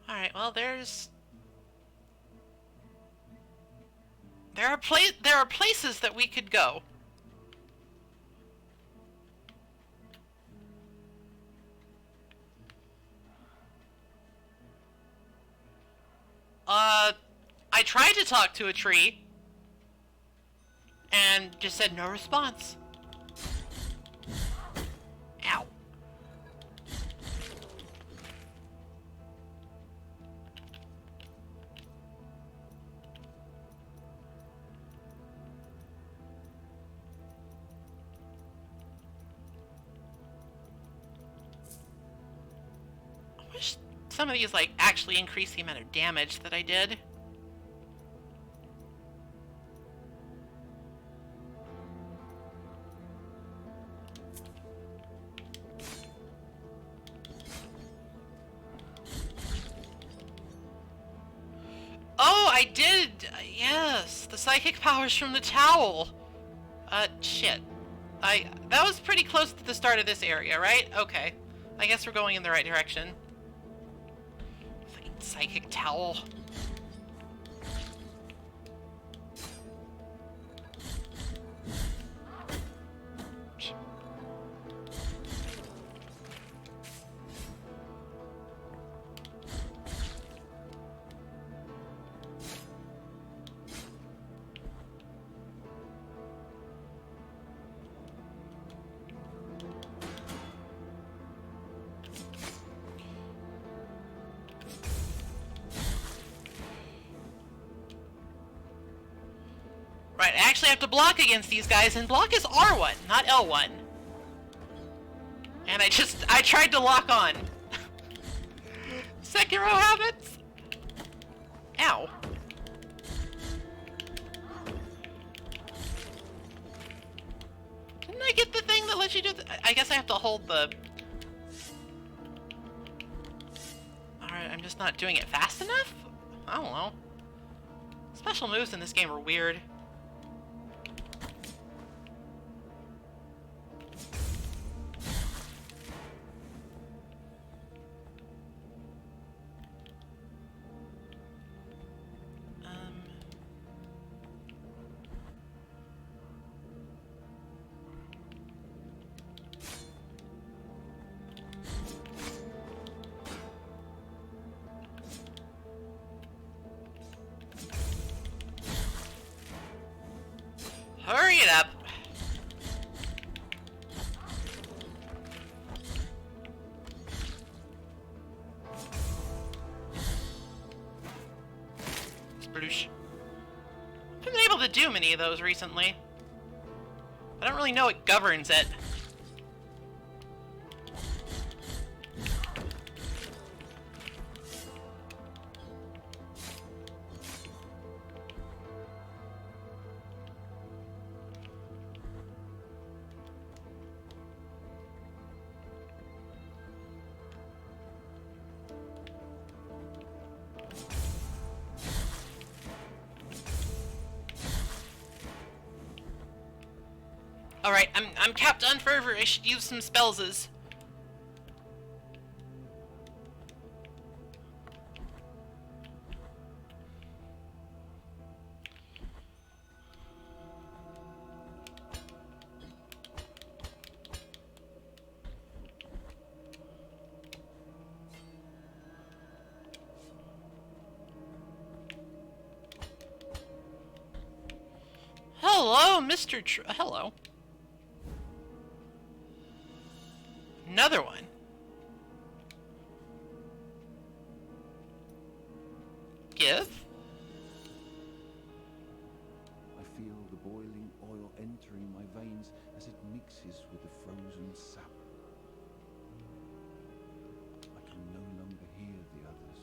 Alright, well there are places that we could go. I tried to talk to a tree and just said no response. Ow. I wish some of these, like, actually increase the amount of damage that I did. Oh, I did! Yes, the psychic powers from the towel. Shit. That was pretty close to the start of this area, right? Okay. I guess we're going in the right direction. Fucking psychic towel. Right, I actually have to block against these guys, and block is R1, not L1. And I tried to lock on. Sekiro habits? Ow. Didn't I get the thing that lets you do I guess I have to hold the... Alright, I'm just not doing it fast enough? I don't know. Special moves in this game are weird. Bloosh. Haven't been able to do many of those recently. I don't really know what governs it. Alright, I'm capped on fervor. I should use some spellses. Hello, Mr. Hello. Another one. Give? I feel the boiling oil entering my veins as it mixes with the frozen sap. I can no longer hear the others,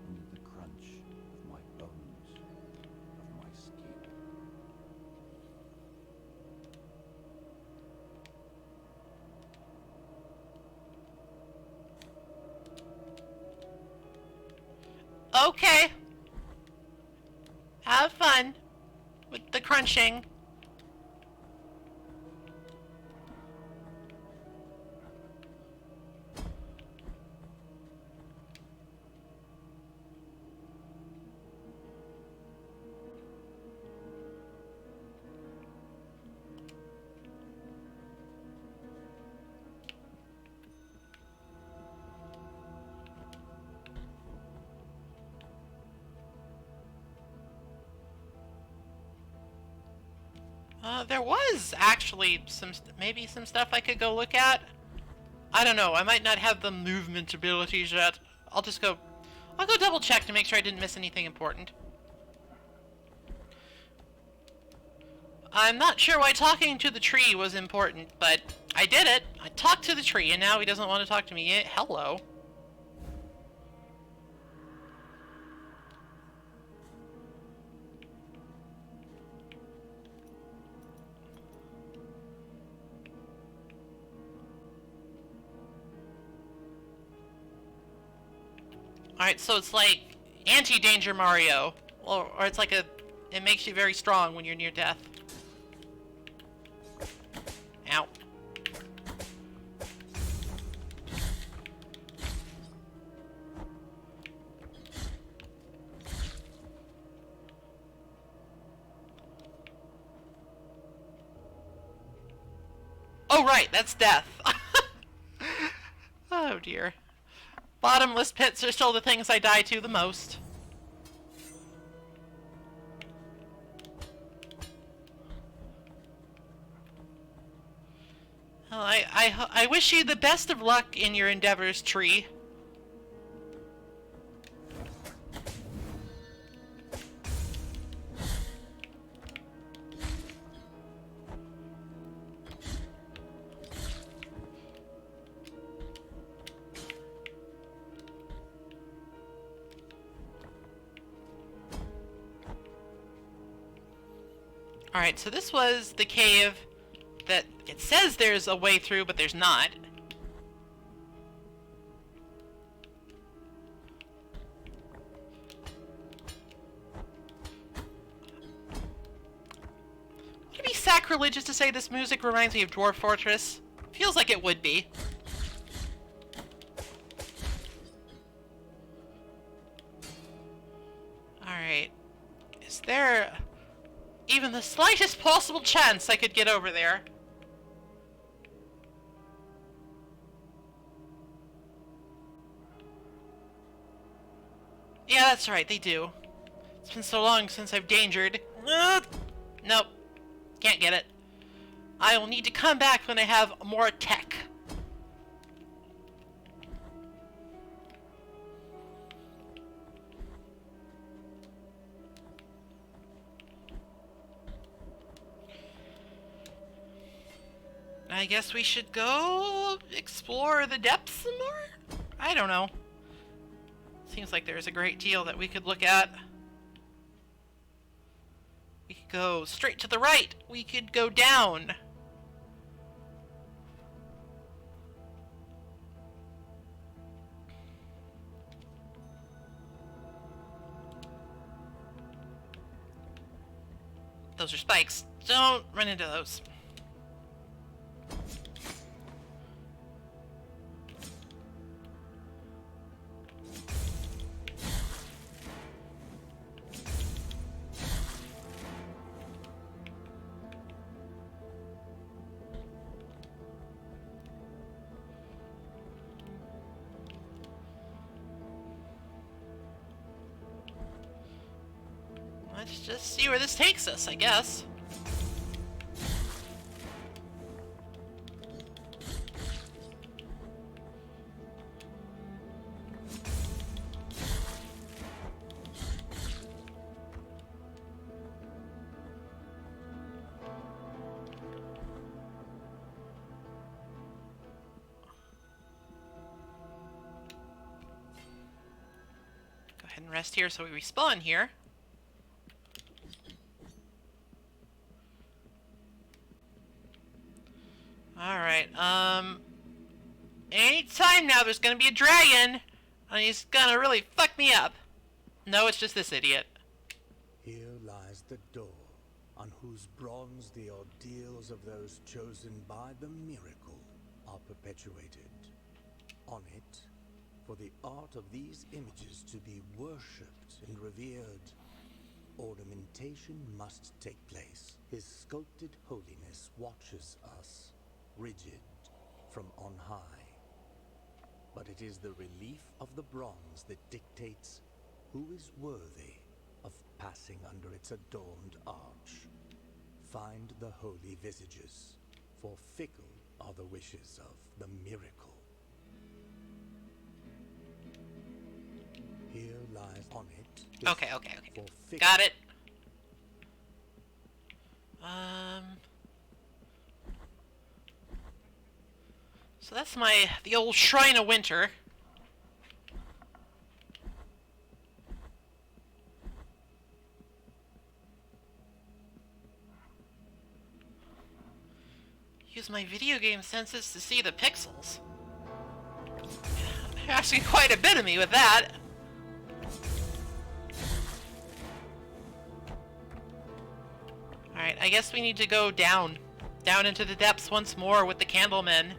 only the crunch of my bones, of my skin. Okay. Have fun with the crunching. There was actually maybe some stuff I could go look at. I don't know, I might not have the movement abilities yet. I'll go double check to make sure I didn't miss anything important. I'm not sure why talking to the tree was important, but I did it. I talked to the tree, and now he doesn't want to talk to me. Hello. Alright, so it's like anti-danger Mario. Or it's like it makes you very strong when you're near death. Ow. Oh right, that's death. Oh dear. Bottomless pits are still the things I die to the most. Well, I wish you the best of luck in your endeavors, tree. Alright, so this was the cave that it says there's a way through, but there's not. Would it be sacrilegious to say this music reminds me of Dwarf Fortress? Feels like it would be. Alright. Is there even the slightest possible chance I could get over there? Yeah, that's right, they do. It's been so long since I've dangered. Nope. Can't get it. I will need to come back when I have more tech. I guess we should go explore the depths some more? I don't know. Seems like there's a great deal that we could look at. We could go straight to the right. We could go down. Those are spikes. Don't run into those. Let's just see where this takes us, I guess. Go ahead and rest here so we respawn here. Alright, anytime now there's gonna be a dragon, and he's gonna really fuck me up. No, it's just this idiot. Here lies the door, on whose bronze the ordeals of those chosen by the miracle are perpetuated. On it, for the art of these images to be worshipped and revered, ornamentation must take place. His sculpted holiness watches us, rigid from on high. But it is the relief of the bronze that dictates who is worthy of passing under its adorned arch. Find the holy visages, for fickle are the wishes of the miracle. Here lies on it. Okay. Got it. So that's the old Shrine of Winter. Use my video game senses to see the pixels. You're asking quite a bit of me with that. Alright, I guess we need to go down. Down into the depths once more with the Candlemen.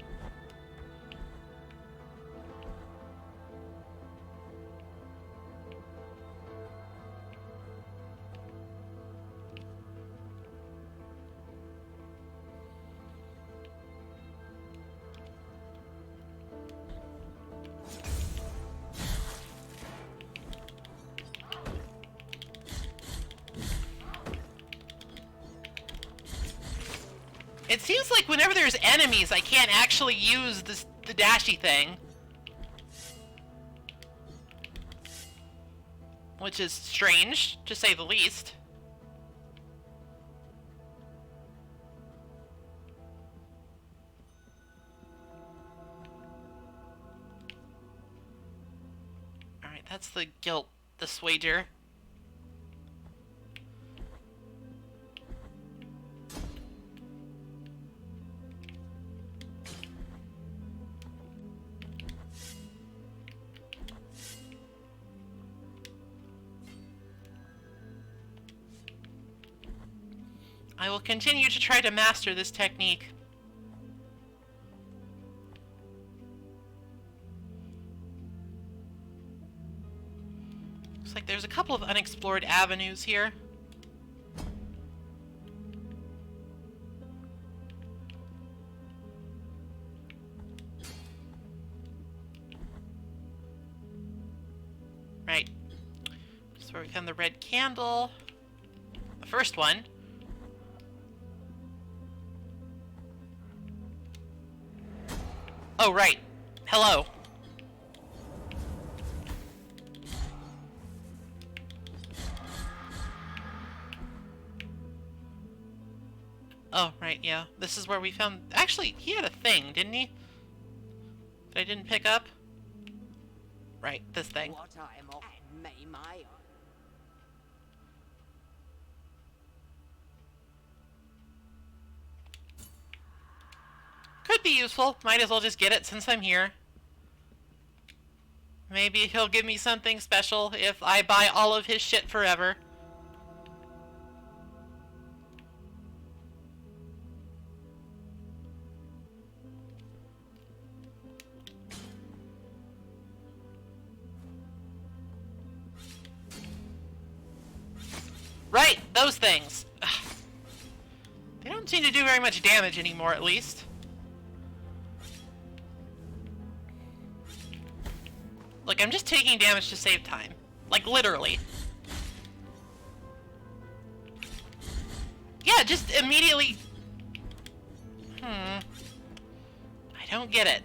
It seems like whenever there's enemies, I can't actually use the dashy thing. Which is strange, to say the least. Alright, that's the guilt dissuader. I will continue to try to master this technique. Looks like there's a couple of unexplored avenues here. Right. This is where we found the red candle. The first one. Oh, right. Hello. Oh, right. Right, yeah. This is where we found... Actually, he had a thing, didn't he? That I didn't pick up? Right, this thing. What I'm off and may my Could be useful. Might as well just get it since I'm here. Maybe he'll give me something special if I buy all of his shit forever. Right, those things. Ugh. They don't seem to do very much damage anymore, at least. Like, I'm just taking damage to save time. Like, literally. Yeah, just immediately... I don't get it.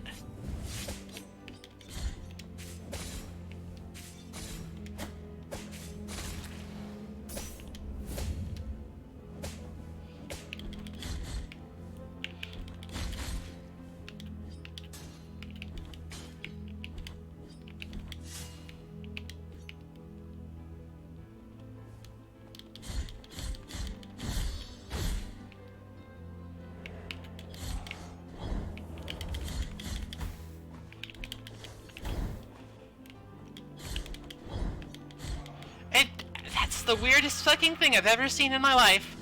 That's the weirdest fucking thing I've ever seen in my life.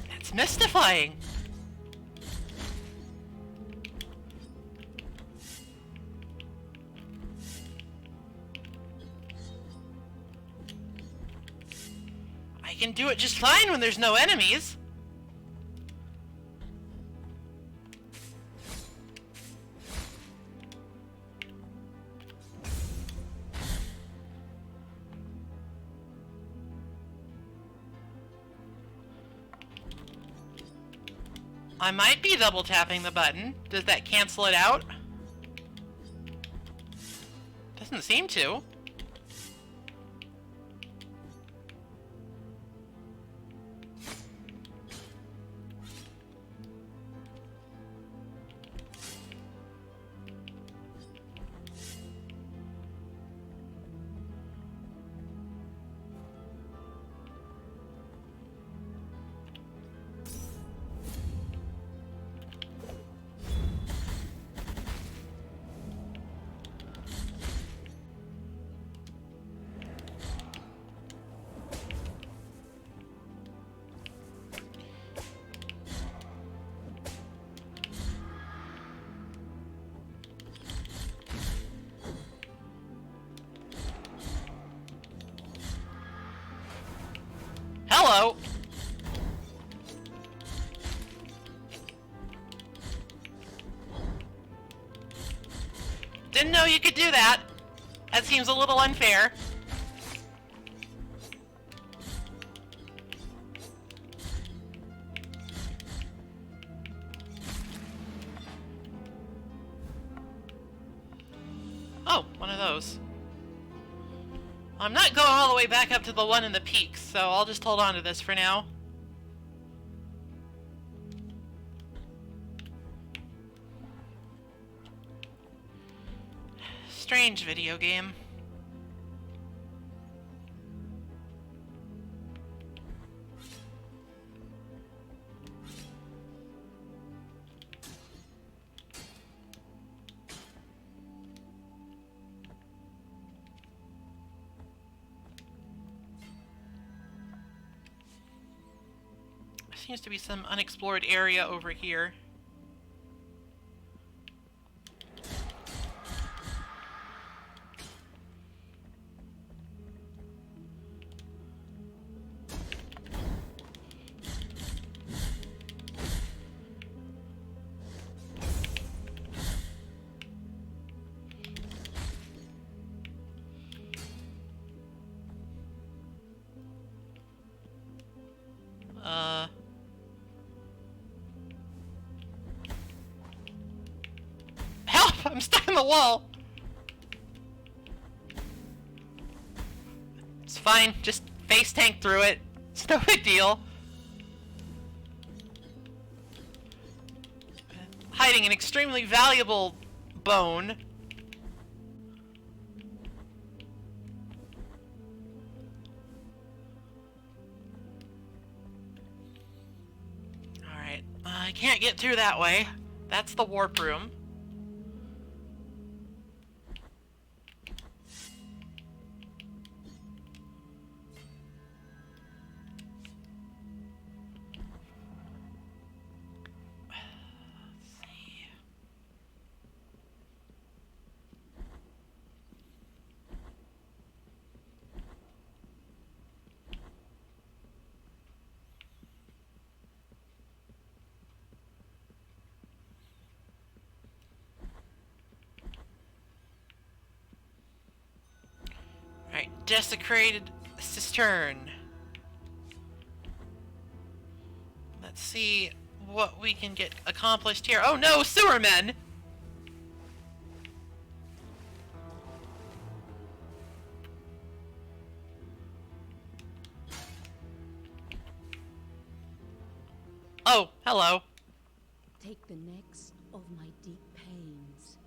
That's mystifying. I can do it just fine when there's no enemies. I might be double tapping the button. Does that cancel it out? Doesn't seem to. Hello. Didn't know you could do that. That seems a little unfair. Oh, one of those. I'm not going all the way back up to the one in the peaks, so I'll just hold on to this for now. Strange video game. Seems to be some unexplored area over here. off! I'm stuck in the wall! It's fine, just face tank through it. It's no big deal. Hiding an extremely valuable bone. Alright, I can't get through that way. That's the warp room. Alright, desecrated cistern. Let's see what we can get accomplished here. Oh no, sewermen! Oh, hello. Take the next of my deep pains.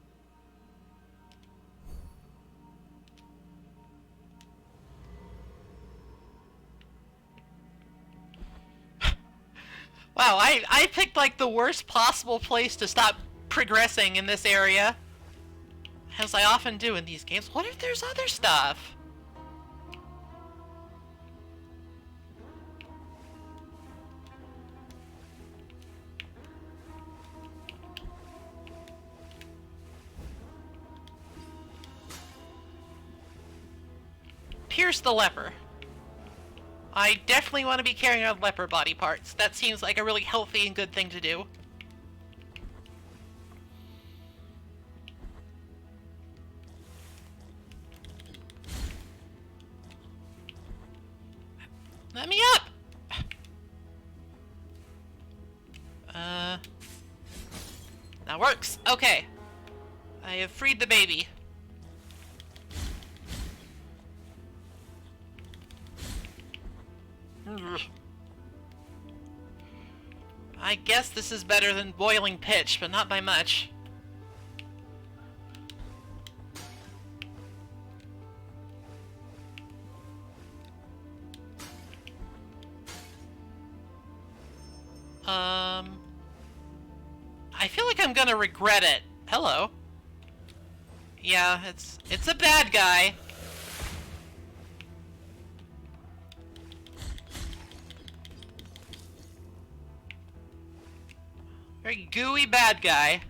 Wow, I picked like the worst possible place to stop progressing in this area. As I often do in these games. What if there's other stuff? Pierce the leper. I definitely want to be carrying around leper body parts. That seems like a really healthy and good thing to do. Let me up! That works. Okay. I have freed the baby. I guess this is better than boiling pitch, but not by much. I feel like I'm gonna regret it. Hello. Yeah, it's a bad guy. Very gooey bad guy.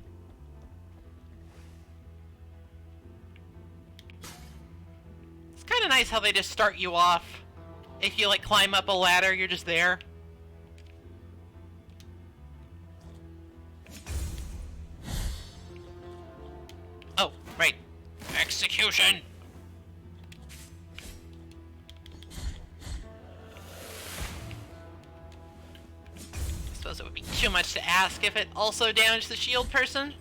It's kind of nice how they just start you off. If you like climb up a ladder, you're just there. Oh, right. Execution! I suppose it would be too much to ask if it also damaged the shield person.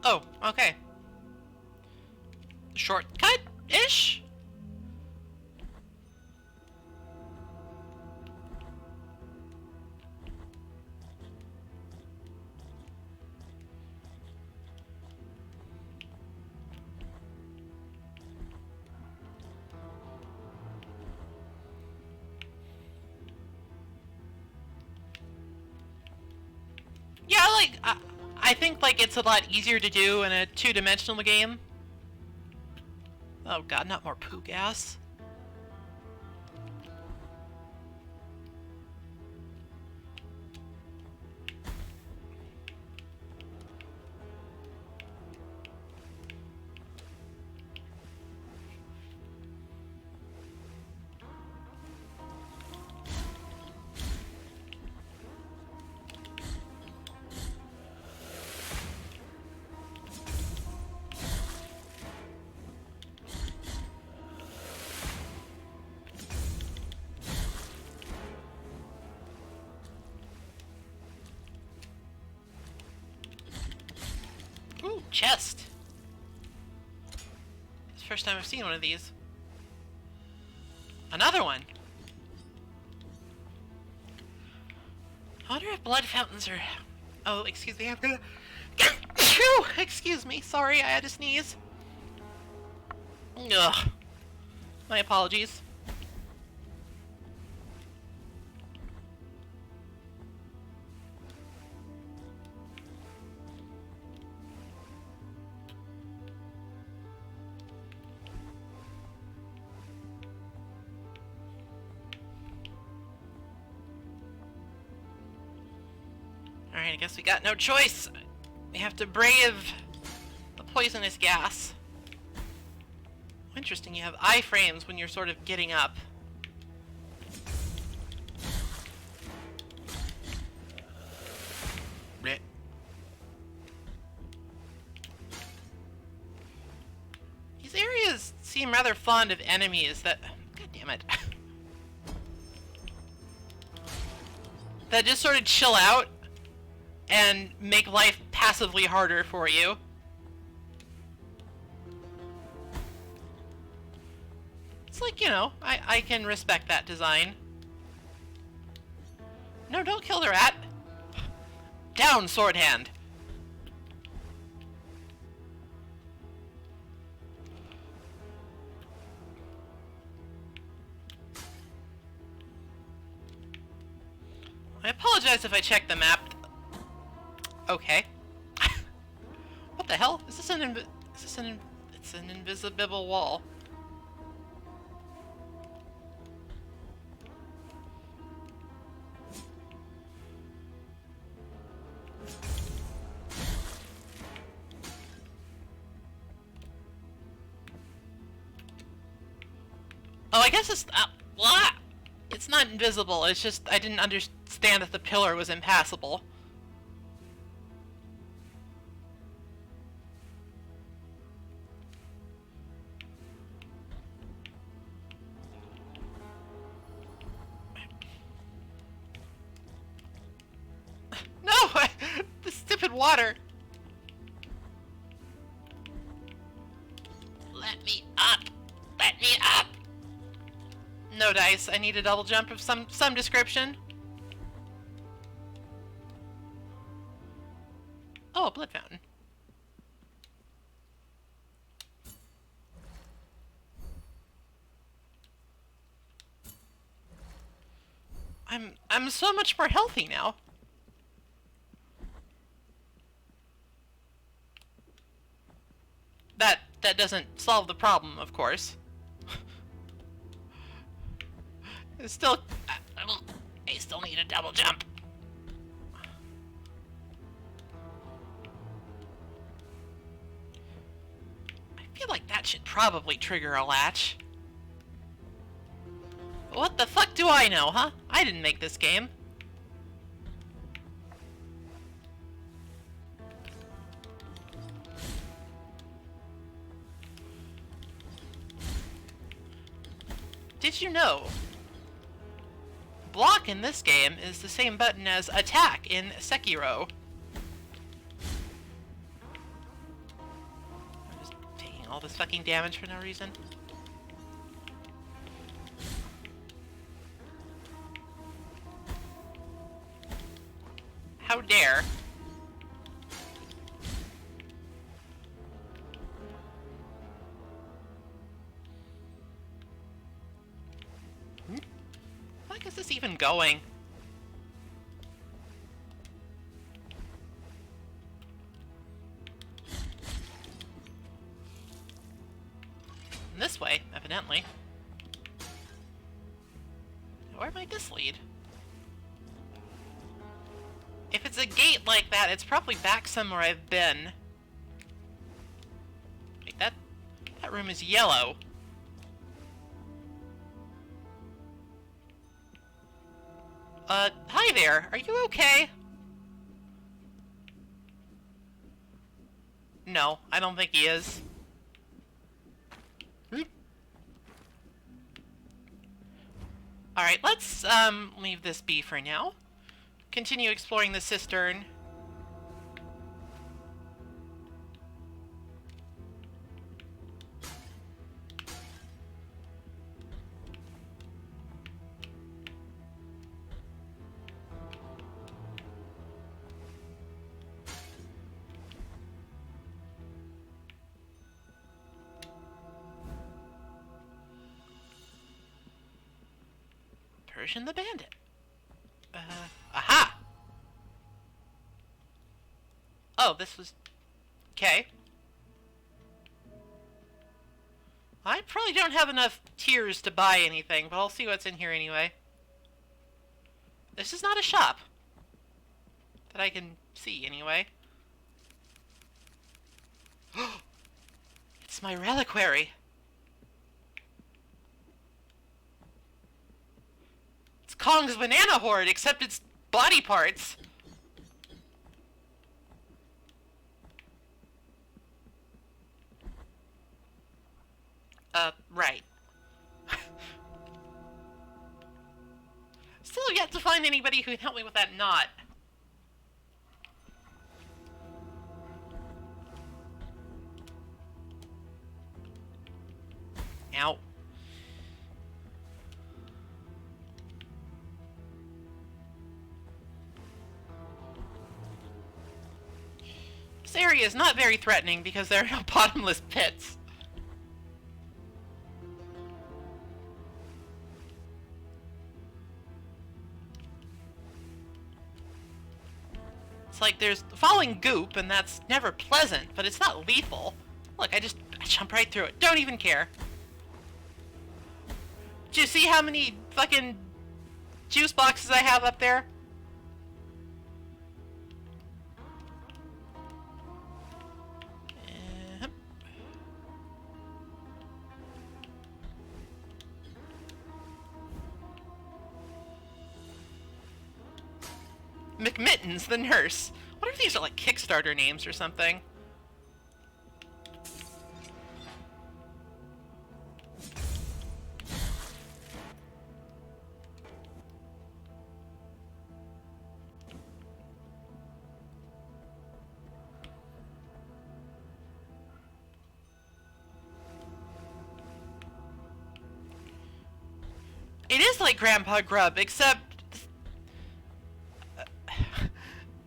Oh, okay. Shortcut-ish? Yeah, like, I think, like, it's a lot easier to do in a two-dimensional game. Oh god, not more poo gas. Chest. It's the first time I've seen one of these. Another one. I wonder if blood fountains are... Oh, excuse me, I'm gonna... Excuse me, sorry, I had to sneeze. Ugh. My apologies. Alright, I guess we got no choice. We have to brave the poisonous gas. Interesting, you have iframes when you're sort of getting up. Blech. These areas seem rather fond of enemies that... God damn it. That just sort of chill out and make life passively harder for you. It's like, you know, I can respect that design. No, don't kill the rat. Down, sword hand. I apologize if I check the map. Okay. What the hell? Is this it's an invisible wall. Oh, I guess it's it's not invisible. It's just I didn't understand that the pillar was impassable. No! The stupid water! Let me up! Let me up! No dice. I need a double jump of some description. Oh, a blood fountain. I'm so much more healthy now. That doesn't solve the problem, of course. It's still... I still need a double jump. I feel like that should probably trigger a latch. What the fuck do I know, huh? I didn't make this game. Did you know? Block in this game is the same button as attack in Sekiro. I'm just taking all this fucking damage for no reason. How dare. What is this even going? This way, evidently. Where might this lead? If it's a gate like that, it's probably back somewhere I've been. Wait, that room is yellow. Hi there. Are you okay? No, I don't think he is. Alright, let's, leave this be for now. Continue exploring the cistern. Persian the Bandit. Aha! Oh, this was... Okay. I probably don't have enough tears to buy anything, but I'll see what's in here anyway. This is not a shop. That I can see, anyway. It's my reliquary. It's Kong's banana hoard, except it's body parts. Right. Still yet to find anybody who can help me with that knot. Ow. This area is not very threatening because there are no bottomless pits. It's like there's falling goop, and that's never pleasant, but it's not lethal. Look, I jump right through it. Don't even care. Do you see how many fucking juice boxes I have up there? McMittens, the nurse. What if these are like Kickstarter names or something? It is like Grandpa Grub, except...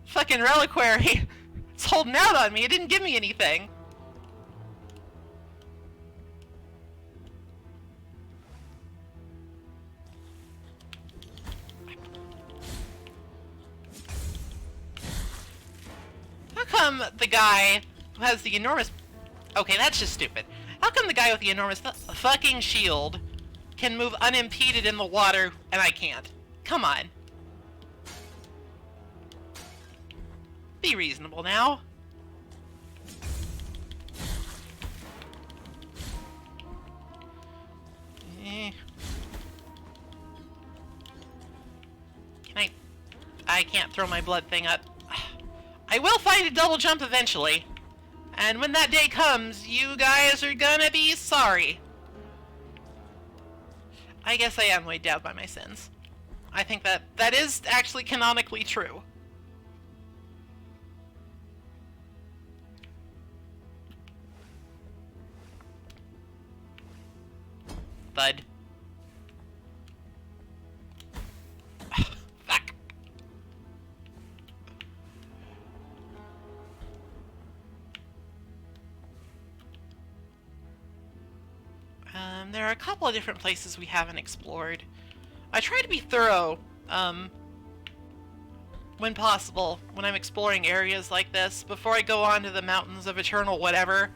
fucking reliquary. It's holding out on me. It didn't give me anything. How come the guy who has the enormous... Okay, that's just stupid. How come the guy with the enormous fucking shield can move unimpeded in the water and I can't? Come on. Be reasonable now. I can't throw my blood thing up. I will find a double jump eventually. And when that day comes, you guys are gonna be sorry. I guess I am weighed down by my sins. I think that is actually canonically true. Thud. Fuck. There are a couple of different places we haven't explored. I try to be thorough, when possible, when I'm exploring areas like this, before I go on to the Mountains of Eternal whatever.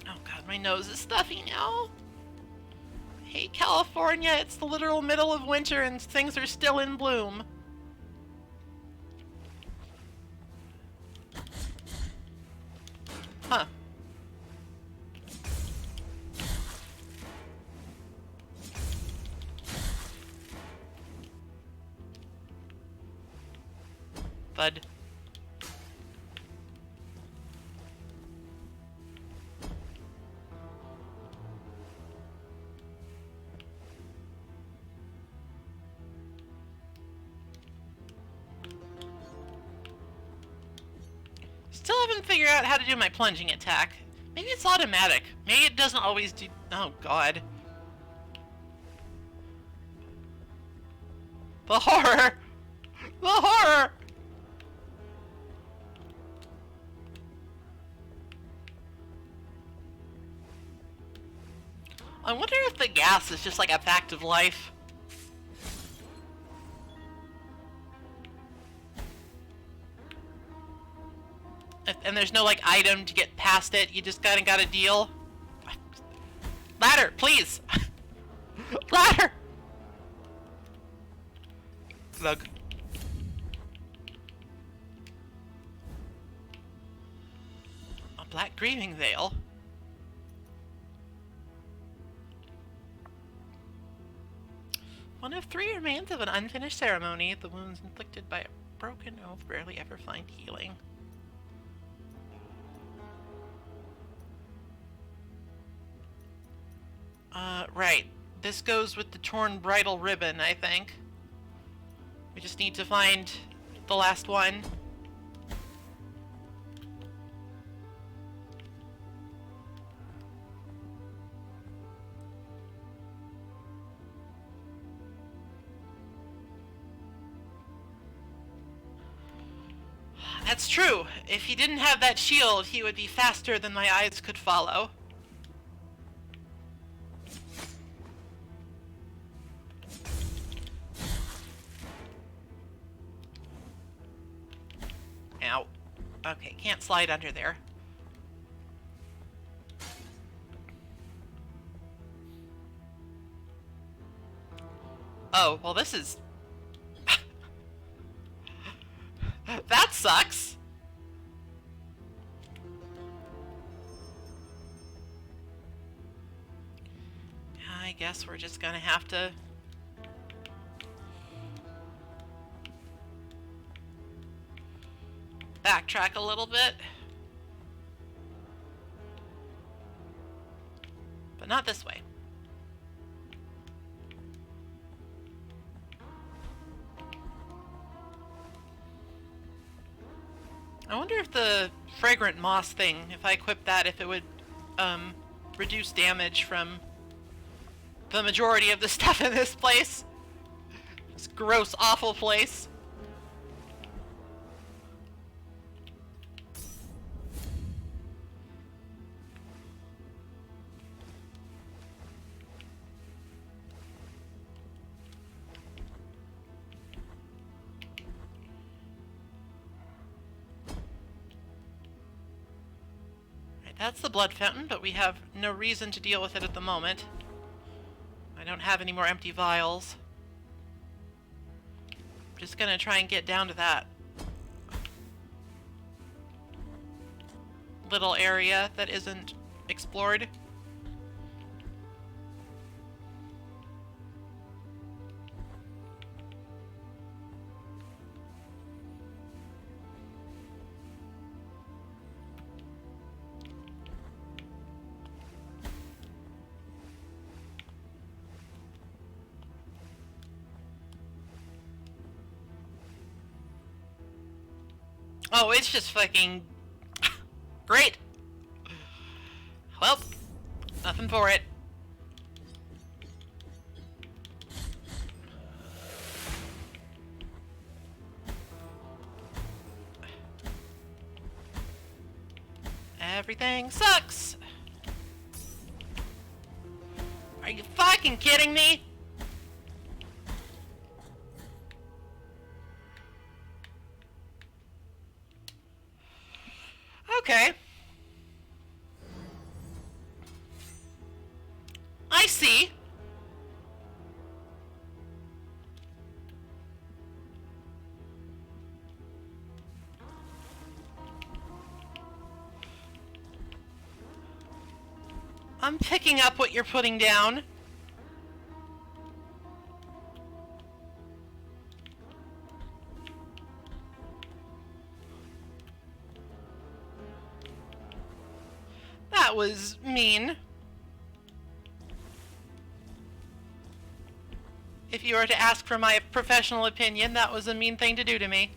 Oh god, my nose is stuffy now. I hate California. It's the literal middle of winter and things are still in bloom. Huh. Thud. Still haven't figured out how to do my plunging attack. Maybe it's automatic. Maybe it doesn't always do... Oh, God. The horror! The horror! I wonder if the gas is just like a fact of life. And there's no like item to get past it. You just kinda gotta deal. Ladder, please! Ladder! Glug. A black grieving veil. One of 3 remains of an unfinished ceremony. The wounds inflicted by a broken oath rarely ever find healing. Right. This goes with the torn bridal ribbon, I think. We just need to find the last one. That's true. If he didn't have that shield, he would be faster than my eyes could follow. Ow. Okay, can't slide under there. Oh, well this is... That sucks! I guess we're just gonna have to... backtrack a little bit. But not this way. I wonder if the fragrant moss thing, if I equip that, if it would reduce damage from the majority of the stuff in this place. This gross, awful place. That's the blood fountain, but we have no reason to deal with it at the moment. I don't have any more empty vials. I'm just gonna try and get down to that little area that isn't explored. Oh, it's just fucking great. Well, nothing for it. Everything sucks. Are you fucking kidding me? Okay. I see. I'm picking up what you're putting down. That was mean. If you were to ask for my professional opinion, that was a mean thing to do to me.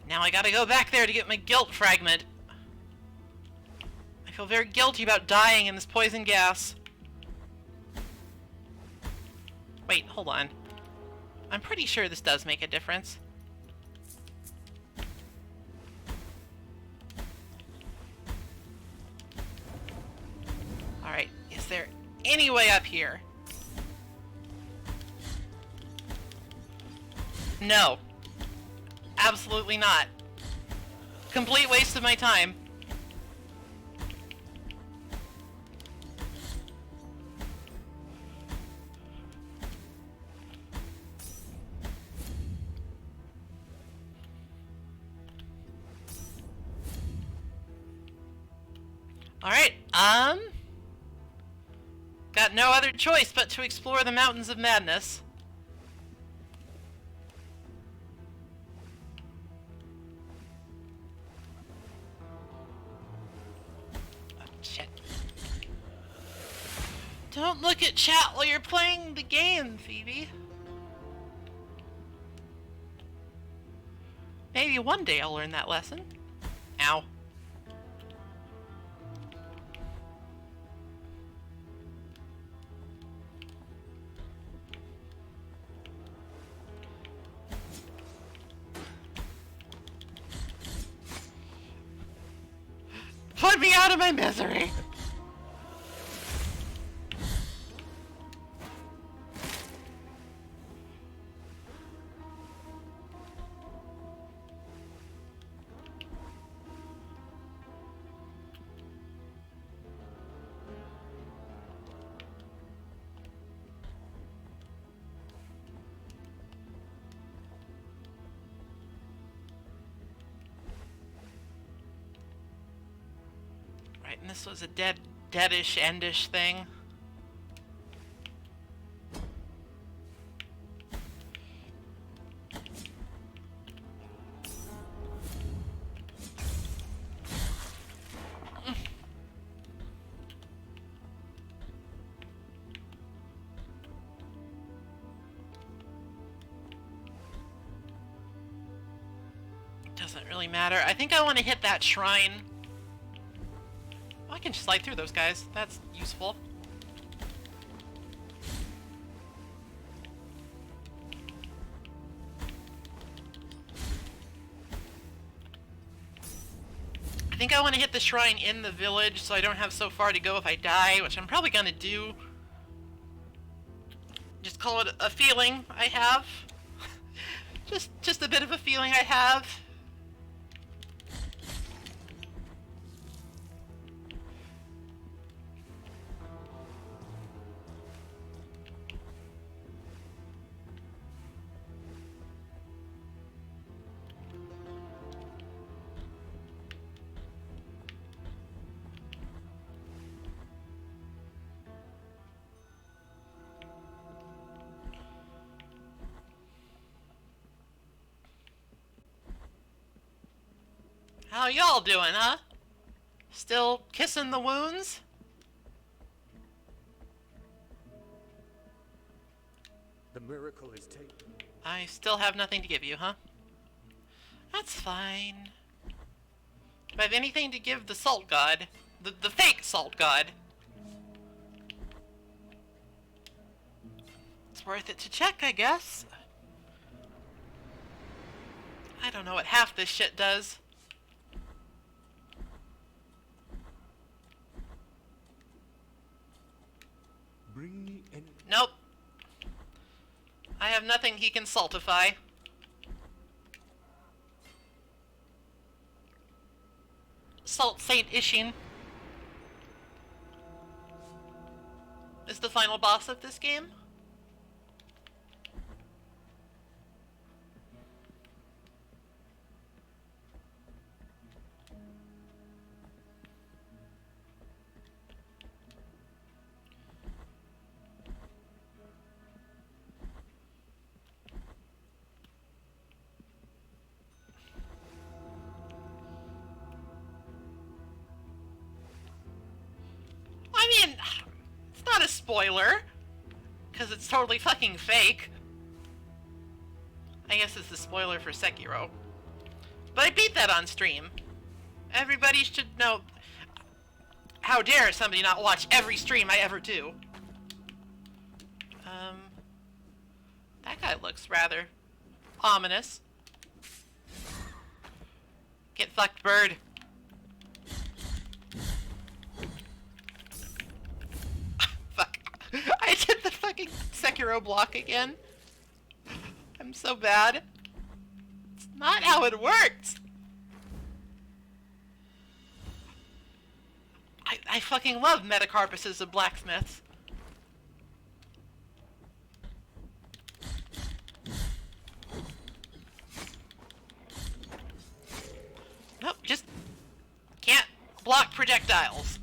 Now I gotta go back there to get my guilt fragment. I feel very guilty about dying in this poison gas. Wait, hold on. I'm pretty sure this does make a difference. Alright, Is there any way up here? No. Absolutely not. Complete waste of my time. Alright, got no other choice but to explore the Mountains of Madness. Oh, shit. Don't look at chat while you're playing the game, Phoebe. Maybe one day I'll learn that lesson. Ow. Put me out of my misery! Right, and this was a deadish, endish thing. Doesn't really matter. I think I want to hit that shrine. I can slide through those guys. That's useful. I think I want to hit the shrine in the village so I don't have so far to go if I die, which I'm probably gonna do. Just call it a feeling I have. just a bit of a feeling I have. How y'all doing, huh? Still kissing the wounds? The miracle is taken. I still have nothing to give you, huh? That's fine. Do I have anything to give the salt god? The fake salt god? It's worth it to check, I guess. I don't know what half this shit does. Bring me any... Nope. I have nothing he can saltify. Salt Saint Ishin is the final boss of this game. I mean, it's not a spoiler, because it's totally fucking fake. I guess it's a spoiler for Sekiro. But I beat that on stream. Everybody should know. How dare somebody not watch every stream I ever do? That guy looks rather ominous. Get fucked, bird. did the fucking Sekiro block again. I'm so bad. It's not how it works. I fucking love metacarpuses of blacksmiths. Nope, just can't block projectiles.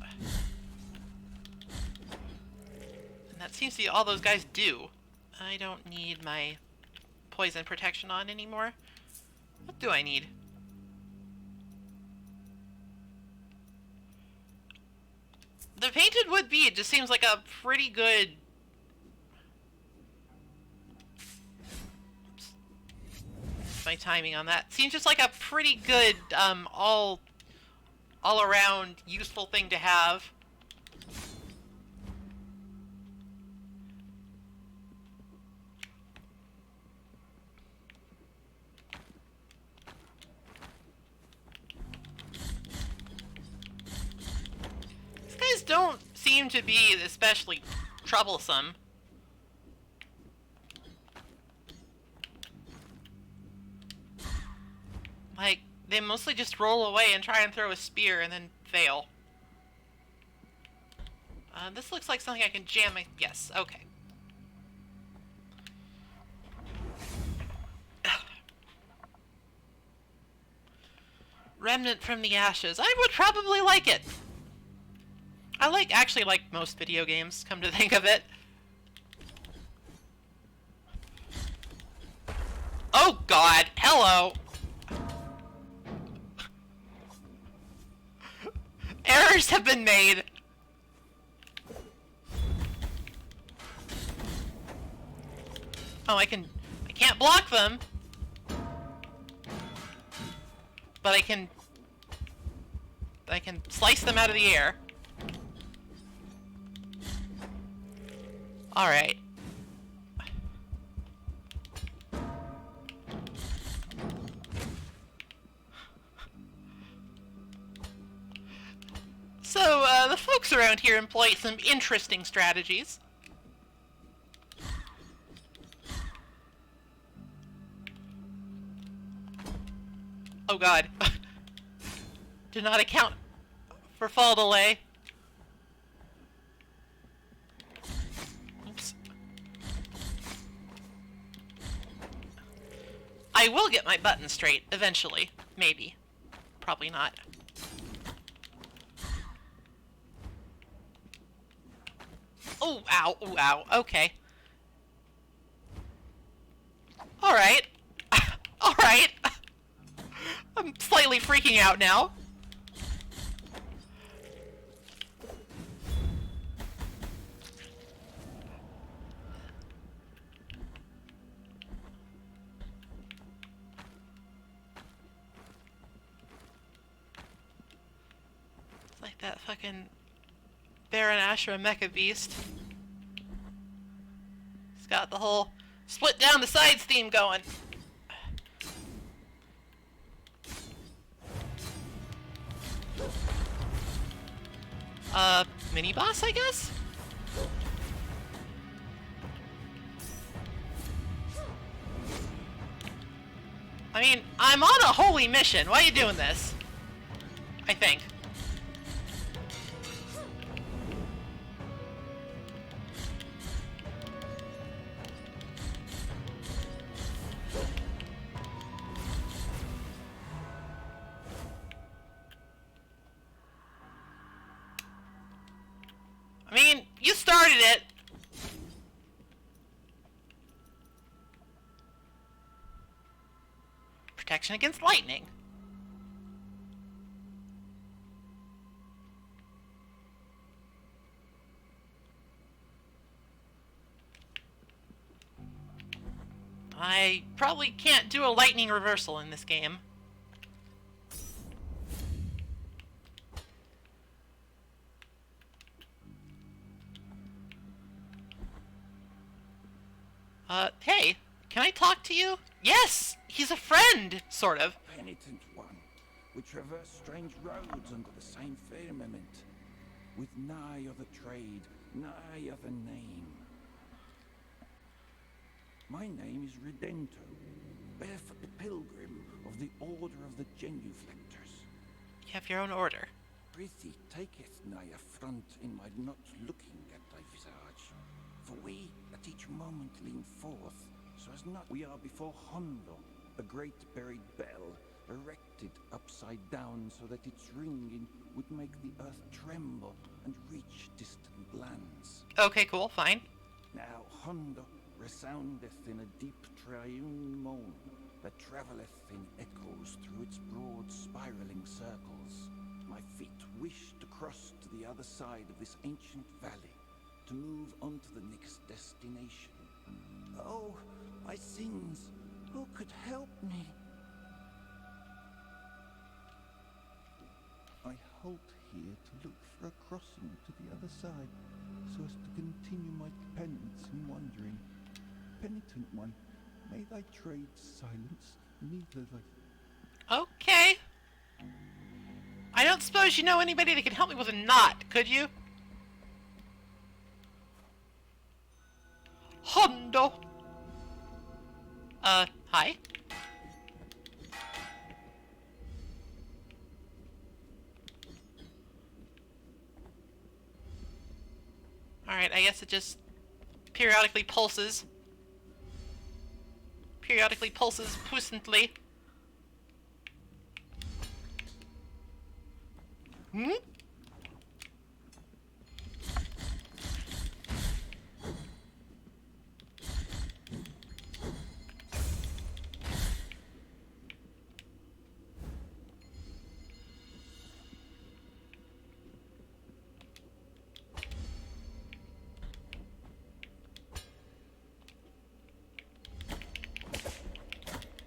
And that seems to be all those guys do. I don't need my poison protection on anymore. What do I need? The painted wood bead just seems like a pretty good... Oops. My timing on that. Seems just like a pretty good, all around useful thing to have. These guys don't seem to be especially troublesome. Like, they mostly just roll away and try and throw a spear and then fail. This looks like something I can jam. Yes, okay. Remnant from the ashes. I would probably like it. I actually like most video games, come to think of it. Oh god, hello! Errors have been made! Oh, I can't block them! But I can slice them out of the air. Alright. So, the folks around here employ some interesting strategies. Oh god. Did not account for fall delay. Oops. I will get my button straight eventually. Maybe. Probably not. Oh, ow, oh, ow. Okay. Alright. Alright. I'm slightly freaking out now. It's like that fucking Baron Ashra mecha beast. He's got the whole split down the sides theme going. Mini boss, I guess? I mean, I'm on a holy mission. Why are you doing this? I think. I mean, you started it. Protection against lightning. I probably can't do a lightning reversal in this game. Hey, can I talk to you? Yes! He's a friend, sort of. Penitent one, we traverse strange roads under the same firmament, with nigh other trade, nigh other name. My name is Redento, barefoot pilgrim of the Order of the Genuflectors. You have your own order. Prithee, taketh nigh affront in my not looking at thy visage. For we at each moment lean forth, so as not we are before Hondo, a great buried bell, erected upside down so that its ringing would make the earth tremble and reach distant lands. Okay, cool, fine. Now Hondo resoundeth in a deep triune moan that travelleth in echoes through its broad spiraling circles. My feet wish to cross to the other side of this ancient valley, to move on to the next destination. Oh, my sins, who could help me? I halt here to look for a crossing to the other side, so as to continue my penance in wandering. Penitent one, may thy trade silence neither thy... Okay. I don't suppose you know anybody that can help me with a knot, could you? Hondo! Hi? Alright, I guess it just periodically pulses. Periodically pulses puissantly. Hmm?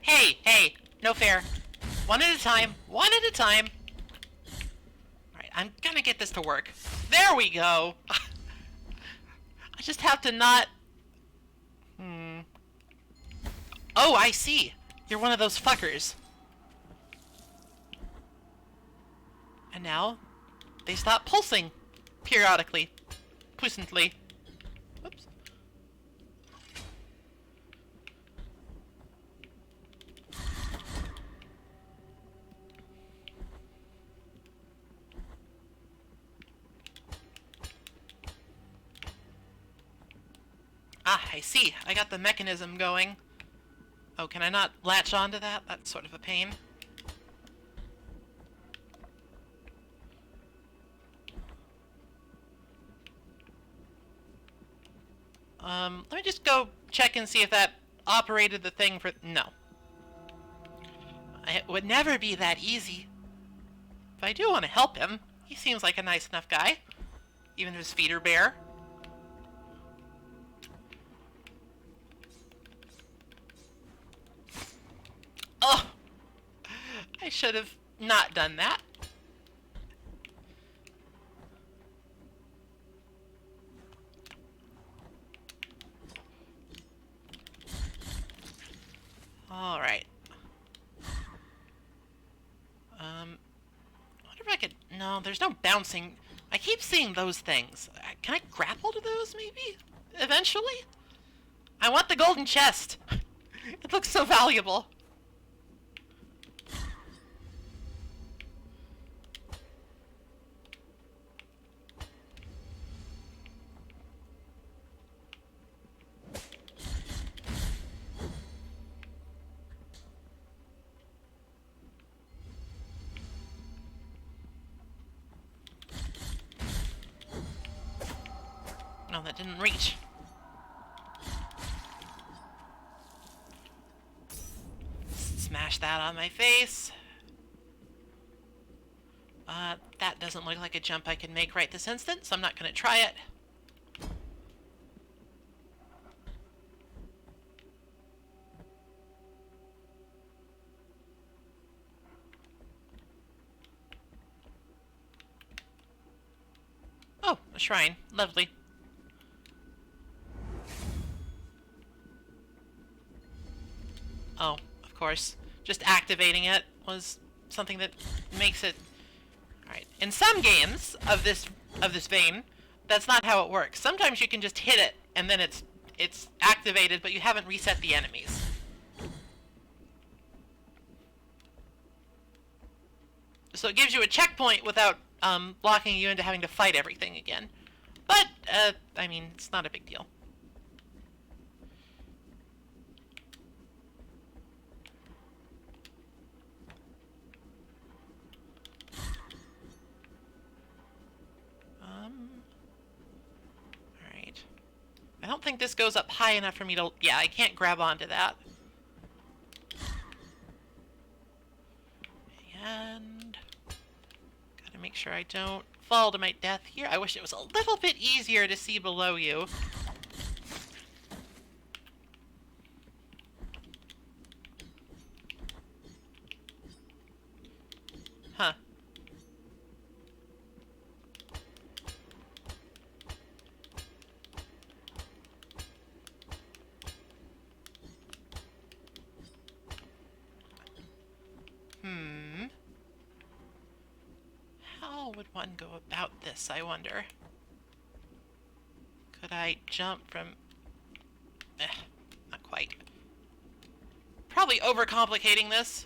Hey, hey, no fair. One at a time, one at a time. Alright, I'm gonna get this to work. There we go! I just have to not... Oh, I see! You're one of those fuckers. And now, they stop pulsing. Periodically. Puissantly. Whoops. Ah, I see. I got the mechanism going. Oh, can I not latch onto that? That's sort of a pain. Let me just go check and see if that operated the thing for... No. It would never be that easy. But I do want to help him. He seems like a nice enough guy. Even if his feet are bare. Oh! I should have not done that. Alright. I wonder if I could... No, there's no bouncing. I keep seeing those things. Can I grapple to those, maybe? Eventually? I want the golden chest. It looks so valuable. No, that didn't reach. Smash that on my face. That doesn't look like a jump I can make right this instant, so I'm not going to try it. Oh, a shrine. Lovely. Oh, of course. Just activating it was something that makes it... Alright. In some games of this vein, that's not how it works. Sometimes you can just hit it, and then it's it's activated, but you haven't reset the enemies. So it gives you a checkpoint without locking you into having to fight everything again. But, I mean, it's not a big deal. Alright. I don't think this goes up high enough for me to... Yeah, I can't grab onto that. And... gotta make sure I don't fall to my death here. I wish it was a little bit easier to see below you. Huh. How would one go about this, I wonder? Could I jump from... not quite. Probably overcomplicating this.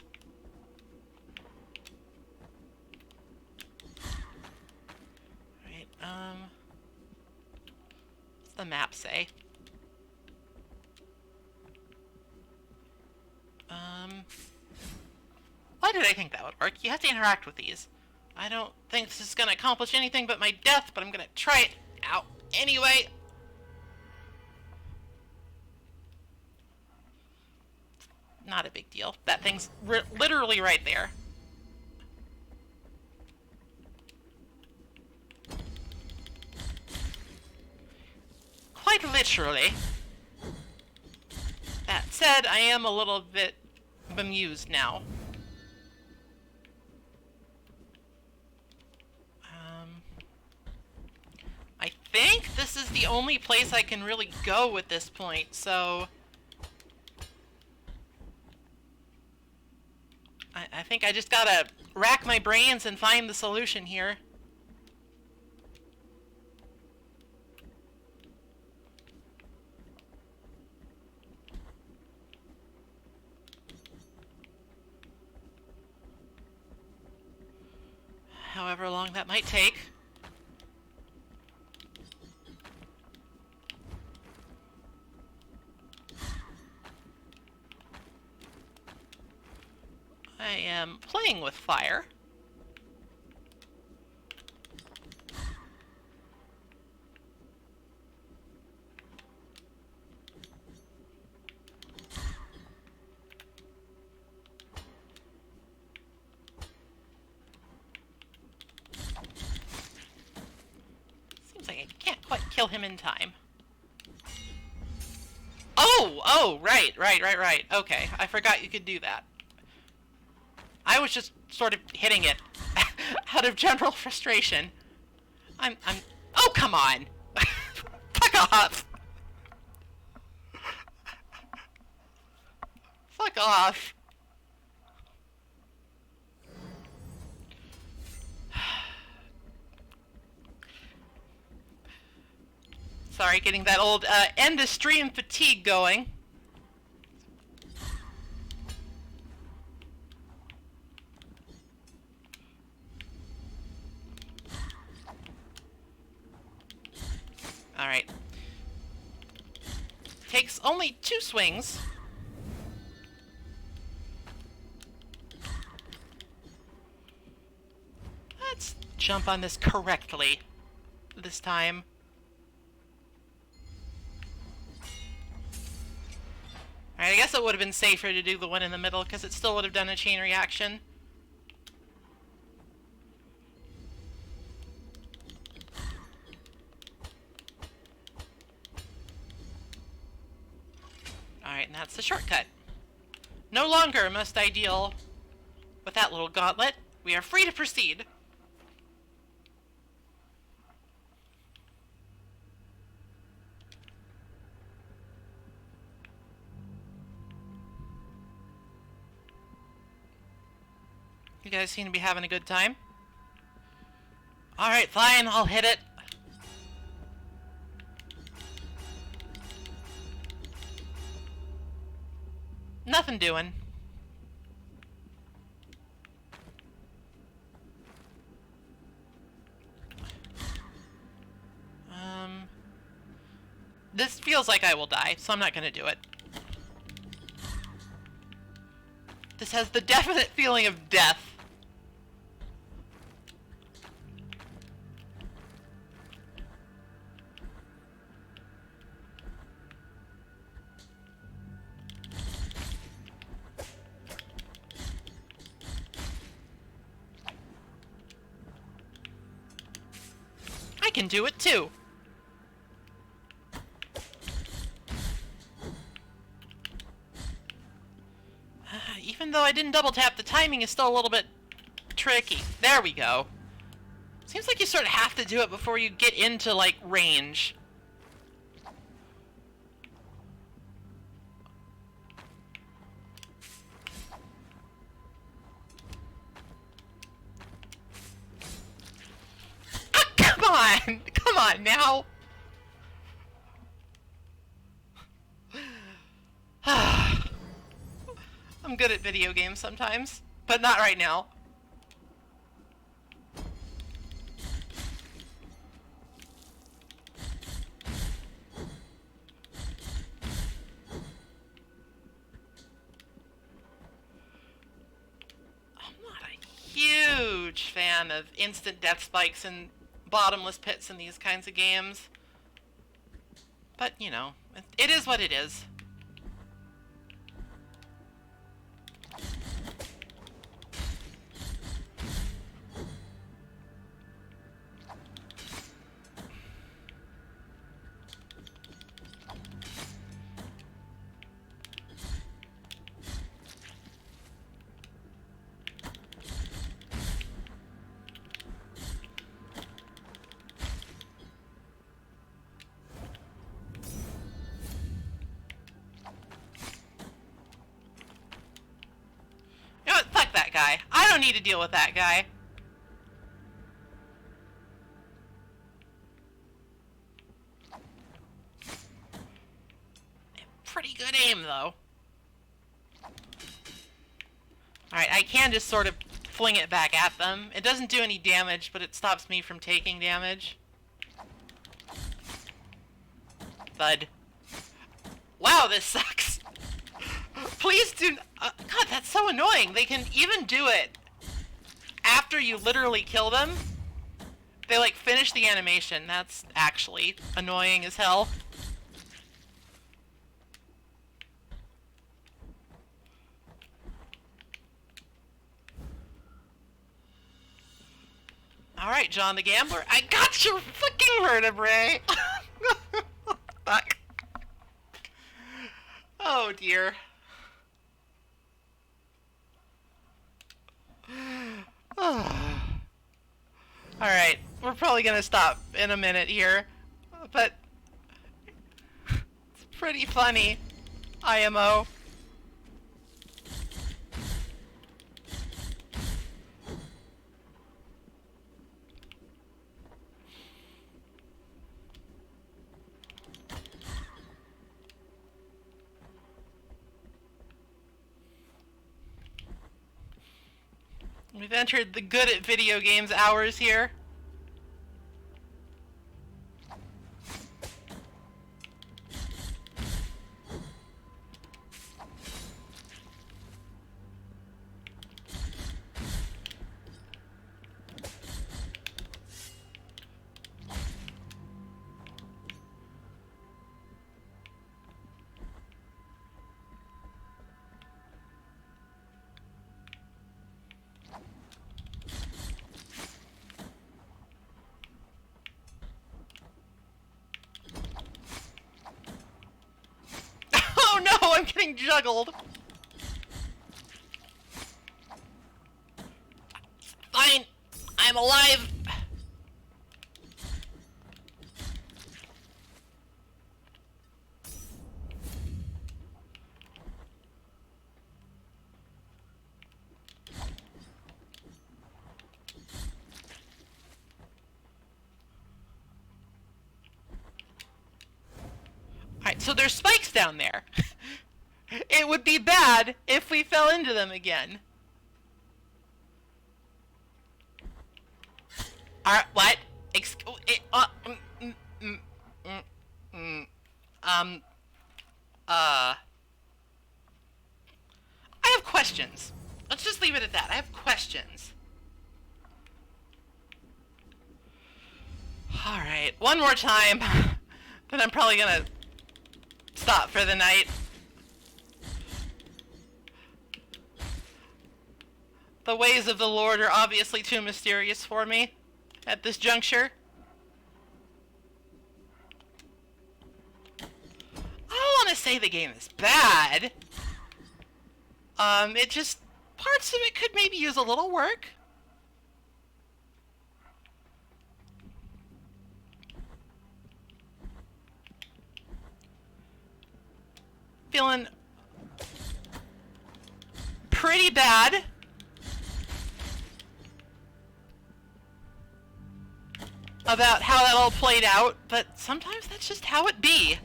Right, what's the map say? Why did I think that would work? You have to interact with these. I don't think this is gonna accomplish anything but my death, but I'm gonna try it out anyway. Not a big deal. That thing's literally right there. Quite literally. That said, I am a little bit bemused now. I think this is the only place I can really go at this point, so... I think I just gotta rack my brains and find the solution here. However long that might take. I am playing with fire. Seems like I can't quite kill him in time. Oh, right. Okay, I forgot you could do that. I was just sort of hitting it out of general frustration. Oh, come on! Fuck off! Fuck off! Sorry, getting that old end of stream fatigue going. Alright. Takes only 2 swings. Let's jump on this correctly this time. Alright, I guess it would have been safer to do the one in the middle because it still would have done a chain reaction. Alright, and that's the shortcut. No longer must I deal with that little gauntlet. We are free to proceed. You guys seem to be having a good time. Alright, fine, I'll hit it. Nothing doing. This feels like I will die, so I'm not gonna do it. This has the definite feeling of death. I can do it too. Even though I didn't double tap, the timing is still a little bit tricky. There we go. Seems like you sort of have to do it before you get into, like, range. Ah, come on! Come on now! I'm good at video games sometimes, but not right now. I'm not a huge fan of instant death spikes and bottomless pits in these kinds of games. But, you know, it is what it is. You know what? Fuck that guy. I don't need to deal with that guy. Pretty good aim, though. Alright, I can just sort of fling it back at them. It doesn't do any damage, but it stops me from taking damage. Thud. Wow, this sucks. Please do... God, that's so annoying. They can even do it after you literally kill them. They, like, finish the animation. That's actually annoying as hell. Alright, John the Gambler. I got your fucking vertebrae! Fuck. Oh, dear. Alright, we're probably gonna stop in a minute here, but it's pretty funny, IMO. We've entered the good at video games hours here. Oh no, I'm getting juggled. Fine, I'm alive. Alright, so there's spikes down there. It would be bad if we fell into them again. What? I have questions. Let's just leave it at that. I have questions. Alright, one more time. Then I'm probably gonna stop for the night. The ways of the Lord are obviously too mysterious for me at this juncture. I don't want to say the game is bad. It just, parts of it could maybe use a little work. Feeling pretty bad about how that all played out, but sometimes that's just how it be.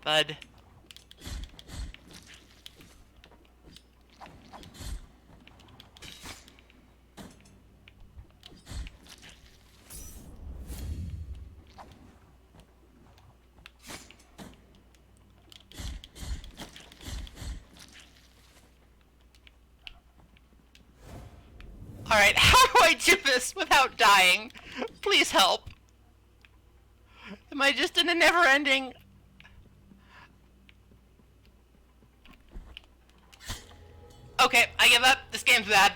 Bud. Alright, how do I do this without dying? Please help. Am I just in a never-ending... Okay, I give up. This game's bad.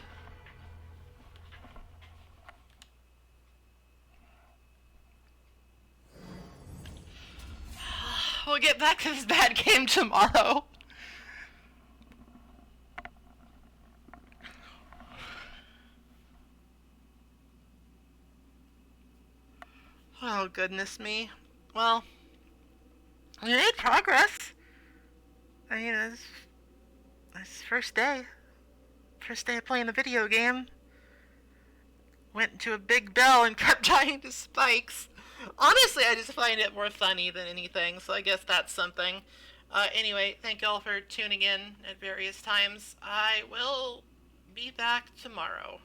We'll get back to this bad game tomorrow. Oh, goodness me. Well, we made progress. I mean, it's first day. First day of playing the video game. Went into a big bell and kept dying to spikes. Honestly, I just find it more funny than anything, so I guess that's something. Anyway, thank you all for tuning in at various times. I will be back tomorrow.